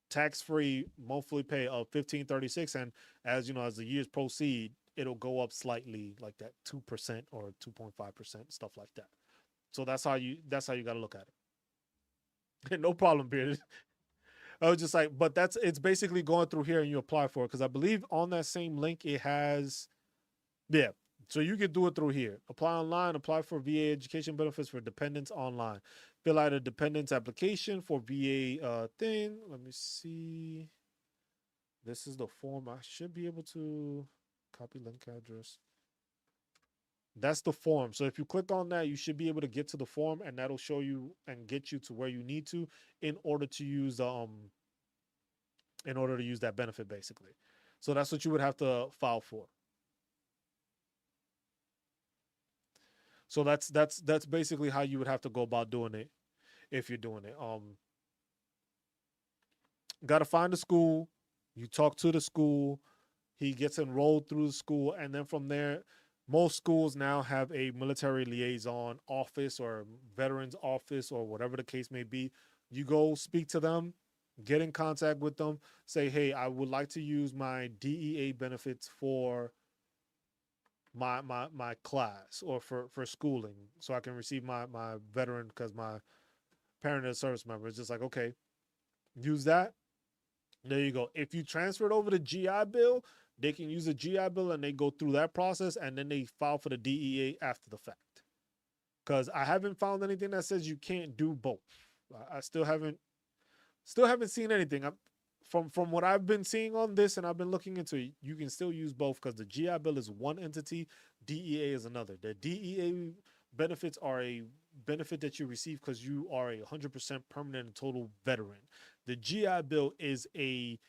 tax-free monthly pay of 1536, and as you know, as the years proceed, it'll go up slightly, like that 2% or 2.5%, stuff like that. So that's how you got to look at it. No problem, Bearded. I was just like, but it's basically going through here and you apply for it, because I believe on that same link it has, yeah. So you can do it through here. Apply online, apply for VA education benefits for dependents online. Fill out a dependents application for VA thing. Let me see. This is the form. I should be able to copy link address. That's the form. So if you click on that, you should be able to get to the form, and that'll show you and get you to where you need to in order to use that benefit basically. So that's what you would have to file for. So that's basically how you would have to go about doing it if you're doing it. Got to find a school. You talk to the school. He gets enrolled through the school, and then from there, most schools now have a military liaison office or veterans office or whatever the case may be. You go speak to them, get in contact with them, say, "Hey, I would like to use my DEA benefits for my class or for schooling, so I can receive my veteran because my parent is a service member." It's just like, okay, use that. There you go. If you transfer it over to GI Bill, they can use a GI Bill and they go through that process and then they file for the DEA after the fact. Because I haven't found anything that says you can't do both. I still haven't seen anything. From what I've been seeing on this and I've been looking into it, you can still use both because the GI Bill is one entity, DEA is another. The DEA benefits are a benefit that you receive because you are a 100% permanent and total veteran. The GI Bill is a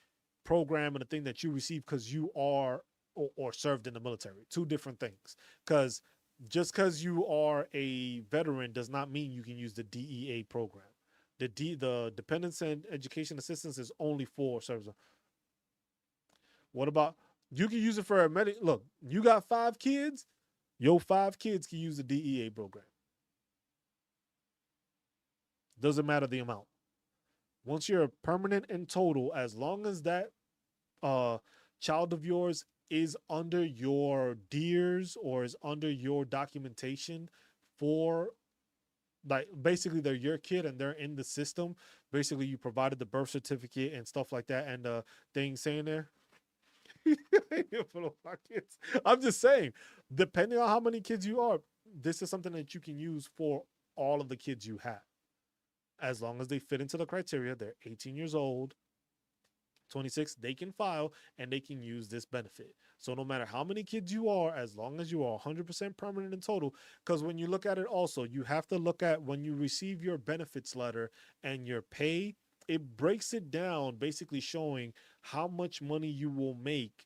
program and a thing that you receive because you are or served in the military. Two different things. Because just because you are a veteran does not mean you can use the DEA program. The dependence and education assistance is only for service. What about you can use it for a medic? Look, you got 5 kids. Your 5 kids can use the DEA program. Doesn't matter the amount. Once you're permanent and total, as long as that uh child of yours is under your DEERS or is under your documentation for like basically they're your kid and they're in the system. Basically, you provided the birth certificate and stuff like that and the thing saying there. I'm just saying, depending on how many kids you are, this is something that you can use for all of the kids you have. As long as they fit into the criteria, they're 18 years old, 26, they can file and they can use this benefit. So no matter how many kids you are, as long as you are 100% permanent in total, because when you look at it also, you have to look at when you receive your benefits letter and your pay, it breaks it down, basically showing how much money you will make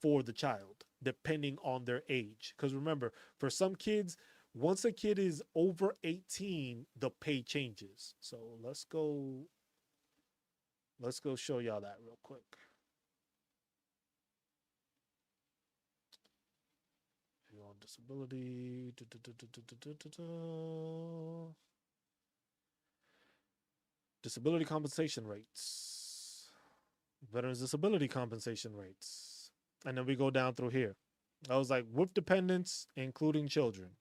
for the child, depending on their age. Because remember, for some kids, once a kid is over 18, the pay changes. So let's go show y'all that real quick. If you're on disability, disability compensation rates, veterans disability compensation rates, and then we go down through here. I was like with dependents, including children,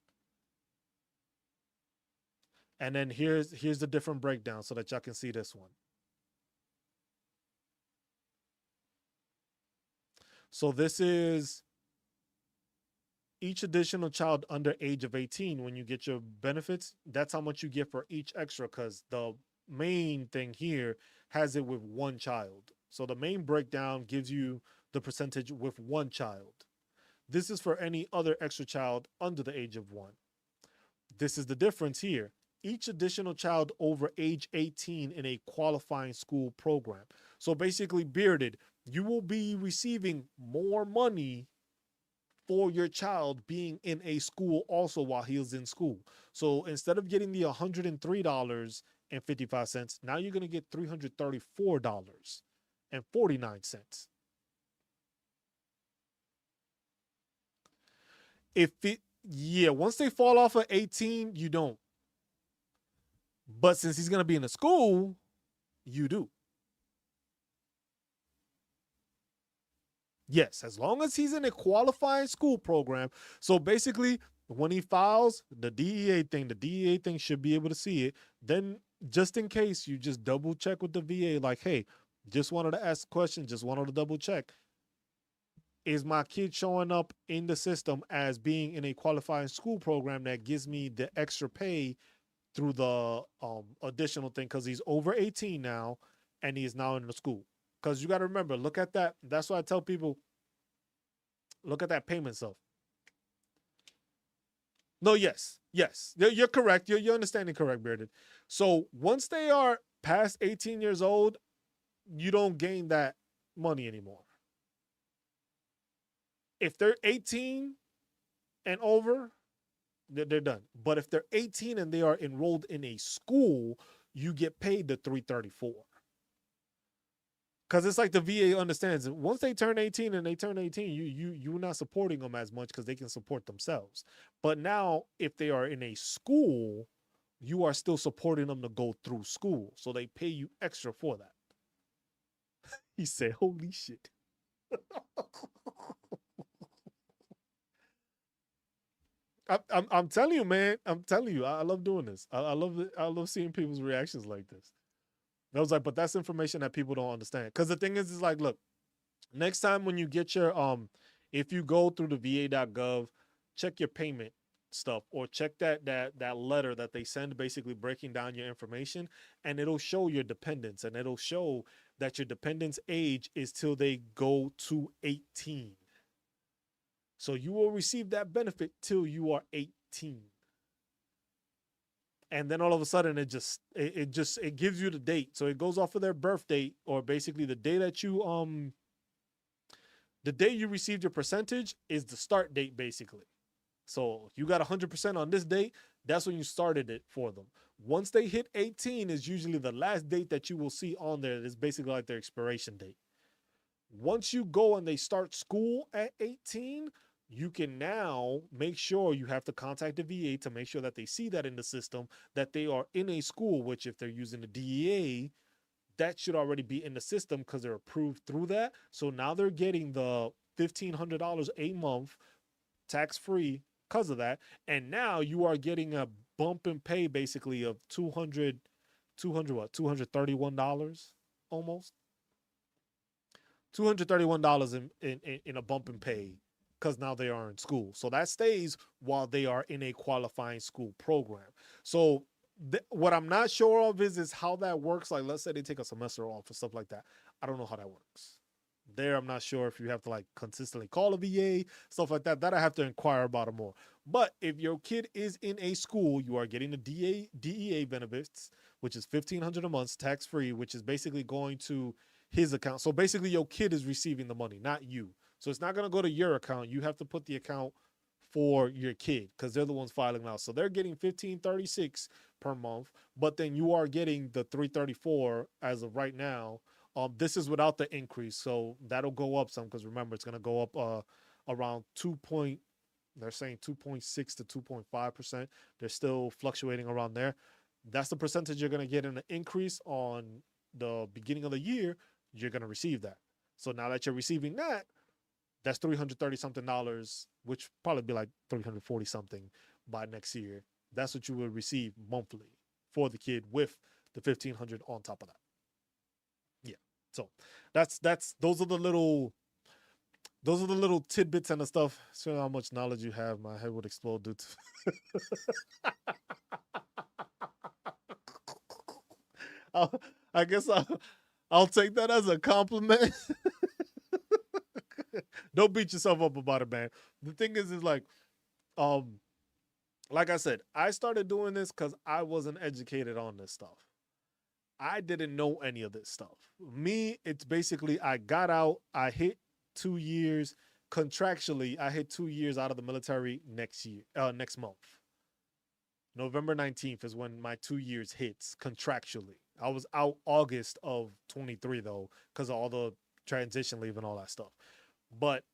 and then here's the different breakdown so that y'all can see this one. So this is each additional child under age of 18 when you get your benefits. That's how much you get for each extra because the main thing here has it with one child. So the main breakdown gives you the percentage with one child. This is for any other extra child under the age of 1. This is the difference here. Each additional child over age 18 in a qualifying school program. So basically, bearded, you will be receiving more money for your child being in a school also while he is in school. So instead of getting the $103.55, now you're going to get $334.49. Once they fall off of 18, you don't. But since he's going to be in a school, you do. Yes, as long as he's in a qualifying school program. So basically, when he files the DEA thing should be able to see it. Then, just in case, you just double check with the VA, like, hey, just wanted to ask a question, just wanted to double check. Is my kid showing up in the system as being in a qualifying school program that gives me the extra pay through the additional thing because he's over 18 now and he is now in the school? Because you got to remember, look at that. That's why I tell people, look at that payment stuff. No, yes. You're correct. You're understanding correct, Bearded. So once they are past 18 years old, you don't gain that money anymore. If they're 18 and over, They're done. But if they're 18 and they are enrolled in a school, you get paid the 334. Because it's like the VA understands once they turn 18 and they turn 18, you're not supporting them as much because they can support themselves. But now, if they are in a school, you are still supporting them to go through school, so they pay you extra for that. He said, "Holy shit." I'm telling you, man. I'm telling you, I love doing this. I love it. I love seeing people's reactions like this. And I was like, but that's information that people don't understand. Because the thing is like, look, next time when you get your if you go through the va.gov, check your payment stuff or check that letter that they send basically breaking down your information, and it'll show your dependents, and it'll show that your dependents age is till they go to 18. So you will receive that benefit till you are 18. And then all of a sudden it gives you the date. So it goes off of their birth date, or basically the day that the day you received your percentage is the start date basically. So you got 100% on this date, that's when you started it for them. Once they hit 18 is usually the last date that you will see on there. It's basically like their expiration date. Once you go and they start school at 18, you can now make sure you have to contact the VA to make sure that they see that in the system, that they are in a school, which if they're using the DEA, that should already be in the system because they're approved through that. So now they're getting the $1,500 a month tax-free because of that. And now you are getting a bump in pay basically of $231 almost. $231 in a bump in pay because now they are in school. So that stays while they are in a qualifying school program. So what I'm not sure of is how that works. Like, let's say they take a semester off or stuff like that. I don't know how that works. There, I'm not sure if you have to like consistently call a VA, stuff like that. That I have to inquire about it more. But if your kid is in a school, you are getting the DEA benefits, which is $1,500 a month tax free, which is basically going to his account. So basically, your kid is receiving the money, not you. So it's not going to go to your account. You have to put the account for your kid because they're the ones filing out. So they're getting $1,536 per month, but then you are getting the $334 as of right now. This is without the increase, so that'll go up some because remember it's going to go up around they're saying 2.6 to 2.5%. They're still fluctuating around there. That's the percentage you're going to get in an increase on the beginning of the year. You're going to receive that. So now that you're receiving that, that's $330 something, which probably be like 340 something by next year. That's what you will receive monthly for the kid with the 1,500 on top of that. Yeah. So that's those are the little tidbits and the stuff. So how much knowledge you have, my head would explode due to. I guess I'll take that as a compliment. Don't beat yourself up about it, man. The thing is like I said, I started doing this because I wasn't educated on this stuff. I didn't know any of this stuff. Me, it's basically I got out, I hit 2 years contractually. I hit 2 years out of the military next month. November 19th is when my 2 years hits contractually. I was out August of 23 though, because of all the transition leave and all that stuff. But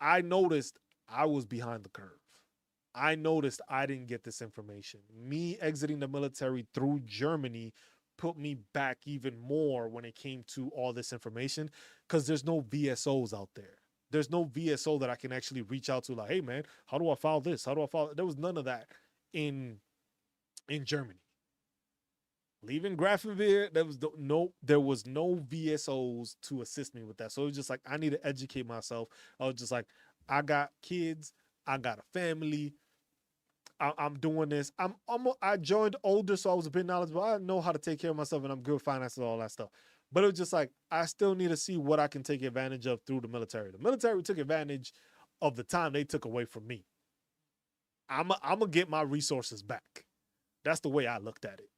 I noticed I was behind the curve. I noticed I didn't get this information. Me exiting the military through Germany put me back even more when it came to all this information because there's no VSOs out there. There's no VSO that I can actually reach out to like, hey man, how do I file this? How do I file? There was none of that in Germany. Leaving Grafenwehr, there was no VSOs to assist me with that. So it was just like I need to educate myself. I was just like, I got kids, I got a family. I'm doing this. I joined older, so I was a bit knowledgeable. I know how to take care of myself, and I'm good with finances and all that stuff. But it was just like I still need to see what I can take advantage of through the military. The military took advantage of the time they took away from me. I'm gonna get my resources back. That's the way I looked at it.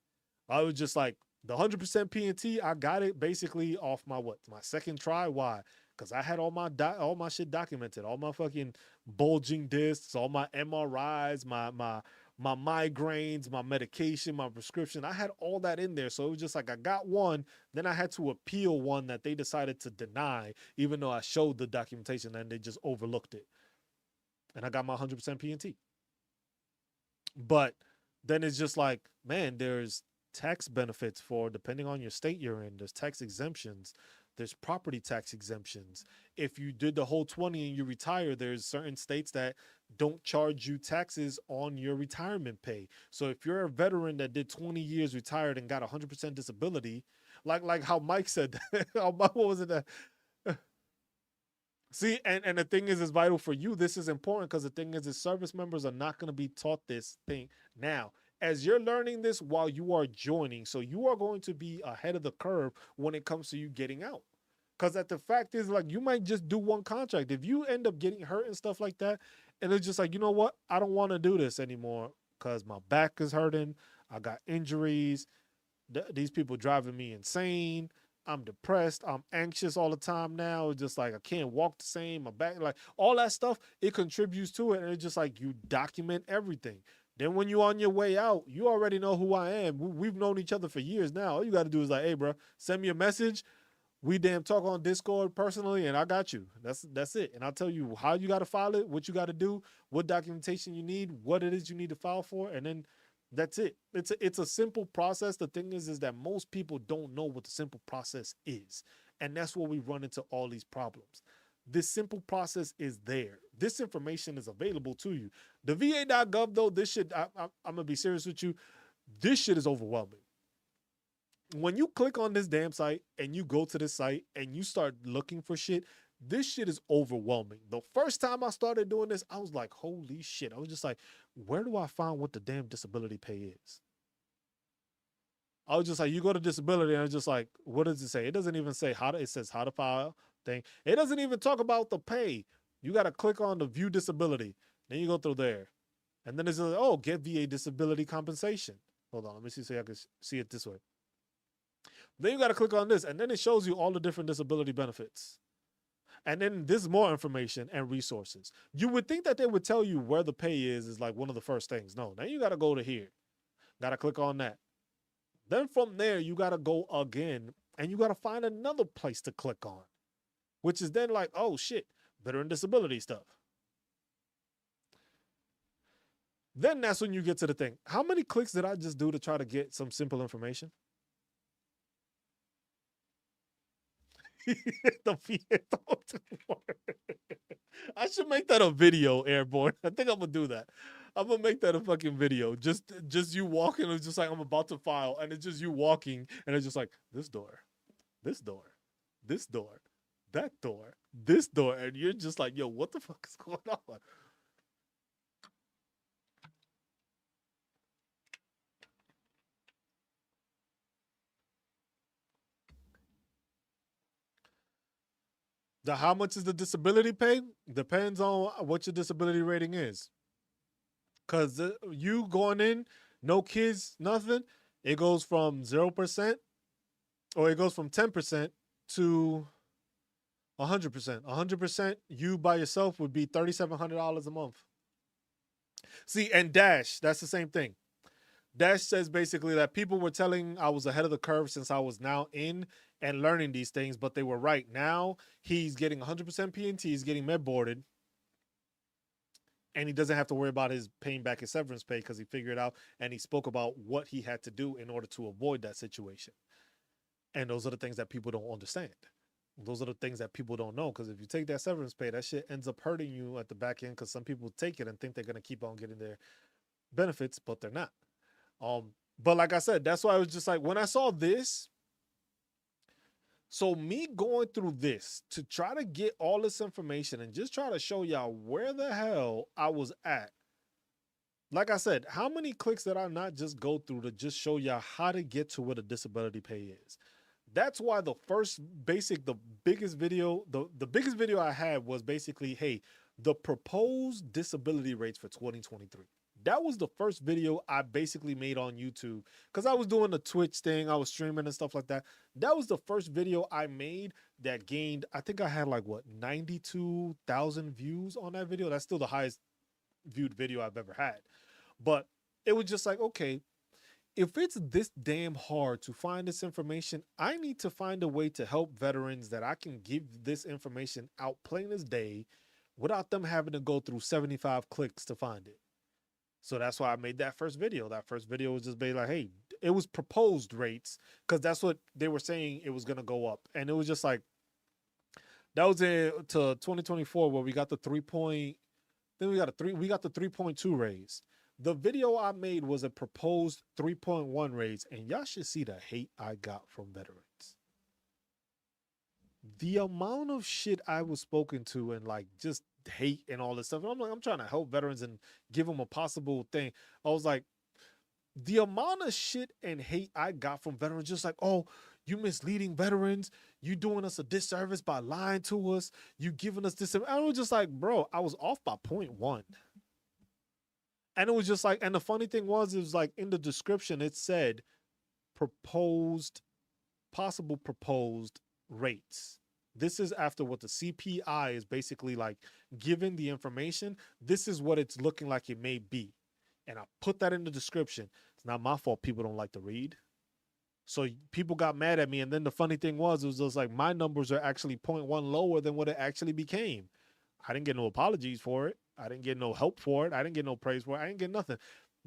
I was just like the 100% PNT. I got it basically off my second try. Why? because I had all my shit documented, all my fucking bulging discs, all my MRIs, my migraines, my medication, my prescription. I had all that in there. So it was just like I got one, then I had to appeal one that they decided to deny, even though I showed the documentation and they just overlooked it. And I got my 100% PNT. But then it's just like, man, there's tax benefits for depending on your state you're in. There's tax exemptions. There's property tax exemptions. If you did the whole 20 and you retire, there's certain states that don't charge you taxes on your retirement pay. So if you're a veteran that did 20 years retired and got 100% disability, like how Mike said, what was it that? See, and the thing is, it's vital for you. This is important because the thing is service members are not going to be taught this thing now. As you're learning this while you are joining, so you are going to be ahead of the curve when it comes to you getting out. Because the fact is, like, you might just do one contract. If you end up getting hurt and stuff like that, and it's just like, you know what? I don't want to do this anymore because my back is hurting. I got injuries. These people driving me insane. I'm depressed. I'm anxious all the time now. It's just like I can't walk the same. My back, like all that stuff, it contributes to it. And it's just like you document everything. Then when you're on your way out, you already know who I am. We've known each other for years now. All you got to do is like, hey, bro, send me a message. We damn talk on Discord personally, and I got you. That's it. And I'll tell you how you got to file it, what you got to do, what documentation you need, what it is you need to file for, and then that's it. It's a simple process. The thing is that most people don't know what the simple process is. And that's where we run into all these problems. This simple process is there. This information is available to you. The VA.gov, though, this shit, I'm going to be serious with you. This shit is overwhelming. When you click on this damn site and you go to this site and you start looking for shit, this shit is overwhelming. The first time I started doing this, I was like, holy shit. I was just like, where do I find what the damn disability pay is? I was just like, you go to disability and it's just like, what does it say? It doesn't even say it says how to file thing. It doesn't even talk about the pay. You got to click on the view disability. Then you go through there. And then it's like, oh, get VA disability compensation. Hold on, let me see so I can see it this way. Then you got to click on this and then it shows you all the different disability benefits. And then there's more information and resources. You would think that they would tell you where the pay is like one of the first things. No, then you got to go to here. Got to click on that. Then from there, you got to go again and you got to find another place to click on, which is then like, oh shit, veteran disability stuff. Then that's when you get to the thing. How many clicks did I just do to try to get some simple information? The I should make that a video, Airborne. I think I'm gonna do that. I'm gonna make that a fucking video. Just you walking. It's just like I'm about to file, and it's just you walking, and it's just like this door, this door, this door, that door, this door, and you're just like, yo, what the fuck is going on? How much is the disability pay? Depends on what your disability rating is. Because you going in, no kids, nothing, it goes from 0%, or it goes from 10% to 100%. 100%, you by yourself would be $3,700 a month. See, and Dash, that's the same thing. Dash says basically that people were telling I was ahead of the curve since I was now in and learning these things, but they were right. Now he's getting 100% PNT, he's getting med boarded, and he doesn't have to worry about his paying back his severance pay because he figured out and he spoke about what he had to do in order to avoid that situation. And those are the things that people don't understand. Those are the things that people don't know, because if you take that severance pay, that shit ends up hurting you at the back end because some people take it and think they're going to keep on getting their benefits, but they're not. But like I said, that's why I was just like, when I saw this, so me going through this to try to get all this information and just try to show y'all where the hell I was at. Like I said, how many clicks did I not just go through to just show y'all how to get to where the disability pay is? That's why the biggest video I had was basically, hey, the proposed disability rates for 2023. That was the first video I basically made on YouTube because I was doing the Twitch thing, I was streaming and stuff like that. That was the first video I made that gained, I think I had like what, 92,000 views on that video. That's still the highest viewed video I've ever had. But it was just like, okay, if it's this damn hard to find this information, I need to find a way to help veterans that I can give this information out plain as day without them having to go through 75 clicks to find it. So that's why I made that first video. That first video was just be like, hey, it was proposed rates because that's what they were saying it was gonna go up, and it was just like that was to 2024 where we got the 3 point. Then we got the 3.2 raise. The video I made was a proposed 3.1 raise, and y'all should see the hate I got from veterans. The amount of shit I was spoken to and like just hate and all this stuff. And I'm like, I'm trying to help veterans and give them a possible thing. I was like, the amount of shit and hate I got from veterans, just like, oh, you misleading veterans, you doing us a disservice by lying to us, you giving us this. I was just like, bro, I was off by 0.1. And it was just like, and the funny thing was, it was like in the description, it said possible proposed rates. This is after what the CPI is basically like given the information. This is what it's looking like it may be. And I put that in the description. It's not my fault people don't like to read. So people got mad at me. And then the funny thing was, it was just like my numbers are actually 0.1 lower than what it actually became. I didn't get no apologies for it. I didn't get no help for it. I didn't get no praise for it. I didn't get nothing.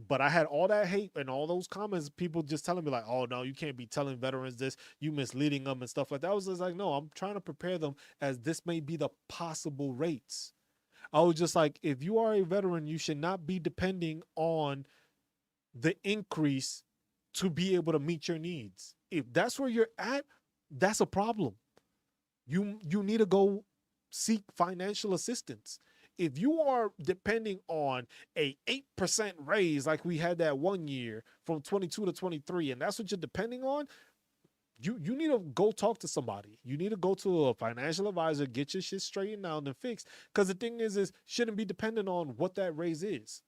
But I had all that hate and all those comments, people just telling me like, oh, no, you can't be telling veterans this, you misleading them and stuff like that. I was just like, no, I'm trying to prepare them as this may be the possible rates. I was just like, if you are a veteran, you should not be depending on the increase to be able to meet your needs. If that's where you're at, that's a problem. You need to go seek financial assistance. If you are depending on a 8% raise like we had that one year from 22 to 23, and that's what you're depending on, you need to go talk to somebody. You need to go to a financial advisor, get your shit straightened out and fixed. Because the thing is shouldn't be dependent on what that raise is.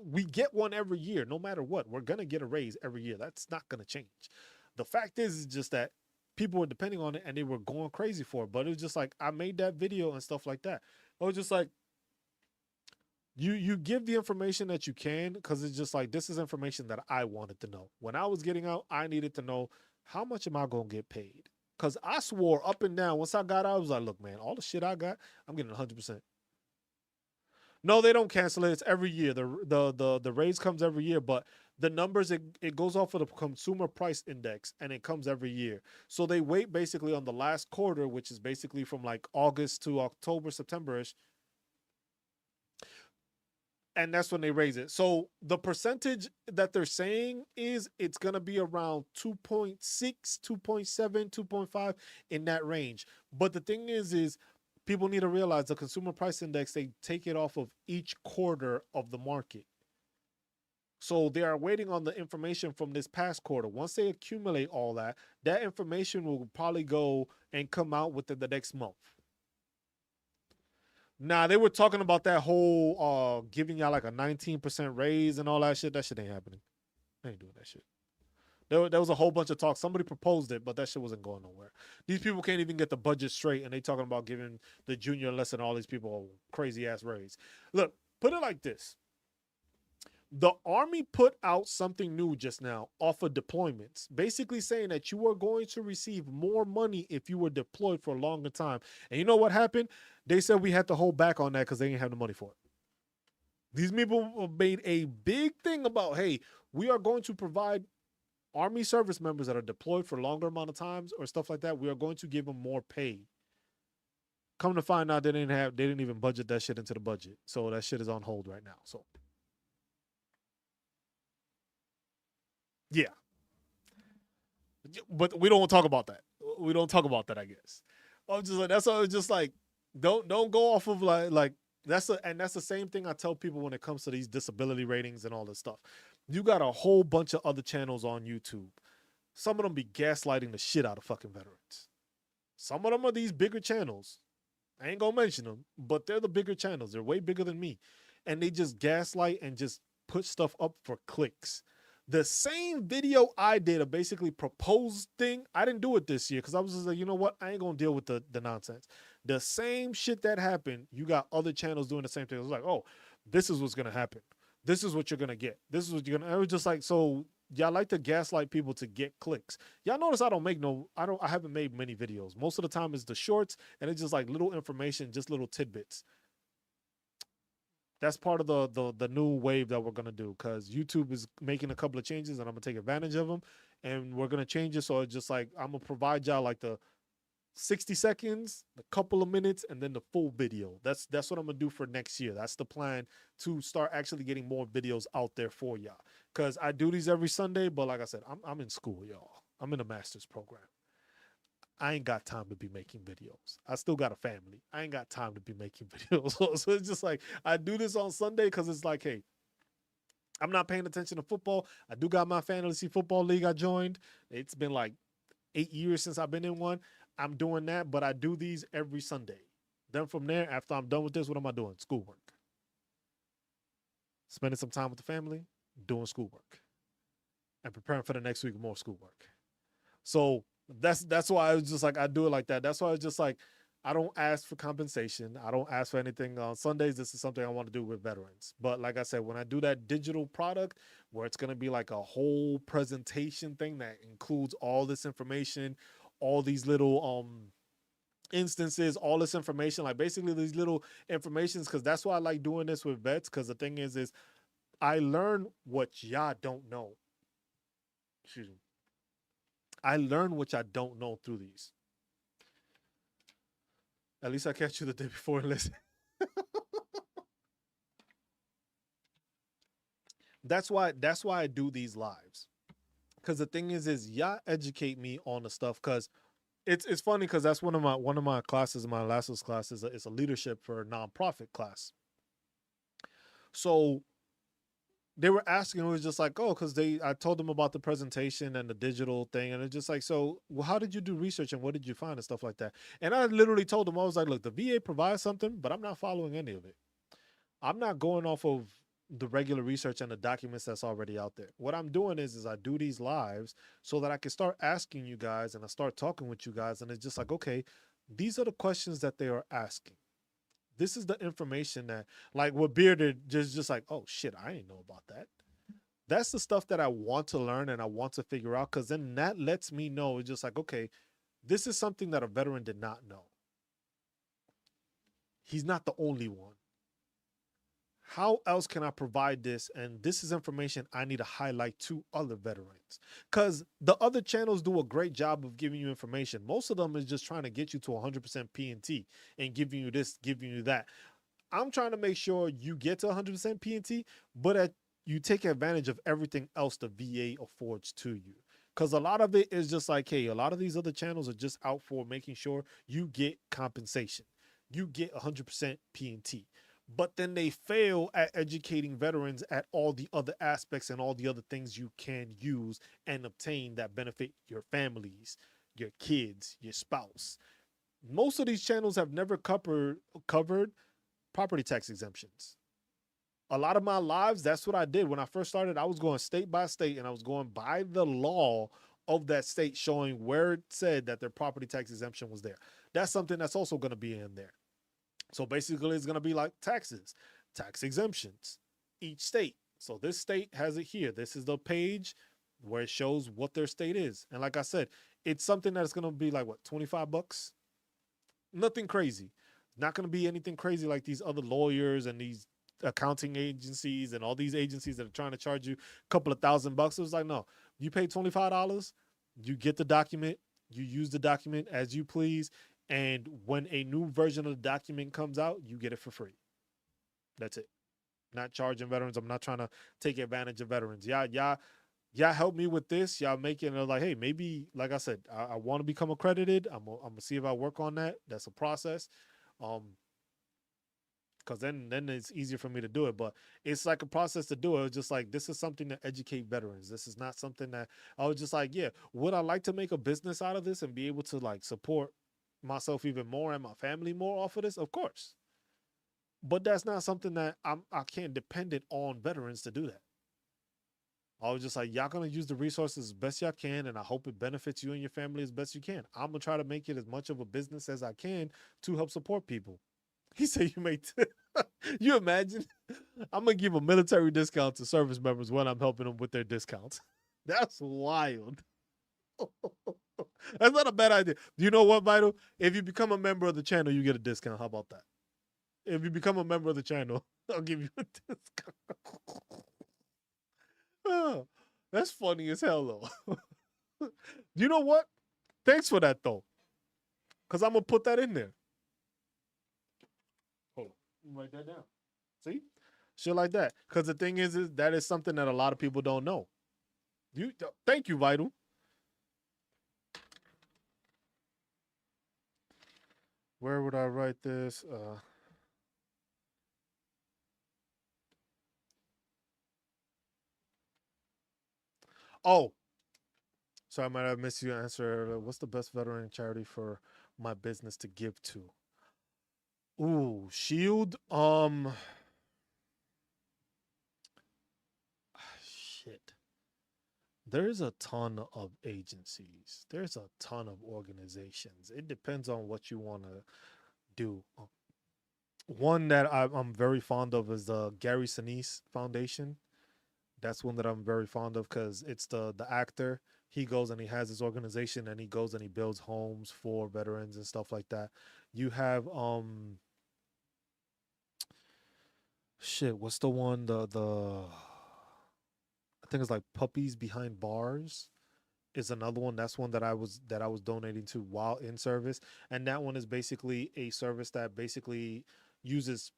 We get one every year, no matter what. We're going to get a raise every year. That's not going to change. The fact is just that people were depending on it and they were going crazy for it. But it was just like, I made that video and stuff like that. I was just like, you give the information that you can, because it's just like, this is information that I wanted to know. When I was getting out, I needed to know, how much am I going to get paid? Because I swore up and down, once I got out, I was like, look, man, all the shit I got, I'm getting 100%. No, they don't cancel it. It's every year. The raise comes every year, but the numbers, it goes off of the consumer price index, and it comes every year. So they wait basically on the last quarter, which is basically from like August to October, September-ish. And that's when they raise it. So the percentage that they're saying is it's going to be around 2.6, 2.7, 2.5 in that range. But the thing is people need to realize the consumer price index, they take it off of each quarter of the market. So they are waiting on the information from this past quarter. Once they accumulate all that, that information will probably go and come out within the next month. Nah, they were talking about that whole giving y'all like a 19% raise and all that shit. That shit ain't happening. They ain't doing that shit. There was a whole bunch of talk. Somebody proposed it, but that shit wasn't going nowhere. These people can't even get the budget straight, and they talking about giving the junior enlistment all these people a crazy ass raise. Look, put it like this. The Army put out something new just now off of deployments, basically saying that you are going to receive more money if you were deployed for a longer time. And you know what happened? They said we had to hold back on that because they didn't have the money for it. These people made a big thing about, hey, we are going to provide Army service members that are deployed for a longer amount of times or stuff like that. We are going to give them more pay. Come to find out, they didn't even budget that shit into the budget. So that shit is on hold right now. So yeah. But we don't want to talk about that. We don't talk about that, I guess. I'm just like, that's why I was just like, don't go off of like that's the same thing I tell people when it comes to these disability ratings and all this stuff. You got a whole bunch of other channels on YouTube. Some of them be gaslighting the shit out of fucking veterans. Some of them are these bigger channels. I ain't gonna mention them, but they're the bigger channels. They're way bigger than me. and they just gaslight and just put stuff up for clicks. The same video I did, a basically proposed thing, I didn't do it this year because I was just like, you know what? I ain't gonna deal with the nonsense. The same shit that happened, you got other channels doing the same thing. It was like, oh, this is what's gonna happen. This is what you're gonna get. This is what you're gonna. I was just like, so y'all like to gaslight people to get clicks. Y'all notice I haven't made many videos. Most of the time it's the shorts and it's just like little information, just little tidbits. That's part of the new wave that we're gonna do because YouTube is making a couple of changes and I'm gonna take advantage of them, and we're gonna change it so it's just like I'm gonna provide y'all like the 60 seconds, a couple of minutes, and then the full video. That's what I'm gonna do for next year. That's the plan, to start actually getting more videos out there for y'all. Cause I do these every Sunday, but like I said, I'm in school, y'all. I'm in a master's program. I ain't got time to be making videos. I still got a family. I ain't got time to be making videos. So it's just like I do this on Sunday because it's like, hey, I'm not paying attention to football. I do got my fantasy football league I joined. It's been like 8 years since I've been in one. I'm doing that, but I do these every Sunday. Then from there, after I'm done with this, what am I doing? Schoolwork. Spending some time with the family, doing schoolwork, and preparing for the next week more schoolwork. So that's why I was just like I do it like that. That's why it's just like I don't ask for compensation. I don't ask for anything on Sundays. This is something I want to do with veterans. But like I said, when I do that digital product where it's gonna be like a whole presentation thing that includes all this information, all these little instances, all this information, like basically these little informations, because that's why I like doing this with vets. Because the thing is I learn what y'all don't know. Excuse me. I learn what I don't know through these. At least I catch you the day before and listen. That's why I do these lives. Cause the thing is y'all educate me on the stuff. Cause it's funny because that's one of my classes, my last class is a leadership for a nonprofit class. So they were asking, it was just like, oh, because I told them about the presentation and the digital thing, and it's just like, so well, how did you do research and what did you find and stuff like that? And I literally told them, I was like, look, the VA provides something, but I'm not following any of it. I'm not going off of the regular research and the documents that's already out there. What I'm doing is I do these lives so that I can start asking you guys and I start talking with you guys, and it's just like, okay, these are the questions that they are asking. This is the information that, like what Bearded just like, oh shit, I didn't know about that. That's the stuff that I want to learn and I want to figure out, because then that lets me know it's just like, okay, this is something that a veteran did not know. He's not the only one. How else can I provide this? And this is information I need to highlight to other veterans, because the other channels do a great job of giving you information. Most of them is just trying to get you to 100% P&T and giving you this, giving you that. I'm trying to make sure you get to 100% P&T, but you take advantage of everything else the VA affords to you. Because a lot of it is just like, hey, a lot of these other channels are just out for making sure you get compensation. You get 100% P&T. But then they fail at educating veterans at all the other aspects and all the other things you can use and obtain that benefit your families, your kids, your spouse. Most of these channels have never covered property tax exemptions. A lot of my lives, that's what I did. When I first started, I was going state by state and I was going by the law of that state, showing where it said that their property tax exemption was there. That's something that's also going to be in there. So basically, it's going to be like taxes, tax exemptions, each state. So this state has it here. This is the page where it shows what their state is. And like I said, it's something that's going to be like, what, $25? Nothing crazy. Not going to be anything crazy like these other lawyers and these accounting agencies and all these agencies that are trying to charge you a couple of $1,000. It was like, no, you pay $25, you get the document, you use the document as you please. And when a new version of the document comes out, you get it for free. That's it. Not charging veterans. I'm not trying to take advantage of veterans. Y'all help me with this. Y'all making it like, hey, maybe, like I said, I want to become accredited. I'm gonna see if I work on that. That's a process. Because then it's easier for me to do it. But it's like a process to do it. It's just like, this is something to educate veterans. This is not something that I was just like, yeah, would I like to make a business out of this and be able to like support myself even more and my family more off of this? Of course. But that's not something that I can't depend it on veterans to do that. I was just like, y'all gonna use the resources as best y'all can, and I hope it benefits you and your family as best you can. I'm gonna try to make it as much of a business as I can to help support people. He said, "You make, you imagine? I'm gonna give a military discount to service members when I'm helping them with their discounts. That's wild. That's not a bad idea. Do you know what, Vital? If you become a member of the channel, you get a discount. How about that? If you become a member of the channel, I'll give you a discount." Oh, that's funny as hell, though. You know what? Thanks for that, though, because I'm gonna put that in there. Hold on, write that down. See, shit like that. Because the thing is that is something that a lot of people don't know. You, thank you, Vital. Where would I write this? Oh, so I might have missed you answer. What's the best veteran charity for my business to give to? Ooh, Shield. Shit. There's a ton of agencies. There's a ton of organizations. It depends on what you want to do. One that I'm very fond of is the Gary Sinise Foundation. That's one that I'm very fond of because it's the actor. He goes and he has his organization and he goes and he builds homes for veterans and stuff like that. You have shit, what's the one the I think it's like Puppies Behind Bars is another one. That's one that I was donating to while in service. And that one is basically a service that basically uses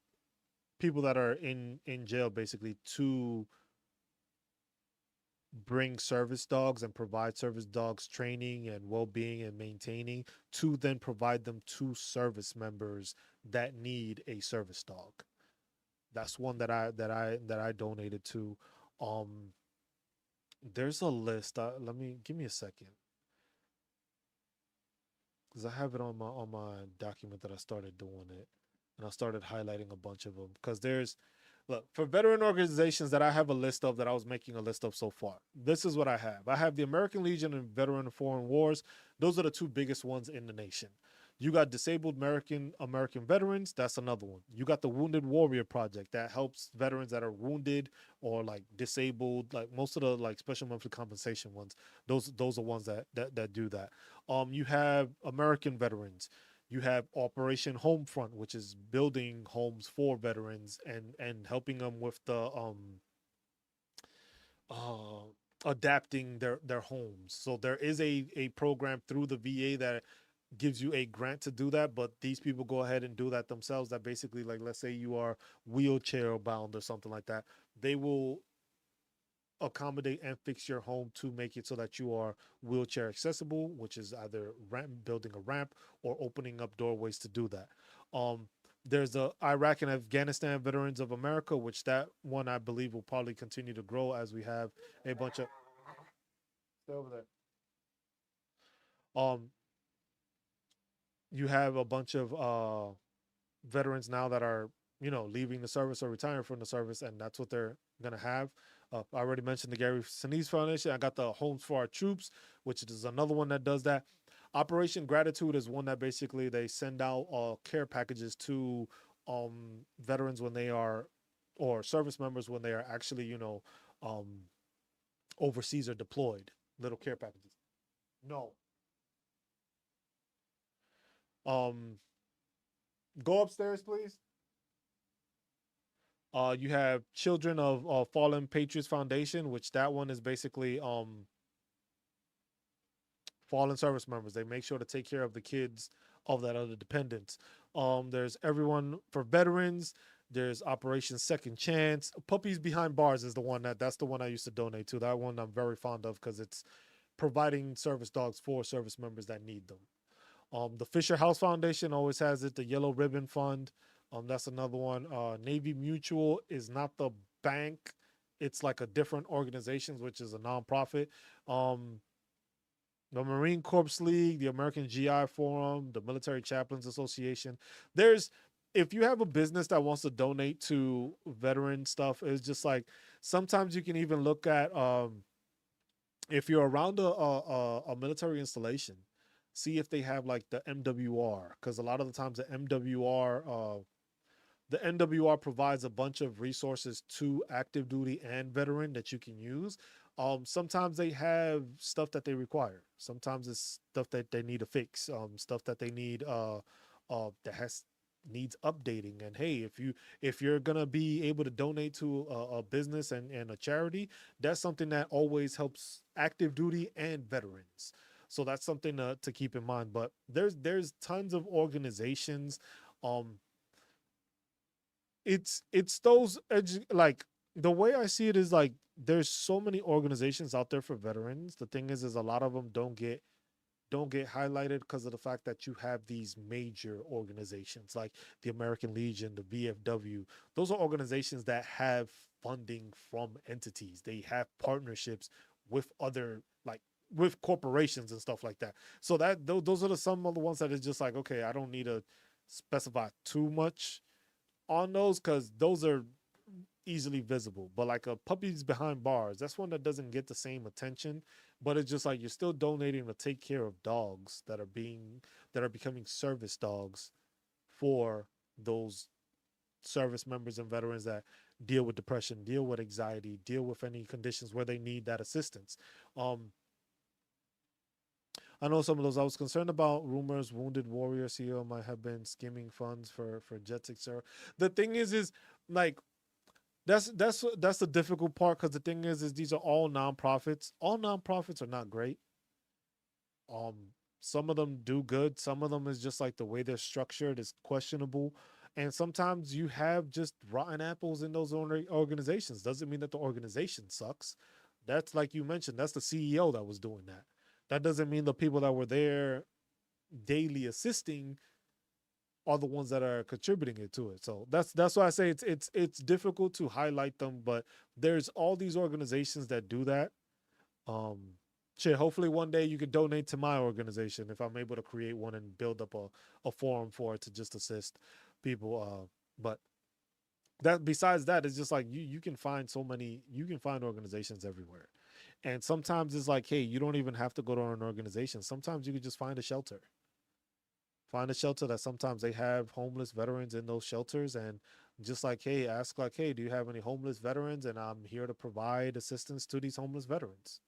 people that are in jail basically to bring service dogs and provide service dogs training and well-being and maintaining to then provide them to service members that need a service dog. That's one that I donated to. um there's a list. Let me give me a second because I have it on my document that I started doing it, and I started highlighting a bunch of them because there's look for veteran organizations that I have a list of that I was making a list of so far. This is what I have. I have the American Legion and Veteran of Foreign Wars. Those are the two biggest ones in the nation. You got Disabled American Veterans. That's another one. You got the Wounded Warrior Project that helps veterans that are wounded or like disabled. Like most of the like special monthly compensation ones. Those are ones that do that. You have American Veterans. You have Operation Homefront, which is building homes for veterans and helping them with the uh adapting their homes. So there is a program through the VA that gives you a grant to do that, but these people go ahead and do that themselves. That basically, like, let's say you are wheelchair bound or something like that, they will accommodate and fix your home to make it so that you are wheelchair accessible, which is either building a ramp or opening up doorways to do that. There's the Iraq and Afghanistan Veterans of America, which that one I believe will probably continue to grow as we have a bunch of stay over there. Um, you have a bunch of veterans now that are leaving the service or retiring from the service, and that's what they're gonna have. I already mentioned the Gary Sinise Foundation. I got the Homes for Our Troops, which is another one that does that. Operation Gratitude is one that basically they send out care packages to veterans when they are or service members when they are actually um, overseas or deployed. Little care packages. No. Um, go upstairs, please. You have Children of Fallen Patriots Foundation, which that one is basically fallen service members. They make sure to take care of the kids of that other dependents. There's Everyone for Veterans. There's Operation Second Chance. Puppies Behind Bars is the one that's the one I used to donate to. That one I'm very fond of because it's providing service dogs for service members that need them. The Fisher House Foundation always has it. The Yellow Ribbon Fund. That's another one. Navy Mutual is not the bank. It's like a different organization, which is a nonprofit. Um, the Marine Corps League, the American GI Forum, the Military Chaplains Association. There's if you have a business that wants to donate to veteran stuff, it's just like sometimes you can even look at if you're around a military installation, see if they have like the MWR, because a lot of the times the MWR provides a bunch of resources to active duty and veteran that you can use. Sometimes they have stuff that they require. Sometimes it's stuff that they need to fix. Stuff that they need that has needs updating. And hey, if you're gonna be able to donate to a business and a charity, that's something that always helps active duty and veterans. So that's something to keep in mind. But there's tons of organizations. Um, it's those like the way I see it is like there's so many organizations out there for veterans. The thing is a lot of them don't get highlighted because of the fact that you have these major organizations like the American Legion, the VFW. Those are organizations that have funding from entities. They have partnerships with other like with corporations and stuff like that. So those are some of the ones that is just like okay, I don't need to specify too much on those because those are easily visible. But like a puppies behind bars, that's one that doesn't get the same attention. But it's just like you're still donating to take care of dogs that are becoming service dogs for those service members and veterans that deal with depression, deal with anxiety, deal with any conditions where they need that assistance. Um, I know some of those. I was concerned about rumors Wounded Warrior CEO might have been skimming funds for Jets, etc. The thing is like that's the difficult part because the thing is these are all nonprofits. All nonprofits are not great. Um, some of them do good. Some of them is just like the way they're structured is questionable, and sometimes you have just rotten apples in those organizations. Doesn't mean that the organization sucks. That's like you mentioned. That's the CEO that was doing that. That doesn't mean the people that were there daily assisting are the ones that are contributing it to it. So that's why I say it's difficult to highlight them, but there's all these organizations that do that. Um Shit, hopefully one day you could donate to my organization if I'm able to create one and build up a forum for it to just assist people. But that besides that, it's just like you can find so many you can find organizations everywhere. And sometimes it's like, hey, you don't even have to go to an organization. Sometimes you could just find a shelter. Find a shelter that sometimes they have homeless veterans in those shelters and just like hey ask like hey do you have any homeless veterans and I'm here to provide assistance to these homeless veterans.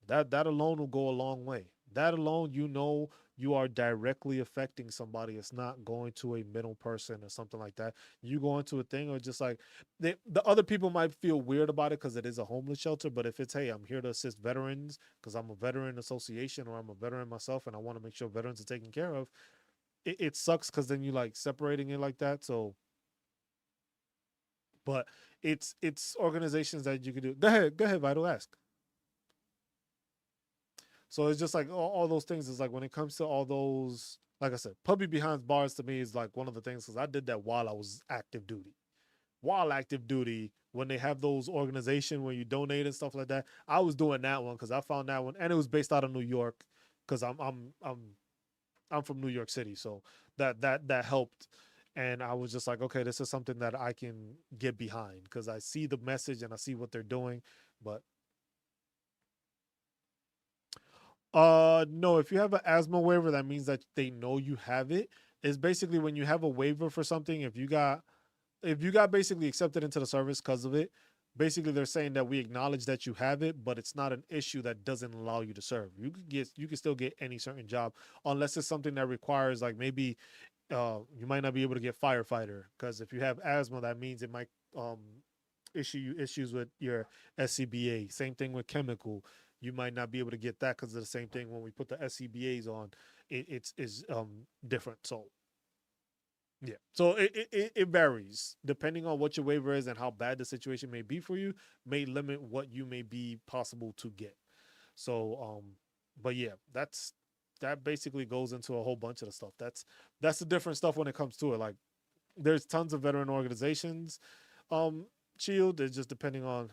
That alone will go a long way. That alone, you know, you are directly affecting somebody. It's not going to a middle person or something like that. You go into a thing or just like the other people might feel weird about it because it is a homeless shelter. But if it's hey, I'm here to assist veterans because I'm a veteran association or I'm a veteran myself and I want to make sure veterans are taken care of, it sucks because then you like separating it like that. So, but it's organizations that you could do. Go ahead, Vital. Ask. So it's just like all those things is like when it comes to all those, like I said, puppy behind bars to me is like one of the things because I did that while I was active duty. While active duty, when they have those organization where you donate and stuff like that, I was doing that one because I found that one and it was based out of New York because I'm from New York City, so that helped. And I was just like, okay, this is something that I can get behind because I see the message and I see what they're doing. But no, if you have an asthma waiver, that means that they know you have it. It's basically when you have a waiver for something, if you got basically accepted into the service because of it, basically they're saying that we acknowledge that you have it, but it's not an issue that doesn't allow you to serve. You can still get any certain job unless it's something that requires like maybe you might not be able to get firefighter because if you have asthma, that means it might issue you issues with your SCBA. Same thing with chemical. You might not be able to get that because of the same thing when we put the SCBAs on. It's is different. So yeah, so it varies depending on what your waiver is and how bad the situation may be for you. May limit what you may be possible to get. So but yeah, that basically goes into a whole bunch of the stuff. That's the different stuff when it comes to it. Like there's tons of veteran organizations. Shield is just depending on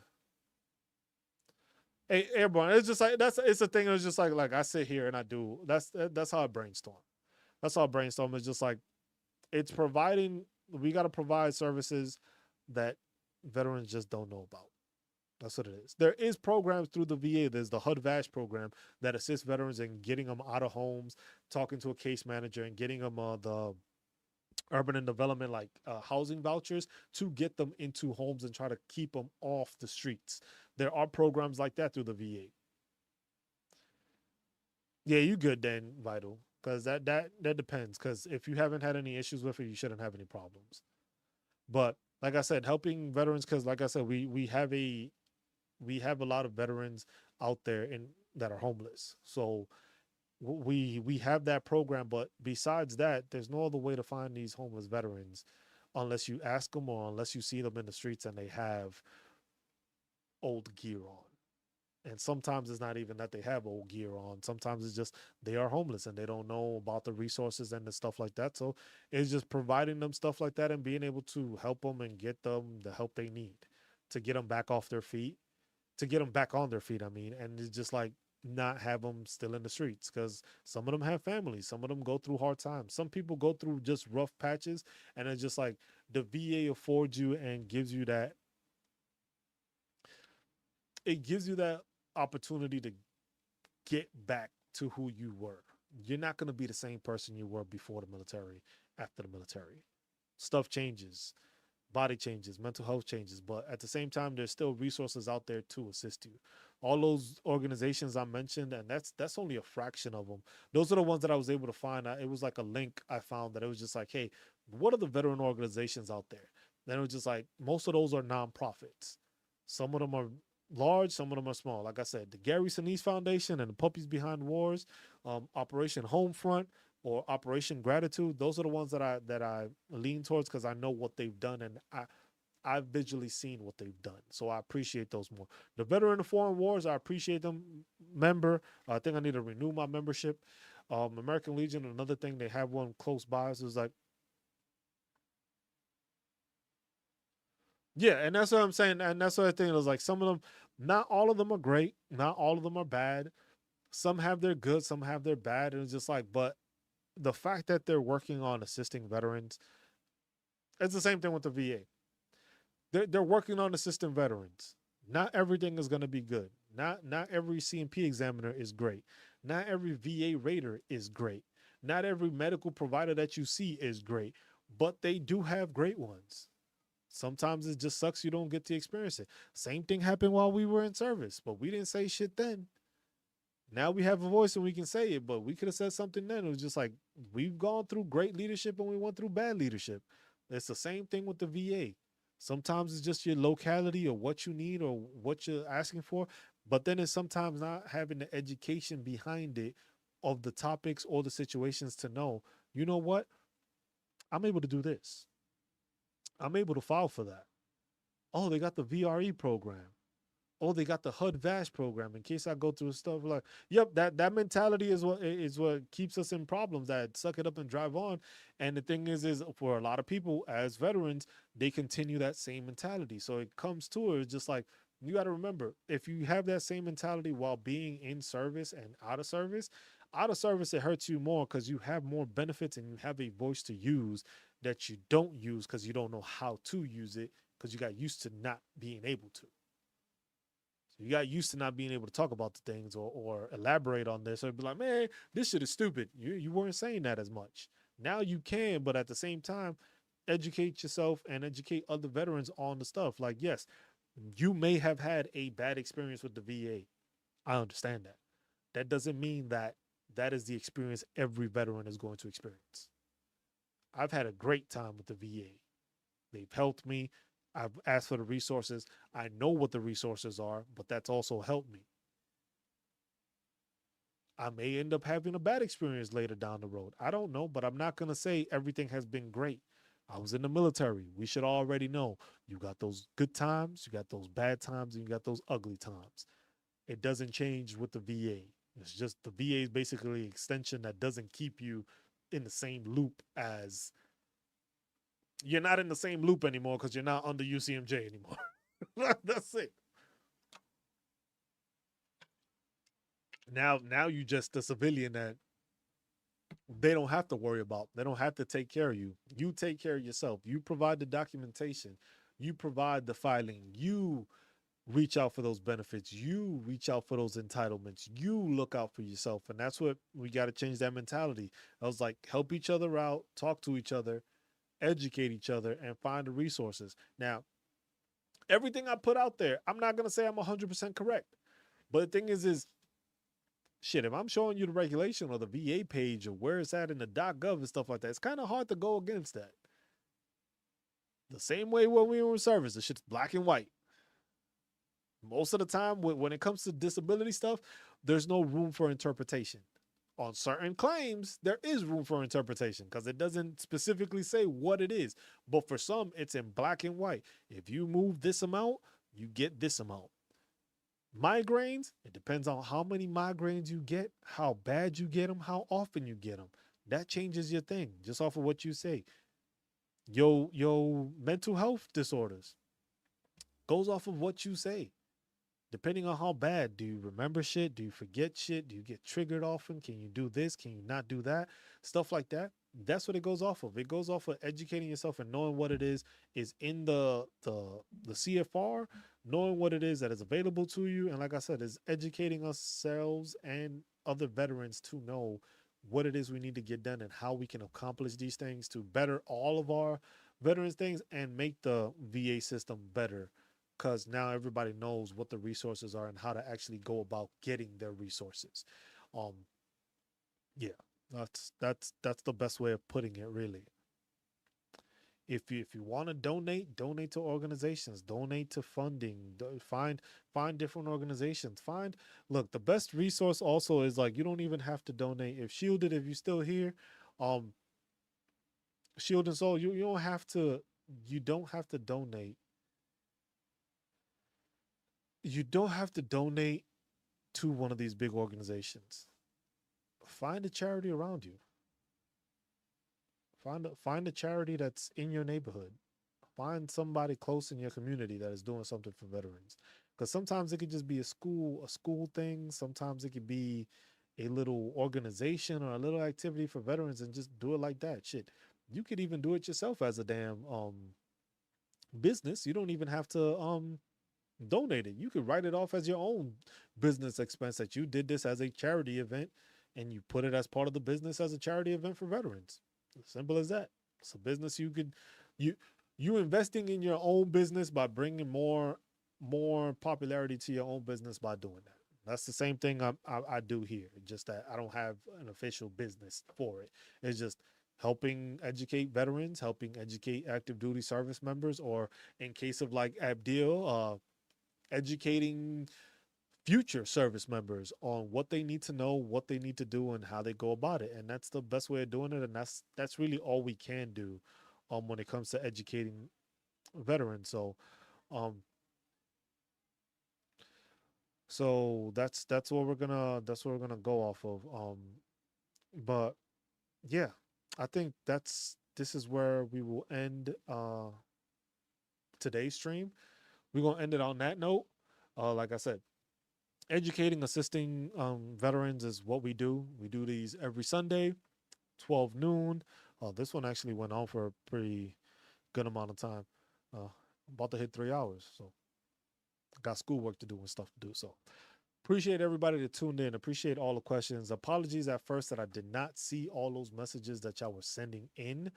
airborne. It's just like it's a thing. It's just like I sit here and I do. That's how I brainstorm. That's how I brainstorm. It's just like it's providing. We got to provide services that veterans just don't know about. That's what it is. There is programs through the VA. There's the HUD VASH program that assists veterans in getting them out of homes, talking to a case manager, and getting them the urban and development like housing vouchers to get them into homes and try to keep them off the streets. There are programs like that through the VA. Yeah, you good then, Vital, because that depends. Because if you haven't had any issues with it, you shouldn't have any problems. But like I said, helping veterans, because like I said, we have a lot of veterans out there in that are homeless. So we have that program, but besides that, there's no other way to find these homeless veterans unless you ask them or unless you see them in the streets and they have old gear on. And sometimes it's not even that they have old gear on. Sometimes it's just they are homeless and they don't know about the resources and the stuff like that. So it's just providing them stuff like that and being able to help them and get them the help they need to get them back off their feet, to get them back on their feet. I mean, and it's just like not have them still in the streets because some of them have families. Some of them go through hard times. Some people go through just rough patches, and it's just like the VA affords you and gives you that. It gives you that opportunity to get back to who you were. You're not going to be the same person you were before the military, after the military. Stuff changes, body changes, mental health changes, but at the same time, there's still resources out there to assist you. All those organizations I mentioned, and that's only a fraction of them. Those are the ones that I was able to find. It was like a link I found that it was just like, hey, what are the veteran organizations out there? Then it was just like most of those are nonprofits. Some of them are large, some of them are small. Like I said, the Gary Sinise Foundation and the Puppies Behind Wars, Operation Homefront or Operation Gratitude. Those are the ones that I lean towards because I know what they've done and I've visually seen what they've done. So I appreciate those more. The Veteran of Foreign Wars, I appreciate them. Member, I think I need to renew my membership. American Legion, another thing, they have one close by. So it's like, yeah, and that's what I'm saying. And that's what I think. It was like some of them, not all of them are great. Not all of them are bad. Some have their good, some have their bad. And it's just like, but the fact that they're working on assisting veterans, it's the same thing with the VA. They're working on assisting veterans. Not everything is going to be good. Not every CMP examiner is great. Not every VA rater is great. Not every medical provider that you see is great, but they do have great ones. Sometimes it just sucks you don't get to experience it. Same thing happened while we were in service, but we didn't say shit then. Now we have a voice and we can say it, but we could have said something then. It was just like we've gone through great leadership and we went through bad leadership. It's the same thing with the VA. Sometimes it's just your locality or what you need or what you're asking for, but then it's sometimes not having the education behind it of the topics or the situations to know, you know what? I'm able to do this. I'm able to file for that. Oh, they got the VRE program. Oh, they got the HUD VASH program. In case I go through stuff like, yep, that mentality is what keeps us in problems. That suck it up and drive on. And the thing is for a lot of people as veterans, they continue that same mentality. So it comes to it, it's just like you got to remember if you have that same mentality while being in service and out of service it hurts you more because you have more benefits and you have a voice to use that you don't use because you don't know how to use it because you got used to not being able to. So you got used to not being able to talk about the things or elaborate on this. So it'd be like, man, this shit is stupid. You weren't saying that as much. Now you can, but at the same time, educate yourself and educate other veterans on the stuff. Like, yes, you may have had a bad experience with the VA. I understand that. That doesn't mean that that is the experience every veteran is going to experience. I've had a great time with the VA. They've helped me. I've asked for the resources. I know what the resources are, but that's also helped me. I may end up having a bad experience later down the road. I don't know, but I'm not going to say everything has been great. I was in the military. We should already know you got those good times, you got those bad times, and you got those ugly times. It doesn't change with the VA. It's just the VA is basically an extension that doesn't keep you in the same loop as you're not in the same loop anymore because you're not under UCMJ anymore. That's it. Now you just a civilian that they don't have to worry about. They don't have to take care of you. You take care of yourself. You provide the documentation. You provide the filing. You reach out for those benefits. You reach out for those entitlements. You look out for yourself. And that's what we got to change that mentality. I was like, help each other out, talk to each other, educate each other, and find the resources. Now, everything I put out there, I'm not going to say I'm 100% correct. But the thing is shit, if I'm showing you the regulation or the VA page or where it's at in the .gov and stuff like that, it's kind of hard to go against that. The same way when we were in service, the shit's black and white. Most of the time, when it comes to disability stuff, there's no room for interpretation. On certain claims, there is room for interpretation because it doesn't specifically say what it is. But for some, it's in black and white. If you move this amount, you get this amount. Migraines, it depends on how many migraines you get, how bad you get them, how often you get them. That changes your thing just off of what you say. Your mental health disorders goes off of what you say. Depending on how bad, do you remember shit? Do you forget shit? Do you get triggered often? Can you do this? Can you not do that? Stuff like that. That's what it goes off of. It goes off of educating yourself and knowing what it is in the CFR, knowing what it is that is available to you, and like I said, is educating ourselves and other veterans to know what it is we need to get done and how we can accomplish these things to better all of our veterans things and make the VA system better because now everybody knows what the resources are and how to actually go about getting their resources. Um, yeah, that's the best way of putting it, really. If you want to donate, donate to organizations, donate to funding, find different organizations. Find look, the best resource also is like you don't even have to donate. If Shielded, if you're still here, um, Shield and Soul, you don't have to donate. You don't have to donate to one of these big organizations. Find a charity around you. Find a charity that's in your neighborhood. Find somebody close in your community that is doing something for veterans. Because sometimes it could just be a school thing. Sometimes it could be a little organization or a little activity for veterans, and just do it like that. Shit, you could even do it yourself as a damn business. You don't even have to donate it. You could write it off as your own business expense that you did this as a charity event and you put it as part of the business as a charity event for veterans. Simple as that. It's a business you you investing in your own business by bringing more popularity to your own business by doing that. That's the same thing I do here. Just that I don't have an official business for it. It's just helping educate veterans, helping educate active duty service members, or in case of like Abdil, educating future service members on what they need to know, what they need to do, and how they go about it. And that's the best way of doing it. And that's really all we can do when it comes to educating veterans. Um that's what we're gonna go off of. But yeah, I think this is where we will end today's stream. We're gonna end it on that note. Like I said, educating, assisting veterans is what we do. We do these every Sunday, 12 noon. This one actually went on for a pretty good amount of time. About to hit 3 hours, so got schoolwork to do and stuff to do. So appreciate everybody that tuned in. Appreciate all the questions. Apologies at first that I did not see all those messages that y'all were sending in.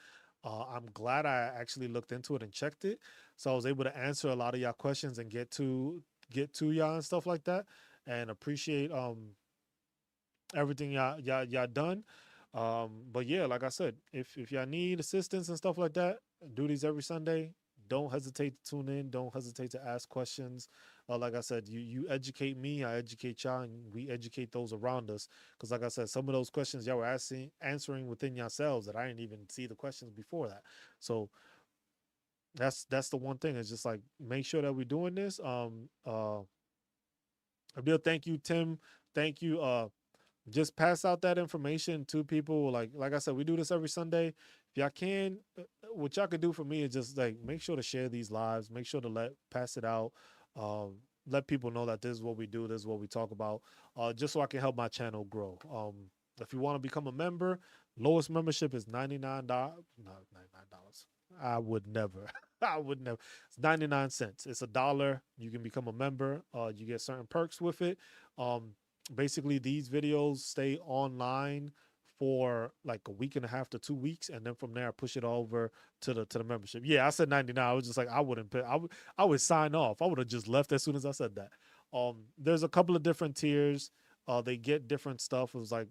I'm glad I actually looked into it and checked it, so I was able to answer a lot of y'all questions and get to y'all and stuff like that. And appreciate everything y'all done. But yeah, like I said, if y'all need assistance and stuff like that, do these every Sunday. Don't hesitate to tune in. Don't hesitate to ask questions. Like I said, you educate me, I educate y'all, and we educate those around us. Because like I said, some of those questions y'all were answering within yourselves that I didn't even see the questions before that. So that's the one thing. It's just like make sure that we're doing this. Abdul, thank you, Tim. Thank you. Just pass out that information to people. Like I said, we do this every Sunday. If y'all can, what y'all could do for me is just like make sure to share these lives. Make sure to pass it out. Let people know that this is what we do. This is what we talk about. Just so I can help my channel grow. If you want to become a member, Lowest membership is $99. No, $99. I would never. I would never. It's 99 cents. It's $1. You can become a member. You get certain perks with it. Um, Basically, these videos stay online for like a week and a half to 2 weeks, and then from there I push it over to the membership. Yeah, I said 99. I was just like, I wouldn't pay. I would sign off. I would have just left as soon as I said that. There's a couple of different tiers. They get different stuff. It was like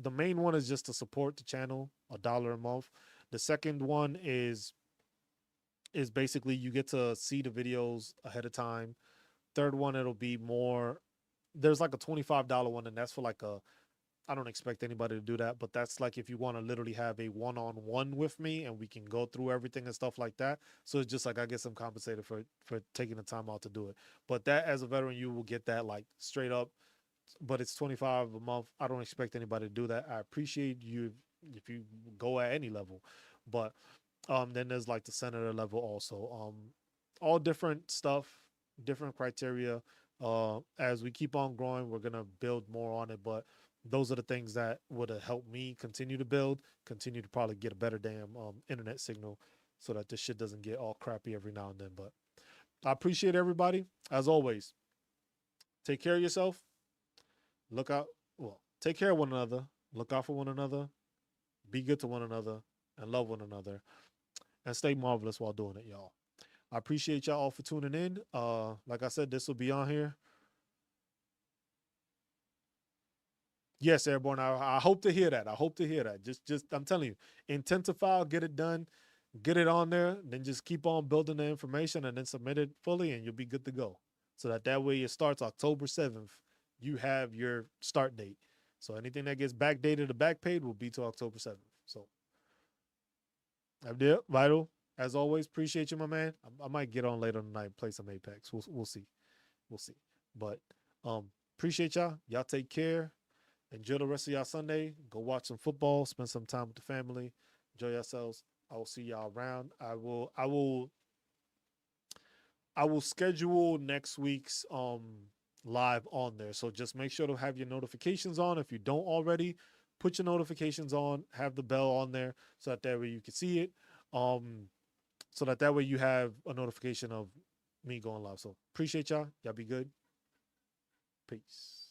the main one is just to support the channel, $1 a month. The second one is basically you get to see the videos ahead of time. Third one, it'll be more. There's like a $25 one, and that's for like a. I don't expect anybody to do that, but that's like if you want to literally have a one-on-one with me and we can go through everything and stuff like that. So it's just like I get some compensated for taking the time out to do it. But that as a veteran, you will get that like straight up. But it's 25 a month. I don't expect anybody to do that. I appreciate you if you go at any level, but then there's like the senator level also. All different stuff, different criteria. As we keep on growing, we're gonna build more on it. But those are the things that would have helped me continue to build, continue to probably get a better damn internet signal, so that this shit doesn't get all crappy every now and then. But I appreciate everybody as always. Take care of yourself. Look out. Well, take care of one another. Look out for one another. Be good to one another and love one another and stay marvelous while doing it, y'all. I appreciate y'all all for tuning in. Like I said, this will be on here. Yes, Airborne. I hope to hear that. I hope to hear that. Just I'm telling you, intensify, get it done, get it on there, then just keep on building the information and then submit it fully, and you'll be good to go. So that way it starts October 7th. You have your start date. So anything that gets backdated or backpaid will be to October 7th. So I'm there, Vital. As always, appreciate you, my man. I might get on later tonight and play some Apex. We'll see. We'll see. But appreciate y'all. Y'all take care. Enjoy the rest of y'all Sunday. Go watch some football. Spend some time with the family. Enjoy yourselves. I will see y'all around. I will schedule next week's live on there. So just make sure to have your notifications on. If you don't already, put your notifications on. Have the bell on there so that way you can see it. So that way you have a notification of me going live. So appreciate y'all. Y'all be good. Peace.